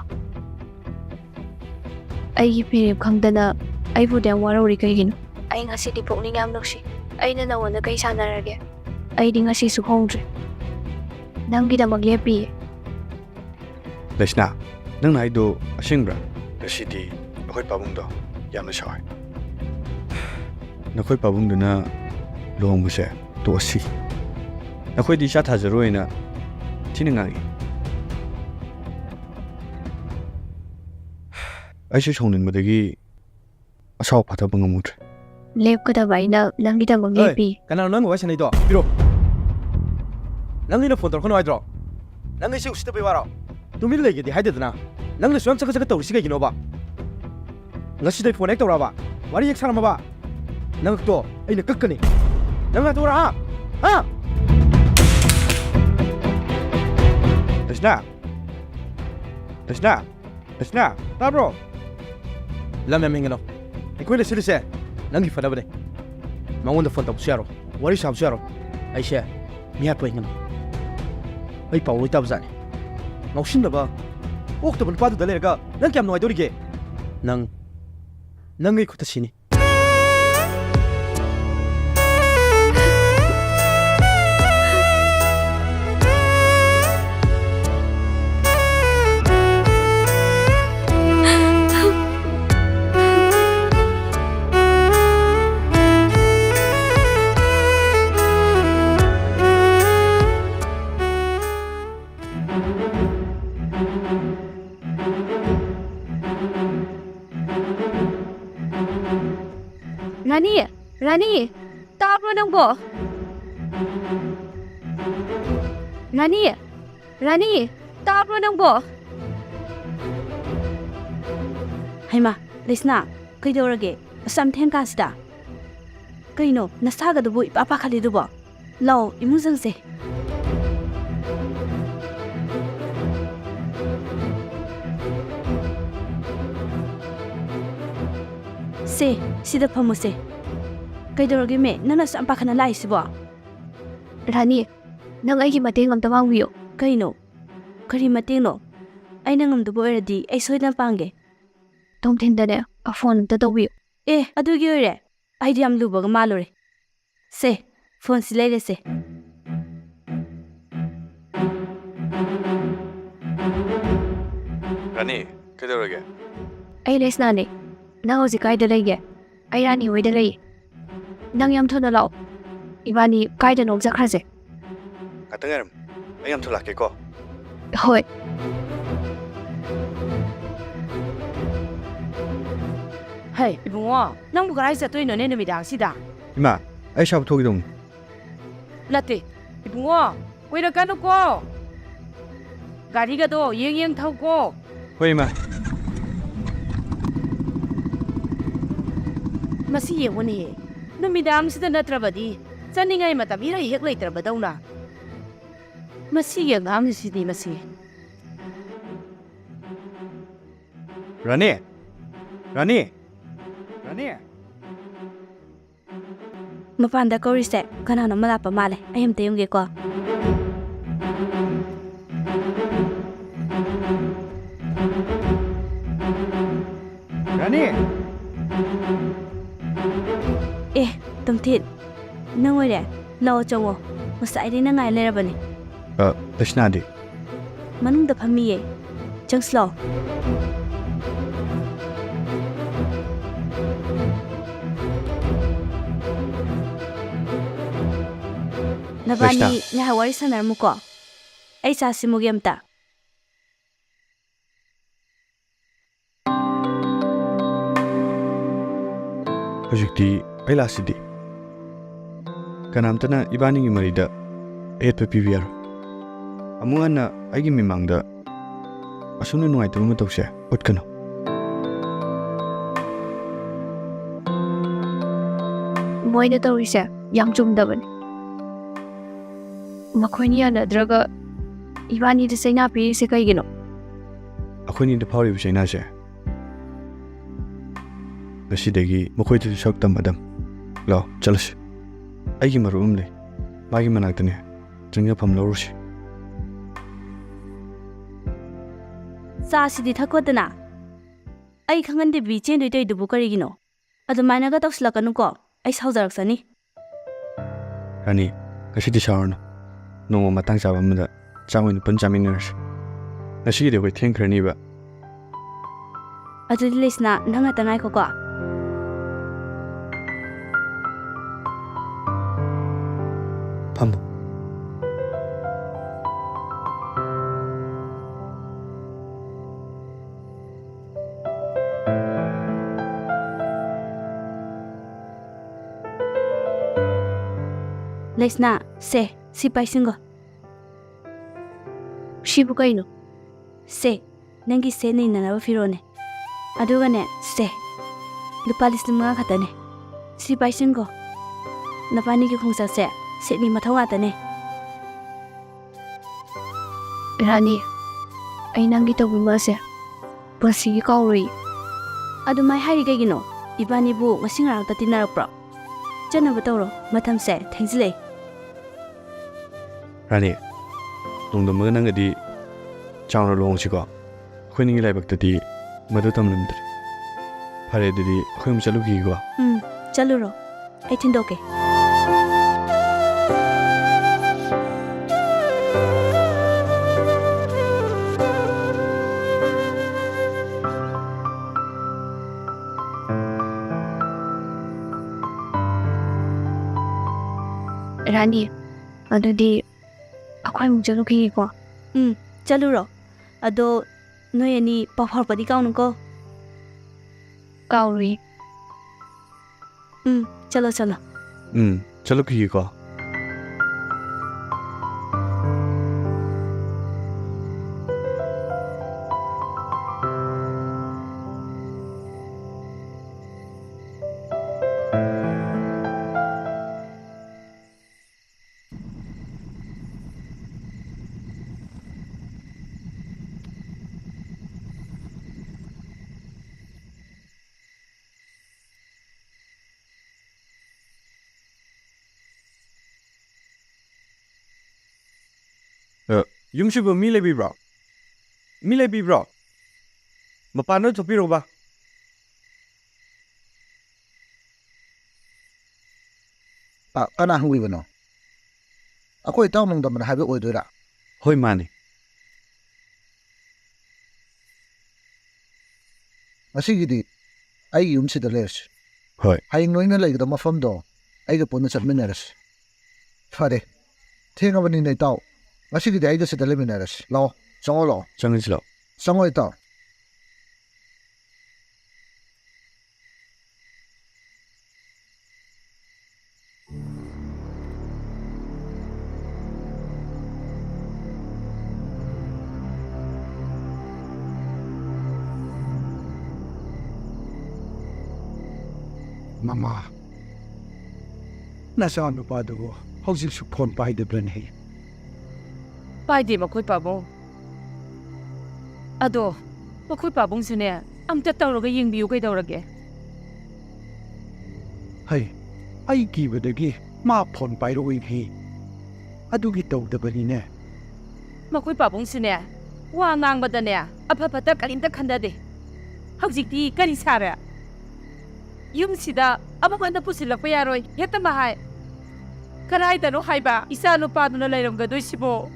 aigi pirip khangdana aibu dem warori kaigino ai ngasi di pokning am nokshi aina nawona kai sanarage ai di ngasi su hongdre nanggi da maglepi Rashna, nang na ido asingbra. Rasidi akoy pabungdo yamna shawai. Nakoy pabungdo na luong mo siya tuwasi. Nakoy di siya tazaroy na tinangangi. Ay siya shongnin mo dagi asaw patabang amudre. lep kada bai na nanggi da maglepi Kanang nang wa sanay do. Biro. Nang ina phone tor kono aidro. Nang isi usita bai waro. Tumil legi di haide dana. Nang le swam saka taw siga gino ba. Ngasi dai phone ek tawra ba. Wari ek sarama ba. Nang to ai na kakkani. Nang to ra. Ha. Rashna. Rashna. Rashna. Tabro. Lam ya mingino. Ikoy le silise. Nang ifada bane. Mangonda phone taw siaro. Wari sam siaro. Ai she. Miat pa ingano. Ai Paulo tabzani. Ngausinaba. Okto ban padu dalerga. Nang kyam noy dorige. Nang ai kutasini. ꯔꯥꯅꯤ ꯔꯥꯅꯤ ꯇꯥꯕ꯭ꯔꯣ ꯅꯪꯕꯣ ꯔꯥꯅꯤ ꯔꯥꯅꯤ ꯇꯥꯕ꯭ꯔꯣ ꯅꯪꯕꯣ ꯍꯩꯃꯥ ꯂꯩꯁꯅꯥ ꯀꯩꯗꯧꯔꯒꯦ ꯑꯁꯝ ꯊꯦꯡꯀꯥꯁꯤꯗ ꯀꯩꯅꯣ ꯅꯁꯥꯒꯗꯨꯕꯨ ꯏꯄꯥ ꯄꯥꯈꯠꯂꯤꯗꯨꯕꯣ ꯂꯥꯛꯑꯣ ꯏꯃꯨꯡ ꯆꯪꯁꯦ ꯁꯦ ꯁꯤꯗ ꯐꯝꯃꯨꯁꯦ ꯀꯩꯗꯧꯔꯒꯦ ꯃꯦ ꯅꯪꯅ ꯌꯥꯝ ꯄꯥꯈꯠꯅ ꯂꯥꯛꯏꯁꯤꯕꯣ ꯔꯥꯅꯤ ꯅꯪ ꯑꯩꯒꯤ ꯃꯇꯦꯡ ꯑꯝꯇ ꯄꯥꯡꯕꯤꯌꯨ ꯀꯩꯅꯣ ꯀꯔꯤ ꯃꯇꯦꯡꯅꯣ ꯑꯩꯅ ꯉꯝꯗꯕ ꯑꯣꯏꯔꯗꯤ ꯑꯩ ꯁꯣꯏꯗꯅ ꯄꯥꯡꯒꯦ ꯇꯣꯝꯊꯤꯟꯗꯅꯦ ꯐꯣꯟ ꯑꯝꯇ ꯇꯧꯕꯤꯌꯨ ꯑꯦ ꯑꯗꯨꯒꯤ ꯑꯣꯏꯔꯦ ꯑꯩꯗꯤ ꯌꯥꯝ ꯂꯨꯕꯒ ꯃꯥꯜꯂꯨꯔꯦ ꯁꯦ ꯐꯣꯟꯁꯤ ꯂꯩꯔꯦꯁꯦ ꯔꯥꯅꯤ ꯀꯩꯗꯧꯔꯒꯦ ꯑꯩ ꯂꯩꯁꯅꯥꯅꯦ ꯅꯪ ꯍꯧꯖꯤꯛ ꯀꯥꯏꯗ ꯂꯩꯒꯦ ꯑꯩ ꯔꯥꯅꯤ ꯍꯣꯏꯗ ꯂꯩꯌꯦ ꯅꯪ ꯌꯥꯝ ꯊꯨꯅ ꯂꯥꯛꯑꯣ ꯏꯕꯥꯅꯤ ꯀꯥꯏꯗꯅꯣ ꯆꯠꯈ꯭ꯔꯁꯦ ꯉꯥꯛꯇꯪ ꯉꯥꯏꯔꯝ ꯑꯩ ꯌꯥꯝ ꯊꯨꯂꯥꯛꯀꯦꯀꯣ ꯍꯣꯏ ꯍꯩ ꯏꯕꯨꯡꯉꯣ ꯅꯪꯕꯨ ꯀꯗꯥꯏ ꯆꯠꯇꯣꯏꯅꯣꯅꯦ ꯅꯨꯃꯤꯗꯥꯡꯁꯤꯗ ꯏꯃꯥ ꯑꯩ ꯁꯥꯕ ꯊꯣꯛꯈꯤꯗꯧꯅꯤ ꯅꯠꯇꯦ ꯏꯕꯨꯡꯉꯣ ꯀꯨꯏꯔꯛꯀꯅꯨꯀꯣ ꯒꯥꯔꯤꯒꯗꯣ ꯌꯦꯡ ꯊꯧꯀꯣ ꯍꯣꯏ ꯏꯃꯥ ꯃꯁꯤ ꯌꯦꯡꯉꯨꯅꯦꯍꯦ ꯅꯨꯃꯤꯗꯥꯡꯁꯤꯗ ꯅꯠꯇ꯭ꯔꯕꯗꯤ ꯆꯠꯅꯤꯡꯉꯥꯏ ꯃꯇꯝ ꯏꯔꯩ ꯍꯦꯛ ꯂꯩꯇ꯭ꯔꯕꯗꯧꯅ ꯃꯁꯤꯒꯤ ꯑꯉꯥꯡꯁꯤꯗꯤ ꯃꯁꯤ ꯔꯥꯅꯤ ꯔꯥꯅꯤ ꯔꯥꯅꯤ ꯃꯄꯥꯟꯗ ꯀꯧꯔꯤꯁꯦ ꯀꯅꯥꯅꯣ ꯑꯃ ꯂꯥꯛꯄ ꯃꯥꯜꯂꯦ ꯑꯩ ꯑꯝꯇ ꯌꯦꯡꯒꯦꯀꯣ ꯔꯥꯅꯤ ꯑꯦ ꯇꯨꯝꯊꯤꯟ ꯅꯪ ꯑꯣꯏꯔꯦ ꯂꯥꯛꯑꯣ ꯆꯪꯉꯣ ꯉꯁꯥꯏꯗꯩ ꯅꯪ ꯉꯥꯏ ꯂꯩꯔꯕꯅꯤ ꯂꯩꯁꯅꯥꯗꯤ ꯃꯅꯨꯡꯗ ꯐꯝꯃꯤꯌꯦ ꯆꯪꯁꯤ ꯂꯥꯛꯑꯣ ꯅꯕꯥꯅꯤ ꯉꯥꯏꯍꯥꯛ ꯋꯥꯔꯤ ꯁꯥꯟꯅꯔꯝꯃꯨꯀꯣ ꯑꯩ ꯆꯥ ꯁꯤꯃꯨꯒꯦ ꯑꯝꯇ ꯍꯧꯖꯤꯛꯇꯤ ꯑꯩ ꯂꯥꯛꯁꯤꯗꯤ ꯀꯅꯥꯝꯇꯅ ꯏꯕꯥꯅꯤꯒꯤ ꯃꯔꯤꯗ ꯑꯌꯦꯠꯄ ꯄꯤꯕ ꯌꯥꯔꯣꯏ ꯑꯃꯨꯛ ꯍꯟꯅ ꯑꯩꯒꯤ ꯃꯤꯃꯥꯡꯗ ꯑꯁꯨꯝꯅ ꯅꯨꯡꯉꯥꯏꯇꯕ ꯃꯇꯧꯁꯦ ꯎꯠꯀꯅꯨ ꯃꯣꯏꯅ ꯇꯧꯔꯤꯁꯦ ꯌꯥꯝ ꯆꯨꯝꯗꯕꯅꯤ ꯃꯈꯣꯏꯅ ꯌꯥꯅꯗ꯭ꯔꯒ ꯏꯕꯥꯅꯤꯗ ꯆꯩꯅꯥ ꯄꯤꯔꯤꯁꯦ ꯀꯩꯒꯤꯅꯣ ꯑꯩꯈꯣꯏꯅꯤꯗ ꯐꯥꯎꯔꯤꯕ ꯆꯩꯅꯥꯁꯦ ꯉꯁꯤꯗꯒꯤ ꯃꯈꯣꯏꯗꯁꯨ ꯁꯛ ꯇꯝꯃꯗꯝ ꯂꯥꯛꯑꯣ ꯆꯠꯂꯁꯤ ꯑꯩꯒꯤ ꯃꯔꯨꯞ ꯑꯃ ꯂꯩ ꯃꯥꯒꯤ ꯃꯅꯥꯛꯇꯅꯦ ꯆꯪꯖꯐꯝ ꯂꯧꯔꯨꯁꯤ ꯆꯥꯁꯤꯗꯤ ꯊꯛꯈꯣꯗꯅ ꯑꯩ ꯈꯪꯍꯟꯗꯕꯤ ꯆꯦꯟꯗꯣꯏ ꯇꯧꯏꯗꯨꯕꯨ ꯀꯔꯤꯒꯤꯅꯣ ꯑꯗꯨꯃꯥꯏꯅꯒ ꯇꯧꯁꯤꯜꯂꯛꯀꯅꯨꯀꯣ ꯑꯩ ꯁꯥꯎꯖꯔꯛꯁꯅꯤ ꯔꯥꯅꯤ ꯉꯁꯤꯗꯤ ꯁꯥꯎꯔꯅꯨ ꯅꯣꯡꯃ ꯃꯇꯥꯡ ꯆꯥꯕ ꯑꯃꯗ ꯆꯥꯛ ꯑꯣꯏꯅ ꯄꯨꯟꯅ ꯆꯥꯃꯤꯟꯅꯔꯁꯤ ꯉꯁꯤꯒꯤꯗꯤ ꯑꯩꯈꯣই ꯊꯦꯡꯈ꯭ꯔꯅꯤꯕ ꯑꯗꯨꯗꯤ ꯂꯩꯁꯅꯥ ꯅꯪ ꯉꯥꯛꯇ ꯉꯥꯏꯈꯣꯀꯣ ꯐꯝꯃꯨ ꯂꯩꯁꯅꯥ ꯁꯦ ꯁꯤ ꯄꯥꯏꯁꯤꯟꯒꯣ ꯁꯤꯕꯨ ꯀꯩꯅꯣ ꯁꯦ ꯅꯪꯒꯤ ꯁꯦꯠꯅ ꯏꯟꯅꯅꯕ ꯐꯤꯔꯣꯜꯅꯦ ꯑꯗꯨꯒꯅꯦ ꯁꯦ ꯂꯨꯄꯥ 5,000 ꯈꯛꯇꯅꯦ ꯁꯤ ꯄꯥꯏꯁꯤꯟꯒꯣ ꯅꯄꯥꯅꯤꯒꯤ ꯈꯣꯡꯆꯠꯁꯦ ꯁꯦꯠꯅꯤ ꯃꯊꯧ ꯉꯥꯛꯇꯅꯦ ꯔꯥꯅꯤ ꯑꯩ ꯅꯪꯒꯤ ꯇꯧꯕꯤꯃꯜꯁꯦ ꯄꯨꯟꯁꯤꯒꯤ ꯀꯥꯎꯔꯣꯏ ꯑꯗꯨꯃꯥꯏ ꯍꯥꯏꯔꯤ ꯀꯩꯒꯤꯅꯣ ꯏꯕꯥꯅꯤꯕꯨ ꯉꯁꯤ ꯉꯔꯥꯡꯇ ꯇꯤꯟꯅꯔꯛꯄ꯭ꯔꯣ ꯆꯠꯅꯕ ꯇꯧꯔꯣ ꯃꯇꯝꯁꯦ ꯊꯦꯡꯖꯤꯜꯂꯛꯑꯦ ꯔꯥꯅꯤ ꯅꯣꯡꯗꯝꯕꯒ ꯅꯪꯒꯗꯤ ꯆꯥꯎꯅ ꯂꯨꯍꯣꯡꯁꯤꯀꯣ ꯑꯩꯈꯣꯏꯅꯤꯒꯤ ꯂꯥꯏꯕꯛꯇꯗꯤ ꯃꯗꯨ ꯇꯝꯂꯝꯗ꯭ꯔꯦ ꯐꯔꯦ ꯑꯗꯨꯗꯤ ꯑꯩꯈꯣꯏ ꯑꯃꯨꯛ ꯆꯠꯂꯨꯈꯤꯒꯦꯀꯣ ꯆꯠꯂꯨꯔꯣ ꯑꯩ ꯊꯤꯟꯗꯣꯛꯀꯦ ꯔꯥꯅꯤ ꯑꯗꯨꯗꯤ ꯑꯩꯈꯣꯏ ꯑꯃꯨꯛ ꯆꯠꯂꯨꯈꯤꯒꯦꯀꯣ ꯆꯠꯂꯨꯔꯣ ꯑꯗꯣ ꯅꯣꯏ ꯑꯅꯤ ꯄꯥꯎ ꯐꯥꯎꯔꯛꯄꯗꯤ ꯀꯥꯎꯅꯨꯀꯣ ꯀꯥꯎꯔꯣꯏ चलो चलो ꯆꯠꯂꯨ ꯈꯤꯒꯦꯀꯣ ꯌꯨꯝꯁꯤꯕꯨ ꯃꯤ ꯂꯩꯕꯤꯕ꯭ꯔꯣ? ꯃꯤ ꯂꯩꯕꯤꯕ꯭ꯔꯣ? ꯃꯄꯥꯟꯗ ꯊꯣꯛꯄꯤꯔꯣꯕ. ꯀꯅꯥ ꯍꯪꯕꯤꯕꯅꯣ? ꯑꯩꯈꯣꯏ ꯏꯇꯥꯎ ꯅꯣꯡꯗꯝꯕꯅ ꯍꯥꯏꯕ ꯑꯣꯏꯗꯣꯏꯔꯥ? ꯍꯣꯏ ꯃꯥꯅꯦ. ꯉꯁꯤꯒꯤꯗꯤ ꯑꯩꯒꯤ ꯌꯨꯝꯁꯤꯗ ꯂꯩꯔꯁꯤ. ꯍꯣꯏ. ꯍꯌꯦꯡ ꯅꯣꯏꯅ ꯂꯩꯒꯗꯕ ꯃꯐꯝꯗꯣ ꯑꯩꯒ ꯄꯨꯟꯅ ꯆꯠꯃꯤꯟꯅꯔꯁꯤ. ꯐꯔꯦ. ꯊꯦꯡꯉꯕꯅꯤꯅ ꯏꯇꯥꯎ. ꯉꯁꯤꯒꯤꯗꯤ ꯑꯩꯒ ꯁꯤꯗ ꯂꯩꯃꯤꯟꯅꯔꯁꯤ. ꯂꯥꯛꯑꯣ. ꯆꯪꯉꯣ ꯂꯥꯛꯑꯣ. ꯆꯪꯉꯁꯤ ꯂꯥꯛꯑꯣ. ꯆꯪꯉꯣ ꯏꯇꯥꯎ. ꯃꯃꯥ, ꯅꯆꯥ ꯅꯨꯄꯥꯗꯨꯕꯨ ꯍꯧꯖꯤꯛꯁꯨ ꯐꯣꯟ ꯄꯥꯏꯗꯕ꯭ꯔꯅꯦ? ꯄꯥꯏꯗꯦ ꯃꯈꯣꯏ ꯄꯥꯕꯨꯡ. ꯑꯗꯣ ꯃꯈꯣꯏ ꯄꯥꯕꯨꯡꯁꯨꯅꯦ ꯑꯝꯇ ꯇꯧꯔꯒ ꯌꯦꯡꯕꯤꯌꯨ ꯀꯩꯗꯧꯔꯒꯦ? ꯍꯩ, ꯑꯩ ꯀꯤꯕꯗꯒꯤ ꯃꯥ ꯐꯣꯟ ꯄꯥꯏꯔꯛꯑꯣꯏꯅꯦ. ꯑꯗꯨꯒꯤ ꯇꯧꯗꯕꯅꯤꯅꯦ. ꯃꯈꯣꯏ ꯄꯥꯕꯨꯡꯁꯨꯅꯦ ꯋꯥ ꯉꯥꯡꯕꯗꯅꯦ ꯑꯐ ꯐꯠꯇ ꯀꯔꯤꯝꯇ ꯈꯟꯗꯗꯦ. ꯍꯧꯖꯤꯛꯇꯤ ꯀꯔꯤ ꯁꯥꯔꯦ? ꯌꯨꯝꯁꯤꯗ ꯑꯃꯨꯛ ꯍꯟꯅ ꯄꯨꯁꯤꯜꯂꯛꯄ ꯌꯥꯔꯣꯏ ꯍꯦꯛꯇ ꯃꯍꯥꯏ. ꯀꯔꯥꯏꯗꯅꯣ ꯍꯥꯏꯕ ꯏꯆꯥ ꯅꯨꯄꯥꯗꯨꯅ ꯂꯩꯔꯝꯒꯗꯣꯏꯁꯤꯕꯣ?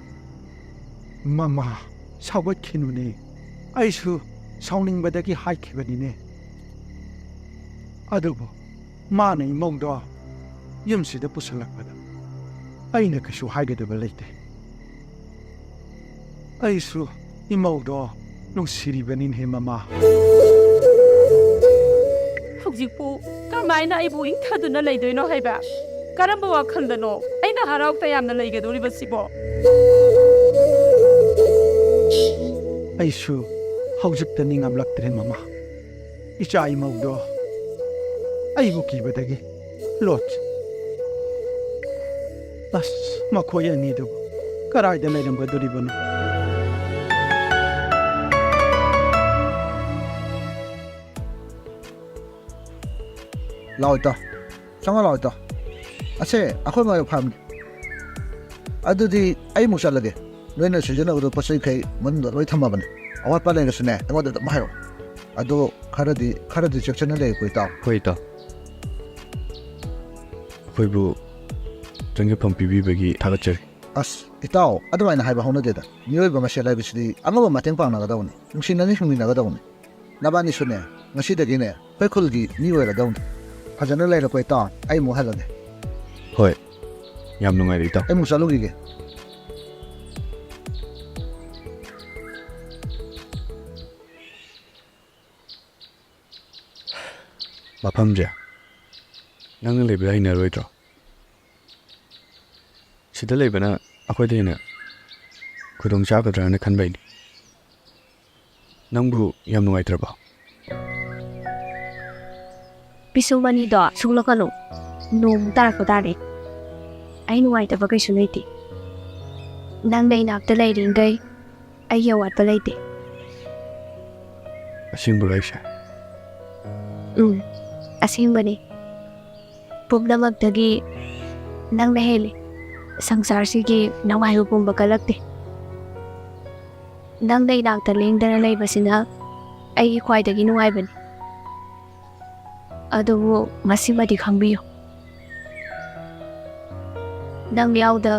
ꯃꯃꯥ, ꯁꯥꯎꯒꯠꯈꯤꯅꯨꯅꯦ. ꯑꯩꯁꯨ ꯁꯥꯎꯅꯤꯡꯕꯗꯒꯤ ꯍꯥꯏꯈꯤꯕꯅꯤꯅꯦ. ꯑꯗꯨꯕꯨ ꯃꯥꯅ ꯏꯃꯧꯗꯣ ꯌꯨꯝꯁꯤꯗ ꯄꯨꯁꯤꯜꯂꯛꯄꯗ ꯑꯩꯅ ꯀꯩꯁꯨ ꯍꯥꯏꯒꯗꯕ ꯂꯩꯇꯦ. ꯑꯩꯁꯨ ꯏꯃꯧꯗꯣ ꯅꯨꯡꯁꯤꯔꯤꯕꯅꯤꯅꯦ ꯃꯃꯥ. ꯍꯧꯖꯤꯛꯄꯨ ꯀꯔꯝꯃꯥꯏꯅ ꯑꯩꯕꯨ ꯏꯪꯊꯗꯨꯅ ꯂꯩꯗꯣꯏꯅꯣ ꯍꯥꯏꯕ? ꯀꯔꯝꯕ ꯋꯥꯈꯜꯗꯅꯣ ꯑꯩꯅ ꯍꯔꯥꯎ ꯇꯌꯥꯝꯅ ꯂꯩꯒꯗꯧꯔꯤꯕꯁꯤꯕꯣ? ꯑꯩꯁꯨ ꯍꯧꯖꯤꯛꯇ ꯅꯤꯡꯉꯝꯂꯛꯇ꯭ꯔꯦ ꯃꯃꯥ. ꯏꯆꯥ ꯏꯃꯧꯗꯣ ꯑꯩꯕꯨ ꯀꯤꯕꯗꯒꯤ ꯂꯣꯠ. ꯑꯁ, ꯃꯈꯣꯏ ꯑꯅꯤꯗꯨꯕꯨ ꯀꯔꯥꯏꯗ ꯂꯩꯔꯝꯒꯗꯣꯔꯤꯕꯅꯣ? ꯂꯥꯛꯑꯣ ꯏꯇꯥꯎ. ꯆꯪꯉꯣ ꯂꯥꯛꯑꯣ ꯏꯇꯥꯎ. ꯑꯁꯦ ꯑꯩꯈꯣꯏ ꯃꯥꯒꯤ ꯐꯥꯔꯝꯅꯤ. ꯑꯗꯨꯗꯤ ꯑꯩ ꯑꯃꯨꯛ ꯆꯠꯂꯒꯦ. ꯅꯣꯏꯅ ꯁꯤꯖꯤꯟꯅꯕꯗꯣ ꯄꯣꯠ ꯆꯩꯈꯩ ꯃꯅꯨꯡꯗ ꯂꯣꯏ ꯊꯝꯃꯕꯅꯤ. ꯑꯋꯥꯠꯄ ꯂꯩꯔꯁꯨꯅꯦ ꯑꯩꯉꯣꯟꯗ ꯑꯗꯨꯝ ꯍꯥꯏꯔꯛꯑꯣ. ꯑꯗꯣ ꯈꯔꯗꯤ ꯆꯦꯛꯁꯤꯟꯅ ꯂꯩꯀꯣ ꯏꯇꯥꯎ. ꯍꯣꯏ ꯏꯇꯥꯎ. ꯑꯩꯈꯣꯏꯕꯨ ꯆꯪꯖꯐꯝ ꯄꯤꯕꯤꯕꯒꯤ ꯊꯥꯒꯠꯆꯔꯤ. ꯑꯁ ꯏꯇꯥꯎ, ꯑꯗꯨꯃꯥꯏꯅ ꯍꯥꯏꯕ ꯍꯧꯅꯗꯦꯗ. ꯃꯤꯑꯣꯏꯕ ꯃꯁꯦꯜ ꯍꯥꯏꯕꯁꯤꯗꯤ ꯑꯉꯝꯕ ꯃꯇꯦꯡ ꯄꯥꯡꯅꯒꯗꯧꯅꯤ. ꯅꯨꯡꯁꯤꯅꯅꯤ ꯍꯤꯡꯃꯤꯟꯅꯒꯗꯧꯅꯤ. ꯅꯕꯥꯅꯤꯁꯨꯅꯦ ꯉꯁꯤꯗꯒꯤꯅꯦ ꯑꯩꯈꯣꯏ ꯈꯨꯜꯒꯤ ꯃꯤ ꯑꯣꯏꯔꯗꯧꯅꯤ. ꯐꯖꯅ ꯂꯩꯔꯛꯄ ꯏꯇꯥꯎ. ꯑꯩ ꯑꯃꯨꯛ ꯍꯜꯂꯒꯦ. ꯍꯣꯏ. ꯌꯥꯝ ꯅꯨꯡꯉꯥꯏꯔꯦ ꯏꯇꯥꯎ. ꯑꯩ ꯑꯃꯨꯛ ꯆꯠꯂꯨꯈꯤꯒꯦ. ꯃꯐꯝꯁꯦ ꯅꯪꯅ ꯂꯩꯕꯗ ꯍꯩꯅꯔꯣꯏꯗ꯭ꯔꯣ? ꯁꯤꯗ ꯂꯩꯕꯅ ꯑꯩꯈꯣꯏꯗ ꯍꯦꯟꯅ ꯈꯨꯗꯣꯡ ꯆꯥꯒꯗ꯭ꯔꯥꯅ ꯈꯟꯕꯩꯅꯤ. ꯅꯪꯕꯨ ꯌꯥꯝ ꯅꯨꯡꯉꯥꯏꯇ꯭ꯔꯕꯣ? ꯄꯤꯁꯨꯃꯅꯤꯗꯣ ꯁꯨꯡꯂꯛꯀꯅꯨ. ꯅꯣꯡ ꯇꯥꯔꯛꯄ ꯇꯥꯔꯦ. ꯑꯩ ꯅꯨꯡꯉꯥꯏꯇꯕ ꯀꯩꯁꯨ ꯂꯩꯇꯦ. ꯅꯪꯅ ꯏꯅꯥꯛꯇ ꯂꯩꯔꯤꯈꯩ ꯑꯩꯒꯤ ꯑꯋꯥꯠꯄ ꯂꯩꯇꯦ. ꯑꯁꯦꯡꯕꯔꯣ ꯑꯩꯁꯦ? ꯑꯁꯦꯡꯕꯅꯤ. ꯄꯨꯝꯅꯃꯛꯇꯒꯤ ꯅꯪꯅ ꯍꯦꯜꯂꯤ. ꯁꯪꯁꯥꯔꯁꯤꯒꯤ ꯅꯨꯡꯉꯥꯏꯕ ꯄꯨꯝꯕ ꯀꯜꯂꯛꯇꯦ. ꯅꯪꯅ ꯏꯅꯥꯛꯇ ꯂꯦꯡꯗꯅ ꯂꯩꯕꯁꯤꯅ ꯑꯩꯒꯤ ꯈ꯭ꯋꯥꯏꯗꯒꯤ ꯅꯨꯡꯉꯥꯏꯕꯅꯤ. ꯑꯗꯨꯕꯨ ꯃꯁꯤꯃꯗꯤ ꯈꯪꯕꯤꯌꯨ. ꯅꯪ ꯌꯥꯎꯗ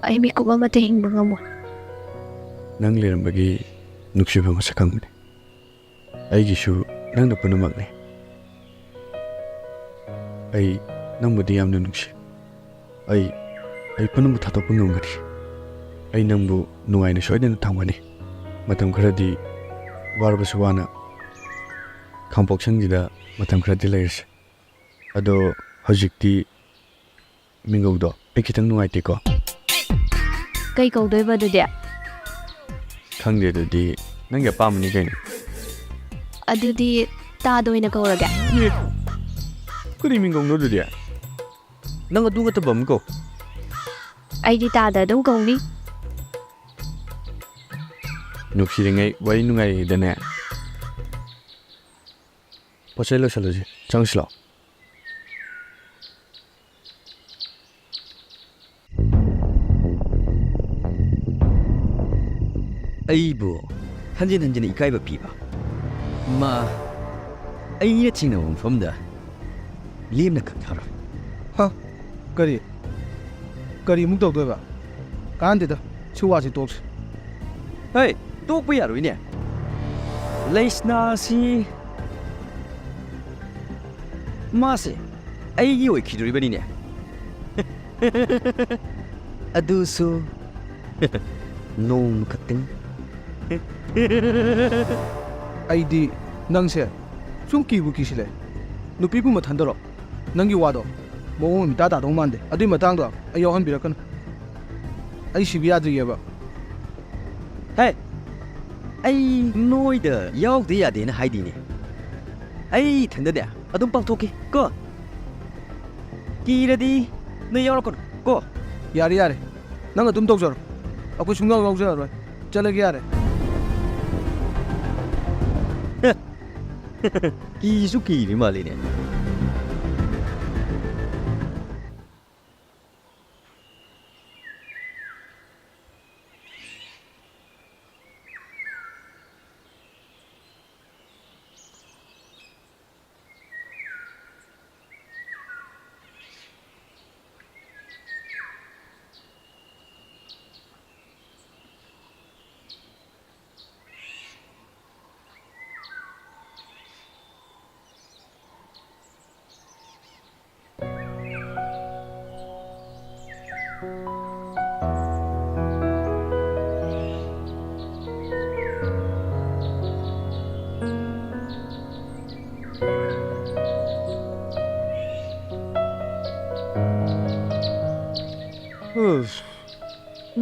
ꯑꯩ ꯃꯤꯀꯨꯞ ꯑꯃꯠꯇ ꯍꯤꯡꯕ ꯉꯝꯃꯣꯏ. ꯅꯪ ꯂꯩꯔꯝꯕꯒꯤ ꯅꯨꯡꯁꯤꯕ ꯃꯁꯛ ꯈꯪꯕꯅꯤ. ꯑꯩꯒꯤꯁꯨ ꯅꯪꯅ ꯄꯨꯝꯅꯃꯛꯅꯤ. ꯑꯩ ꯅꯪꯕꯨꯗꯤ ꯌꯥꯝꯅ ꯅꯨꯡꯁꯤ. ꯑꯩ ꯄꯨꯝꯅꯃꯛ ꯊꯥꯗꯣꯛꯄ ꯉꯝꯒꯅꯤ. ꯑꯩ ꯅꯪꯕꯨ ꯅꯨꯡꯉꯥꯏꯅ ꯁꯣꯏꯗꯅ ꯊꯝꯒꯅꯤ. ꯃꯇꯝ ꯈꯔꯗꯤ ꯋꯥꯔꯕꯁꯨ ꯋꯥꯅ ꯈꯥꯡꯄꯣꯛꯁꯪꯁꯤꯗ ꯃꯇꯝ ꯈꯔꯗꯤ ꯂꯩꯔꯁꯤ. ꯑꯗꯣ ꯍꯧꯖꯤꯛꯇꯤ ꯃꯤꯡꯒꯧꯗꯣ ꯑꯩ ꯈꯤꯇꯪ ꯅꯨꯡꯉꯥꯏꯇꯦꯀꯣ ꯀꯩ ꯀꯧꯗꯣꯏꯕ ꯑꯗꯨꯗꯤ ꯈꯪꯗꯦ ꯑꯗꯨꯗꯤ ꯅꯪꯒꯤ ꯑꯄꯥꯝꯕꯅꯤ ꯀꯩꯅꯣ ꯑꯗꯨꯗꯤ ꯇꯥꯗ ꯑꯣꯏꯅ ꯀꯧꯔꯒꯦ ꯀꯔꯤ ꯃꯤꯡꯒꯧꯅꯣ ꯑꯗꯨꯗꯤ ꯅꯪ ꯑꯗꯨ ꯅꯠꯇꯕ ꯑꯃ ꯀꯧ ꯑꯩꯗꯤ ꯇꯥꯗ ꯑꯗꯨꯝ ꯀꯧꯅꯤ ꯅꯨꯡꯁꯤꯔꯤꯉꯩ ꯋꯥꯔꯤ ꯅꯨꯡꯉꯥꯏꯔꯤꯉꯩꯗꯅꯦ ꯄꯣꯠ ꯆꯩ ꯂꯣꯏꯁꯜꯂꯨꯁꯤ ꯆꯪꯁꯤ ꯂꯥꯛꯑꯣ ꯑꯩꯕꯨ ꯍꯟꯖꯤꯟ ꯍꯟꯖꯤꯟ ꯏꯀꯥꯏꯕ ꯄꯤꯕ ꯃꯥ ꯑꯩꯅ ꯆꯤꯡꯅꯕ ꯃꯐꯝꯗ ꯂꯦꯝꯅ ꯈꯪꯊꯔꯣꯏ ꯍ ꯀꯔꯤ ꯑꯃꯨꯛ ꯇꯧꯗꯣꯏꯕ ꯀꯥꯟꯗꯦꯗ ꯁꯤ ꯋꯥꯁꯤ ꯇꯣꯛꯁꯤ ꯍꯦ ꯇꯣꯛꯄ ꯌꯥꯔꯣꯏꯅꯦ ꯂꯩꯁꯅꯥꯁꯤ ꯃꯥꯁꯦ ꯑꯩꯒꯤ ꯑꯣꯏꯈꯤꯗꯣꯔꯤꯕꯅꯤꯅꯦ ꯑꯗꯨꯁꯨ ꯅꯣꯡ ꯈꯛꯇꯪ ꯑꯩꯗꯤ ꯅꯪꯁꯦ ꯁꯨꯝ ꯀꯤꯕꯨ ꯀꯤꯁꯤꯜꯂꯦ ꯅꯨꯄꯤꯕꯨ ꯃꯊꯟꯗꯔꯣ ꯅꯪꯒꯤ ꯋꯥꯗꯣ ꯃꯑꯣꯡ ꯑꯃ ꯏꯇꯥ ꯇꯥꯗꯧ ꯃꯥꯟꯗꯦ ꯑꯗꯨꯏ ꯃꯇꯥꯡꯗꯣ ꯑꯩ ꯌꯥꯎꯍꯟꯕꯤꯔꯛꯀꯅꯨ ꯑꯩ ꯁꯤꯕ ꯌꯥꯗ꯭ꯔꯤꯑꯕ ꯍꯦ ꯑꯩ ꯅꯣꯏꯗ ꯌꯥꯎꯗ ꯌꯥꯗꯦꯅ ꯍꯥꯏꯗꯤꯅꯦ ꯑꯩ ꯏꯊꯟꯗꯅꯦ ꯑꯗꯨꯝ ꯄꯥꯡꯊꯣꯛꯀꯦ ꯀꯣ ꯀꯤꯔꯗꯤ ꯅꯣꯏ ꯌꯥꯎꯔꯛꯀꯅꯨ ꯀꯣ ꯌꯥꯔꯦ ꯅꯪ ꯑꯗꯨꯝ ꯇꯧꯖꯔꯣ ꯑꯩꯈꯣꯏ ꯁꯨꯡꯌꯥꯎ ꯌꯥꯎꯖꯔꯔꯣꯏ ꯆꯠꯂꯒꯦ ꯌꯥꯔꯦ ꯀꯤꯁꯨ ꯀꯤꯔꯤ ꯃꯥꯜꯂꯤꯅꯦ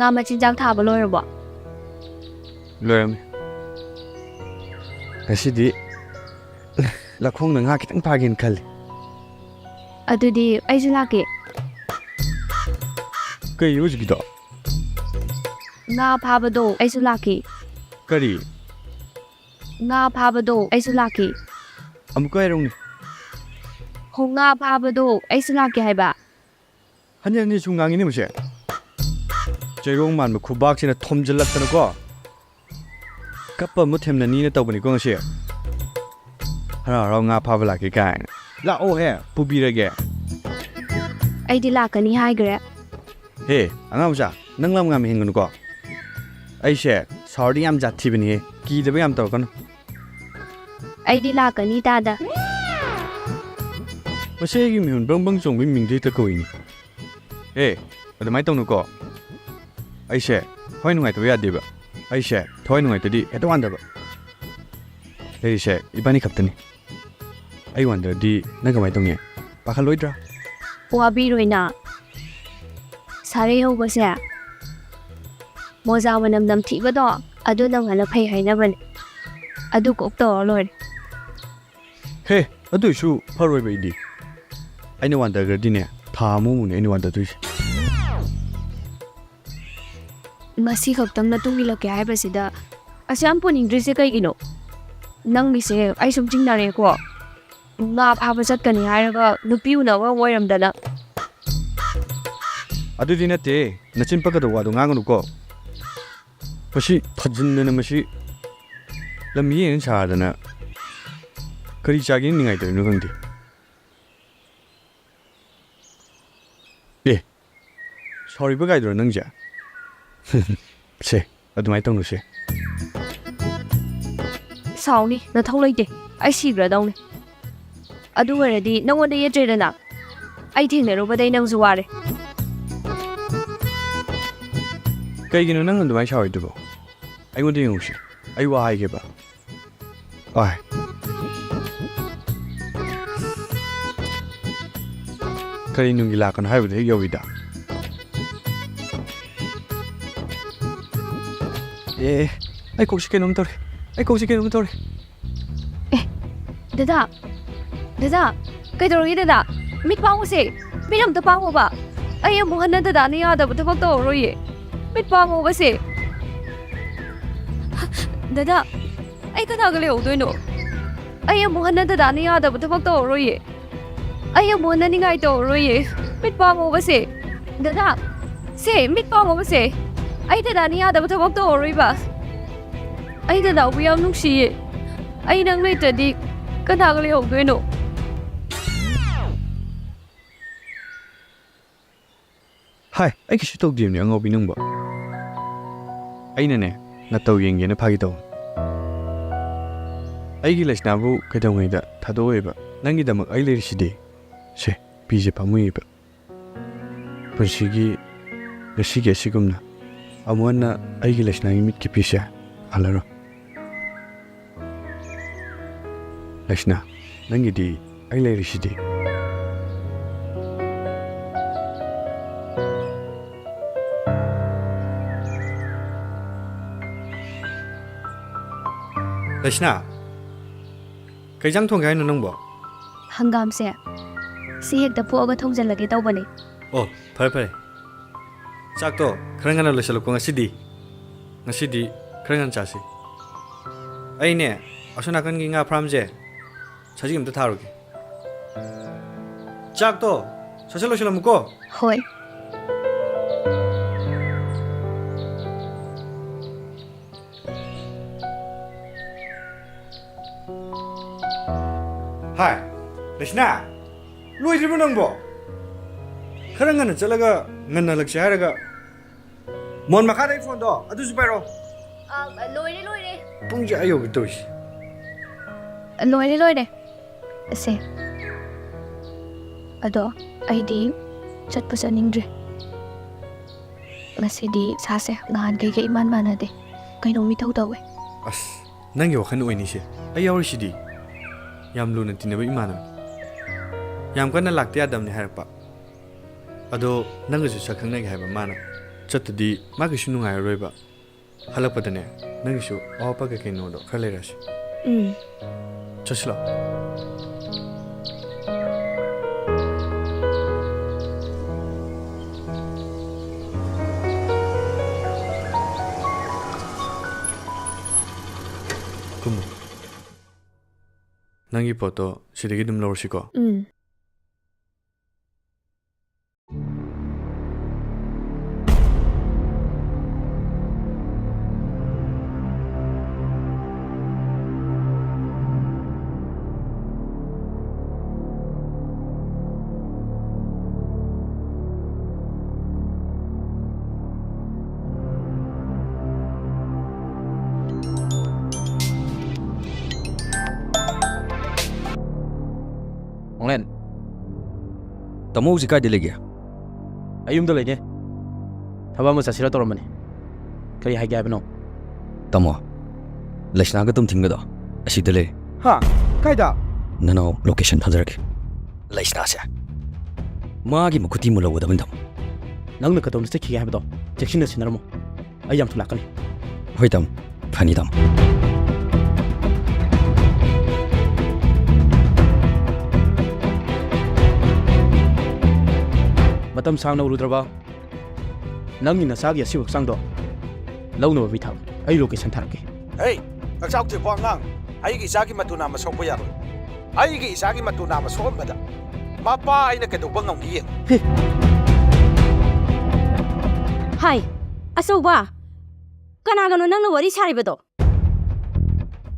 ꯉꯥ ꯃꯆꯤꯟꯖꯥꯛ ꯊꯥꯕ ꯂꯣꯏꯔꯕꯣ ꯂꯣꯏꯔꯝꯃꯦ ꯉꯁꯤꯗꯤ ꯂꯈꯣꯡꯗ ꯉꯥ ꯈꯤꯇꯪ ꯐꯥꯒꯦꯅ ꯈꯜꯂꯤ ꯑꯗꯨꯗꯤ ꯑꯩꯁꯨ ꯂꯥꯛꯀꯦ ꯀꯩ ꯍꯧꯖꯤꯛꯀꯤꯗꯣ ꯉꯥ ꯐꯥꯕꯗꯣ ꯑꯩꯁꯨ ꯂꯥꯛꯀꯦ ꯀꯔꯤ ꯉꯥ ꯐꯥꯕꯗꯣ ꯑꯩꯁꯨ ꯂꯥꯛꯀꯦ ꯑꯃꯨꯛꯀ ꯍꯥꯏꯔꯧꯅꯦ ꯍꯣ ꯉꯥ ꯐꯥꯕꯗꯣ ꯑꯩꯁꯨ ꯂꯥꯛꯀꯦ ꯍꯥꯏꯕ ꯍꯟꯖꯤꯟ ꯍꯟꯖꯤꯟ ꯁꯨꯝ ꯉꯥꯡꯉꯤꯅꯦ ꯃꯁꯦ ꯆꯩꯔꯣꯡ ꯃꯥꯟꯕ ꯈꯨꯕꯥꯛꯁꯤꯅ ꯊꯣꯝꯖꯤꯜꯂꯛꯇꯅꯀꯣ ꯀꯞꯄ ꯑꯃꯨꯛ ꯊꯦꯝꯅꯅꯤꯅ ꯇꯧꯕꯅꯤꯀꯣ ꯉꯁꯤ ꯍꯔꯥꯎ ꯍꯔꯥꯎ ꯉꯥ ꯐꯥꯕ ꯂꯥꯛꯀꯦ ꯀꯥꯏꯅ ꯂꯥꯛꯑꯣꯍꯦ ꯄꯨꯕꯤꯔꯒꯦ ꯑꯩꯗꯤ ꯂꯥꯛꯀꯅꯤ ꯍꯥꯏꯈ꯭ꯔꯦ ꯍꯦ ꯑꯉꯥꯡ ꯃꯆꯥ ꯅꯪ ꯂꯝ ꯌꯥꯝ ꯍꯦꯟꯒꯅꯨꯀꯣ ꯑꯩꯁꯦ ꯁꯥꯎꯔꯗꯤ ꯌꯥꯝ ꯖꯥꯊꯤꯕꯅꯤꯍꯦ ꯀꯤꯗꯕ ꯌꯥꯝ ꯇꯧꯔꯛꯀꯅꯨ ꯑꯩꯗꯤ ꯂꯥꯛꯀꯅꯤ ꯇꯥꯗ ꯃꯁꯤ ꯑꯩꯒꯤ ꯃꯤꯍꯨꯟ ꯕꯪ ꯕꯪ ꯆꯣꯡꯕꯒꯤ ꯃꯤꯡꯗ ꯍꯦꯛꯇ ꯀꯧꯏꯅꯤ ꯑꯦ ꯑꯗꯨꯃꯥꯏꯅ ꯇꯧꯅꯨꯀꯣ ꯑꯩꯁꯦ ꯊꯋꯥꯏ ꯅꯨꯡꯉꯥꯏꯇꯕ ꯌꯥꯗꯦꯕ ꯑꯩꯁꯦ ꯊꯋꯥꯏ ꯅꯨꯡꯉꯥꯏꯇꯗꯤ ꯍꯦꯛꯇ ꯋꯥꯟꯗꯕ ꯂꯩꯔꯤꯁꯦ ꯏꯕꯥꯅꯤ ꯈꯛꯇꯅꯤ ꯑꯩ ꯋꯥꯟꯗ꯭ꯔꯗꯤ ꯅꯪ ꯀꯃꯥꯏꯅ ꯇꯧꯅꯤ ꯄꯥꯈꯠꯂꯣꯏꯗ꯭ꯔꯥ ꯋꯥꯕꯤꯔꯣꯏꯅ ꯁꯥꯔꯩ ꯍꯧꯕꯁꯦ ꯃꯣꯖꯥ ꯃꯅꯝ ꯅꯝꯊꯤꯕꯗꯣ ꯑꯗꯨ ꯅꯪꯍꯟꯅ ꯐꯩ ꯍꯥꯏꯅꯕꯅꯦ ꯑꯗꯨ ꯀꯣꯛ ꯇꯧꯔ ꯂꯣꯏꯔꯦ ꯍꯦ ꯑꯗꯨꯏꯁꯨ ꯐꯔꯣꯏꯕ ꯑꯩꯗꯤ ꯑꯩꯅ ꯋꯥꯟꯗꯈ꯭ꯔꯗꯤꯅꯦ ꯊꯥ ꯑꯃꯃꯨꯛꯅꯦ ꯑꯩꯅ ꯋꯥꯟꯗꯗꯣꯏꯁꯦ ꯉꯁꯤ ꯈꯛꯇꯪ ꯅꯇꯨꯡ ꯏꯜꯂꯛꯀꯦ ꯍꯥꯏꯕꯁꯤꯗ ꯑꯁ ꯌꯥꯝ ꯄꯨꯅꯤꯡꯗ꯭ꯔꯤꯁꯦ ꯀꯩꯒꯤꯅꯣ ꯅꯪꯒꯤꯁꯦ ꯑꯩ ꯁꯨꯝ ꯆꯤꯡꯅꯔꯦꯀꯣ ꯉꯥ ꯐꯥꯕ ꯆꯠꯀꯅꯤ ꯍꯥꯏꯔꯒ ꯅꯨꯄꯤ ꯎꯅꯕ ꯑꯣꯏꯔꯝꯗꯅ ꯑꯗꯨꯗꯤ ꯅꯠꯇꯦ ꯅꯆꯤꯟ ꯄꯛꯀꯗꯕ ꯋꯥꯗꯣ ꯉꯥꯡꯒꯅꯨꯀꯣ ꯃꯁꯤ ꯊꯥꯖꯤꯟꯗꯅ ꯃꯁꯤ ꯂꯝ ꯌꯦꯡ ꯁꯥꯗꯅ ꯀꯔꯤ ꯆꯥꯒꯦ ꯅꯤꯡꯉꯥꯏꯇꯧꯔꯤꯅꯣ ꯈꯪꯗꯦ ꯑꯦ ꯁꯥꯎꯔꯤꯕ ꯀꯥꯏꯗꯨꯔꯣ ꯅꯪꯁꯦ ꯁꯦ ꯑꯗꯨꯃꯥꯏꯅ ꯇꯧꯅꯨꯁꯦ ꯁꯥꯎꯅꯤ ꯅꯊꯧ ꯂꯩꯇꯦ ꯑꯩ ꯁꯤꯈ꯭ꯔꯗꯧꯅꯦ ꯑꯗꯨ ꯑꯣꯏꯔꯗꯤ ꯅꯪꯉꯣꯟꯗ ꯌꯦꯠꯇ꯭ꯔꯦꯗꯅ ꯑꯩ ꯊꯦꯡꯅꯔꯨꯕꯗꯩ ꯅꯪꯁꯨ ꯋꯥꯔꯦ ꯀꯩꯒꯤꯅꯣ ꯅꯪ ꯑꯗꯨꯃꯥꯏꯅ ꯁꯥꯎꯔꯤꯗꯨꯕꯣ ꯑꯩꯉꯣꯟꯗ ꯌꯦꯡꯉꯨꯁꯤ ꯑꯩ ꯋꯥ ꯍꯥꯏꯒꯦꯕ ꯀꯔꯤ ꯅꯨꯡꯒꯤ ꯂꯥꯛꯀꯅꯣ ꯍꯥꯏꯕꯗ ꯍꯦꯛ ꯌꯧꯋꯤꯗ ꯑꯩ ꯀꯣꯛꯁꯤ ꯀꯩꯅꯣꯝ ꯇꯧꯔꯦ Dada, Dada, kaitorong Dada, mit pango se, minam to pango ba? Ay ang buhan na Dada ni Ada buto pag to roye. Mit pango ba se? Dada, ay kanagali o no. Ay ang buhan na Dada ni Ada buto pag to roye. Ay ang buhan na ni ngay to roye. Mit pango ba se? Dada, se, mit pango ba se? Ay Dada ni Ada buto pag to roye ba? Ay Dada, uyam nung siye. Ay nang later di. Kanagali o no. Hai, ai kisi tog dim ni angobi nung ba? Ai na ne, na tau yeng yena phagi tau. Ai gi lesna bu kai tau ngai da thado e ba. Nangi da mak ai le si de. Se, pi je pa mui ba. Punsi gi resi ge sigum na. Amuan na ai gi lesna gi mit ki pi sha. Alaro. Lesna, nangi di ai le si de. Lesna, kay jang thong gai no nang bo? Hangam se, si hek da po aga thong jan lagi tau bane. Oh, phare. Chak to, kharang ngana lo salo ko ngasi di kharang ngan chasi. Ai ne, asuna kan gi nga pram je. Chaji gim ta tharu gi. Chak to, sasalo salo muko. Hoi. Hai, Lesna, lui dribu nang bo. Kharang ngana chalaga ngana lak shaharaga. Mon makha dai phone do, adu su pairo. Loire. Pung ja ayo bitos. Loire. Se. Ado, ay di, chat pa sa ningdre. Ngasi di, sase, ngahan kay iman mana de. Kay nung mitaw daw eh. As, nang yo khan oi ni se. Ay yaw si di. Yam lu na tinaba imanam. Yam kana lakti adam ni harpa. Ado nang su sakhang nai haiba mana. Chatdi ma gi sunu ngai roiba. Halakpa dane nang su opa ka keno do khale ras. Chaslo. Kumu. Nangi poto sidagi dum lor siko. Onglen. Tamo si kay dilege. Ayum da lege. Thaba ma sasira toramani. Kari hai gaya bano. Tamo. Lesna ga tum thinga da. Asi dele. Ha, kai da. Nano location hadarke. Lesna se. Magi makuti mula wada bandam. Nang na katom sa ki gaya bado. Jekshin na sinarmo. Ayam tulakani. Hoy tam. Fani tam. Matam sang na uludraba. Nang ina sagi asi waksang do. Lau no bitaw. Ay location tharake. Hey, nagsaok ti buang ngang. Ay gi isagi matuna masok pa yaro. Ay gi isagi matuna masok bada. Mapa ay nagkadubang ng giyen. Hai, aso ba? Kanagano nang nawari sari ba do?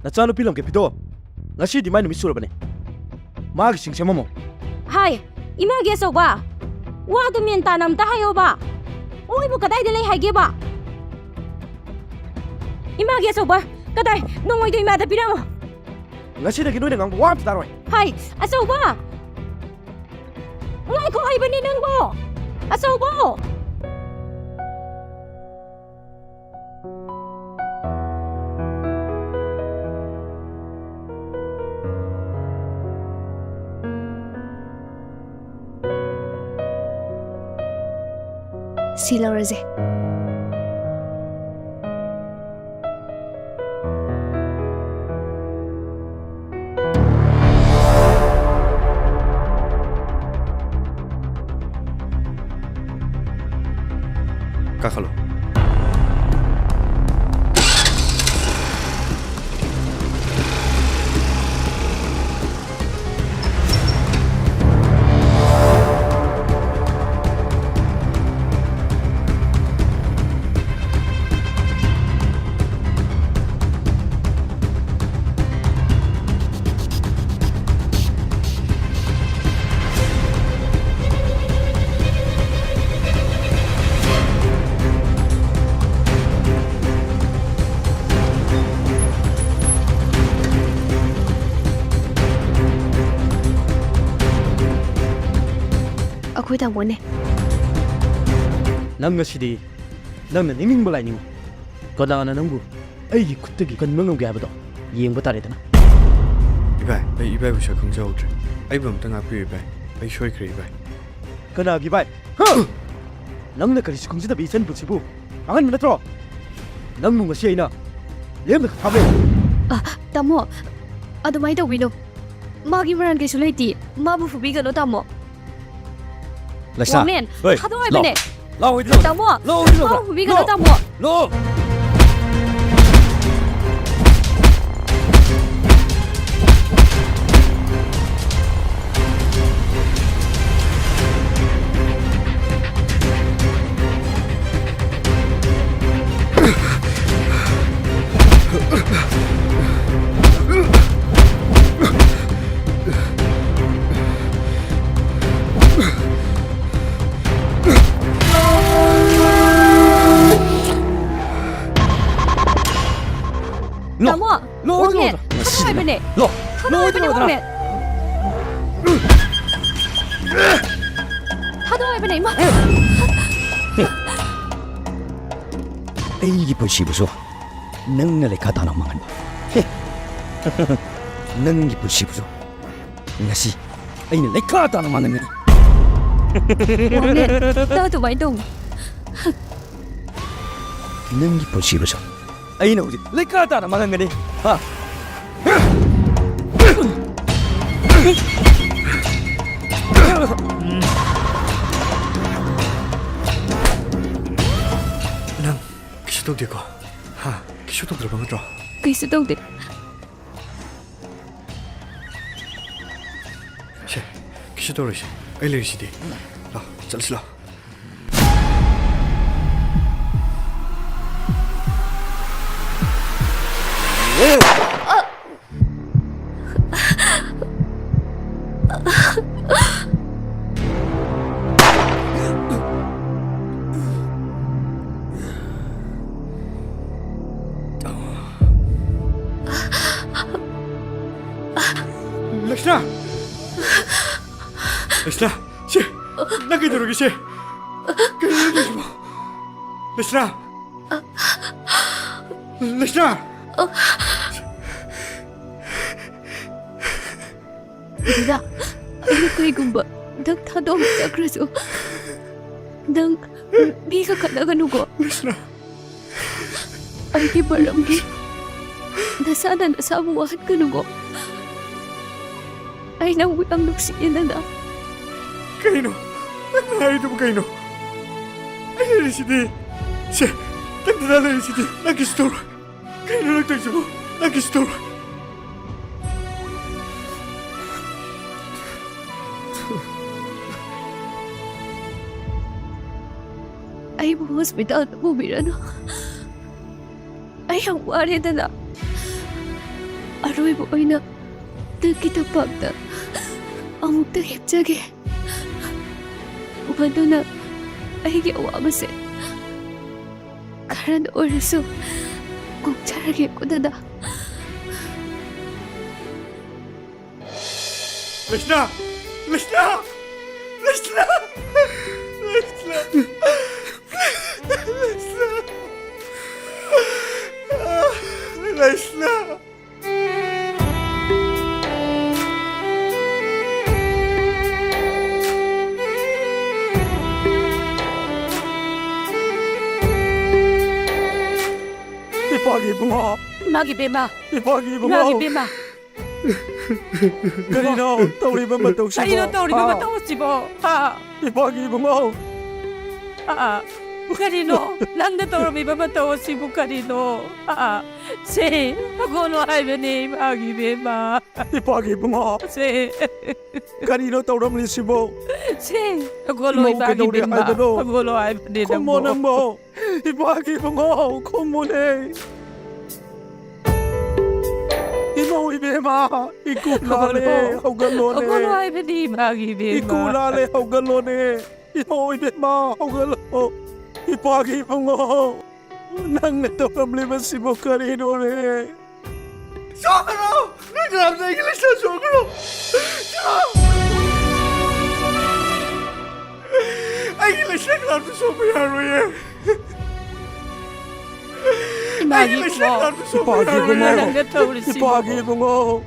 Nachano pilam ke pito. Ngasi di may numisura bane. Mag sing sama mo. Hai, imagi aso ba? Wado mienta nam tahayo ba? Uy mo kaday dilay hage ba? Imagi aso ba? Kaday, nungoy do imada pinamo. Ngasi na ginoy nang wam taroy. Hai, aso ba? Ngay ko hay ba ni nang bo? Aso ba? ꯁꯤ ꯂꯧꯔꯁꯦ ꯀꯥꯈꯠꯂꯣ ꯑꯩꯈꯣꯏ ꯇꯥꯃꯣꯅꯦ ꯅꯪ ꯉꯁꯤꯗꯤ ꯅꯪꯅ ꯅꯤꯡꯅꯤꯡꯕ ꯂꯥꯏꯅꯤꯡꯉꯨ ꯀꯅꯥꯅ ꯅꯪꯕꯨ ꯑꯩꯒꯤ ꯈꯨꯠꯇꯒꯤ ꯀꯟꯕ ꯉꯝꯒꯦ ꯍꯥꯏꯕꯗꯣ ꯌꯦꯡꯕ ꯇꯥꯔꯦꯗꯅ 이발 이발 부셔 긍정하우드래 아이브 엄청 아프요 이발 아이 쇼이 그래 이발 ꯀꯅꯥꯒꯤ ꯚꯥꯏ ꯅꯪꯅ ꯀꯔꯤꯁꯨ ꯈꯪꯖꯗꯕ ꯏꯆꯟꯕꯨꯁꯤꯕꯨ ꯉꯥꯡꯍꯟꯕ ꯅꯠꯇ꯭ꯔꯣ ꯅꯪꯕꯨ ꯉꯁꯤ ꯑꯩꯅ ꯂꯦꯝꯅ ꯊꯥꯕ ꯇꯥꯃꯣ ꯑꯗꯨꯃꯥꯏꯅ ꯇꯧꯕꯤꯅꯣ ꯃꯥꯒꯤ ꯃꯔꯥꯟ ꯀꯩꯁꯨ ꯂꯩꯇꯦ ꯃꯥꯕꯨ ꯐꯨꯕꯤꯒꯅꯣ ꯇꯥꯃꯣ ꯂꯩꯁꯥ ꯋꯥꯃꯦꯟ ꯍꯣꯏ ꯊꯥꯗꯣꯛꯑꯣꯏꯕꯅꯦ ꯂꯥꯛꯑꯣ 이리로 ꯇꯥꯃꯣ ꯂꯥꯛꯑꯣ 이리로 ꯃꯥꯕꯨ ꯐꯨꯕꯤꯒꯅꯣ ꯇꯥꯃꯣ ꯂꯥꯛꯑꯣ ꯇꯥꯃꯣ ꯋꯥꯃꯦꯟ ꯊꯥꯗꯣꯛꯑꯣꯏꯕꯅꯦ ꯊꯥꯗꯣꯛꯑꯣꯏꯕꯅꯦ ꯋꯥꯃꯦꯟ ꯊꯥꯗꯣꯛꯑꯣꯏꯕꯅꯦ ꯏꯃꯥ ꯑꯩꯒꯤ ꯄꯨꯟꯁꯤꯕꯨꯁꯨ ꯅꯪꯅ ꯂꯩꯈꯥ ꯇꯥꯅ ꯃꯥꯡꯍꯟꯕ ꯅꯪꯒꯤ ꯄꯨꯟꯁꯤꯕꯨꯁꯨ ꯉꯁꯤ ꯑꯩꯅ ꯂꯩꯈꯥ ꯇꯥꯅ ꯃꯥꯡꯍꯟꯒꯅꯤ ꯋꯥꯃꯦꯟ ꯅꯪ ꯑꯗꯨꯃꯥꯏꯅ ꯇꯧ ꯅꯪꯒꯤ ꯄꯨꯟꯁꯤꯕꯨꯁꯨ ꯑꯩꯅ ꯍꯧꯖꯤꯛ ꯂꯩꯈꯥ ꯇꯥꯅ ꯃꯥꯡꯍꯟꯒꯅꯤ ꯍꯥ 난 기슈도 되고 하 기슈도 들어본 거죠 ꯀꯩꯁꯨ ꯇꯧꯗꯦ 시 기슈도 러시 엘리시디 라 잘슬라 렉스나 렉스나 시 나게 들어오기 시 렉스나 렉스나 ꯂꯤꯂꯥ ꯑꯩꯅ ꯀꯩꯒꯨꯝꯕ ꯅꯪ ꯊꯥꯗꯣꯛꯑꯒ ꯆꯠꯈ꯭ꯔꯁꯨ ꯅꯪ ꯃꯤꯒ ꯈꯠꯅꯒꯅꯨꯀꯣ ꯑꯩꯒꯤ ꯃꯔꯝꯒꯤ ꯅꯁꯥꯅ ꯅꯁꯥꯕꯨ ꯋꯥꯍꯟꯒꯅꯨꯀꯣ ꯑꯩ ꯅꯪꯕꯨ ꯌꯥꯝ ꯅꯨꯡꯁꯤꯌꯦꯅ 그이노 나이도 그이노 아이리시디 시 당신아들이시디 나기스토로 그이노 락도시고 나기스토로 ꯑꯩꯕꯨ ꯍꯣꯁꯄꯤꯇꯥꯜꯗ ꯄꯨꯕꯤꯔꯅꯨ ꯑꯩ ꯌꯥꯝ ꯋꯥꯔꯦꯗꯅ ꯑꯔꯣꯏꯕ ꯑꯣꯏꯅ ꯅꯪꯒꯤꯗꯃꯛꯇ ꯑꯃꯨꯛꯇ ꯍꯤꯞꯆꯒꯦ ꯃꯗꯨꯅ ꯑꯩꯒꯤ ꯑꯋꯥꯕꯁꯦ ꯈꯔꯗ ꯑꯣꯏꯔꯁꯨ ꯀꯣꯛꯆꯔꯒꯦꯀꯣ ꯗꯗꯥ 렉스나 렉스나 렉스나 렉스나 렉스나 ꯏꯄꯥꯒꯤ ꯏꯕꯨꯡꯉꯣ ꯏꯃꯥꯒꯤ ꯕꯦꯝꯃ ꯏꯄꯥꯒꯤ ꯏꯃꯥꯒꯤ ꯏꯕꯨꯡꯉꯣ ꯕꯦꯝꯃ ꯀꯔꯤꯅꯣ ꯇꯧꯔꯤꯕ ꯃꯇꯧꯁꯤꯕꯣ ꯀꯔꯤꯅꯣ ꯇꯧꯔꯤꯕ ꯃꯇꯧꯁꯤꯕꯣ ꯏꯄꯥꯒꯤ ꯏꯕꯨꯡꯉꯣ ꯀꯔꯤꯅꯣ ꯅꯪꯅ ꯇꯧꯔꯝꯃꯤꯕ ꯃꯇꯧ ꯑꯁꯤꯕꯨ ꯀꯔꯤꯅꯣ ꯁꯦ ꯑꯒꯣꯟꯅꯣ ꯍꯥꯏꯕꯅꯤ 이마기 ꯕꯦꯝꯃ ꯏꯄꯥꯒꯤ ꯏꯕꯨꯡꯉꯣ 세 ꯀꯔꯤꯅꯣ ꯇꯧꯔꯝꯂꯤꯁꯤꯕꯣ 세 그걸로 이모 이마기 그동네 뱀마 아이들로 그걸로 알바니 콧모 낭모 이파기 붕어 콧모네 이모 이베마 이꾸라레 그걸로 하우갈로네 알바니 이마기 뱀마 이꾸라레 하우갈로네 이모 이베마 하우갈로 이파기 붕어 낭내 떠럼리면 시모카리노네 소그로 내 남자 이길래서 소그로 아이길래 시작하면 소그야로예 이마기 붕어 이파기 붕어 낭내 떠오르시 이파기 붕어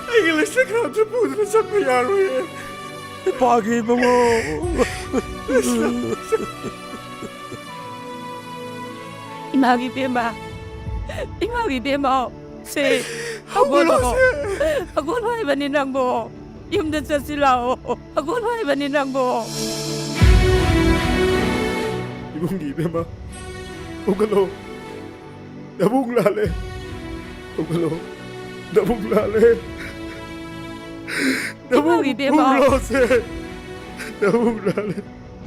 아이길래 시작하면 부드러 소그야로예 이파기 붕어 이마기 뱀마 이마기 뱀마 세 그걸로 알바니 낭보 임대 자실라오 그걸로 알바니 낭보 이봉기 이베마 오글로 나봉라레 오글로 나봉라레 이마기 뱀마 나봉라세 나봉라레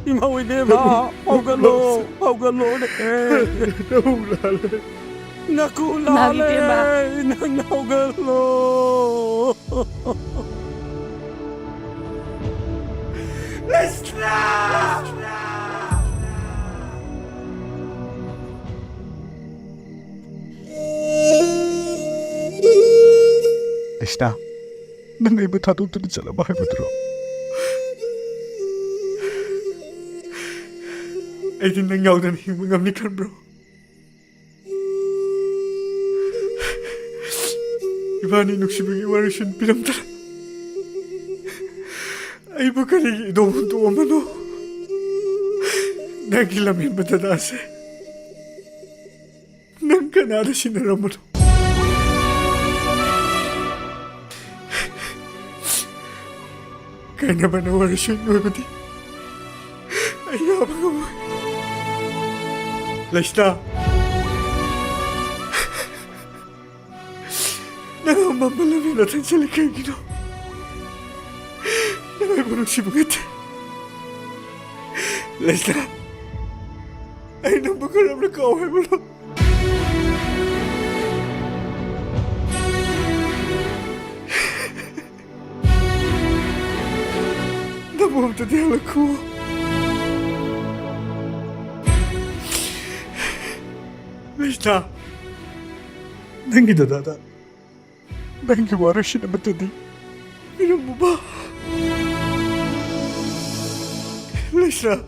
이마오 이베마 오글로 오글로네 나봉라레 나쿠라레 나오글로 레스나, 난 이번 다독들은 잘라봐 해보더라. 애들 난 야우는 힘을 갑니까, bro? 이반이 녹시병이 와르신 비람들아. Ay bakali do mano. Nagilamin matadase. Nang kanada sinaramano. Kaya naman nawala siya yung mati. Ay yabang ako. Lasta. Nangamamalamin natin sa likay gino. Ay bulong si Bungit. Lesla. Ay nang bakaram na kaway mo lang. Namamta di halak ko. Lesla. Nang idadada. Nang iwara siya na matadi. Pinang mo ba? Lisa.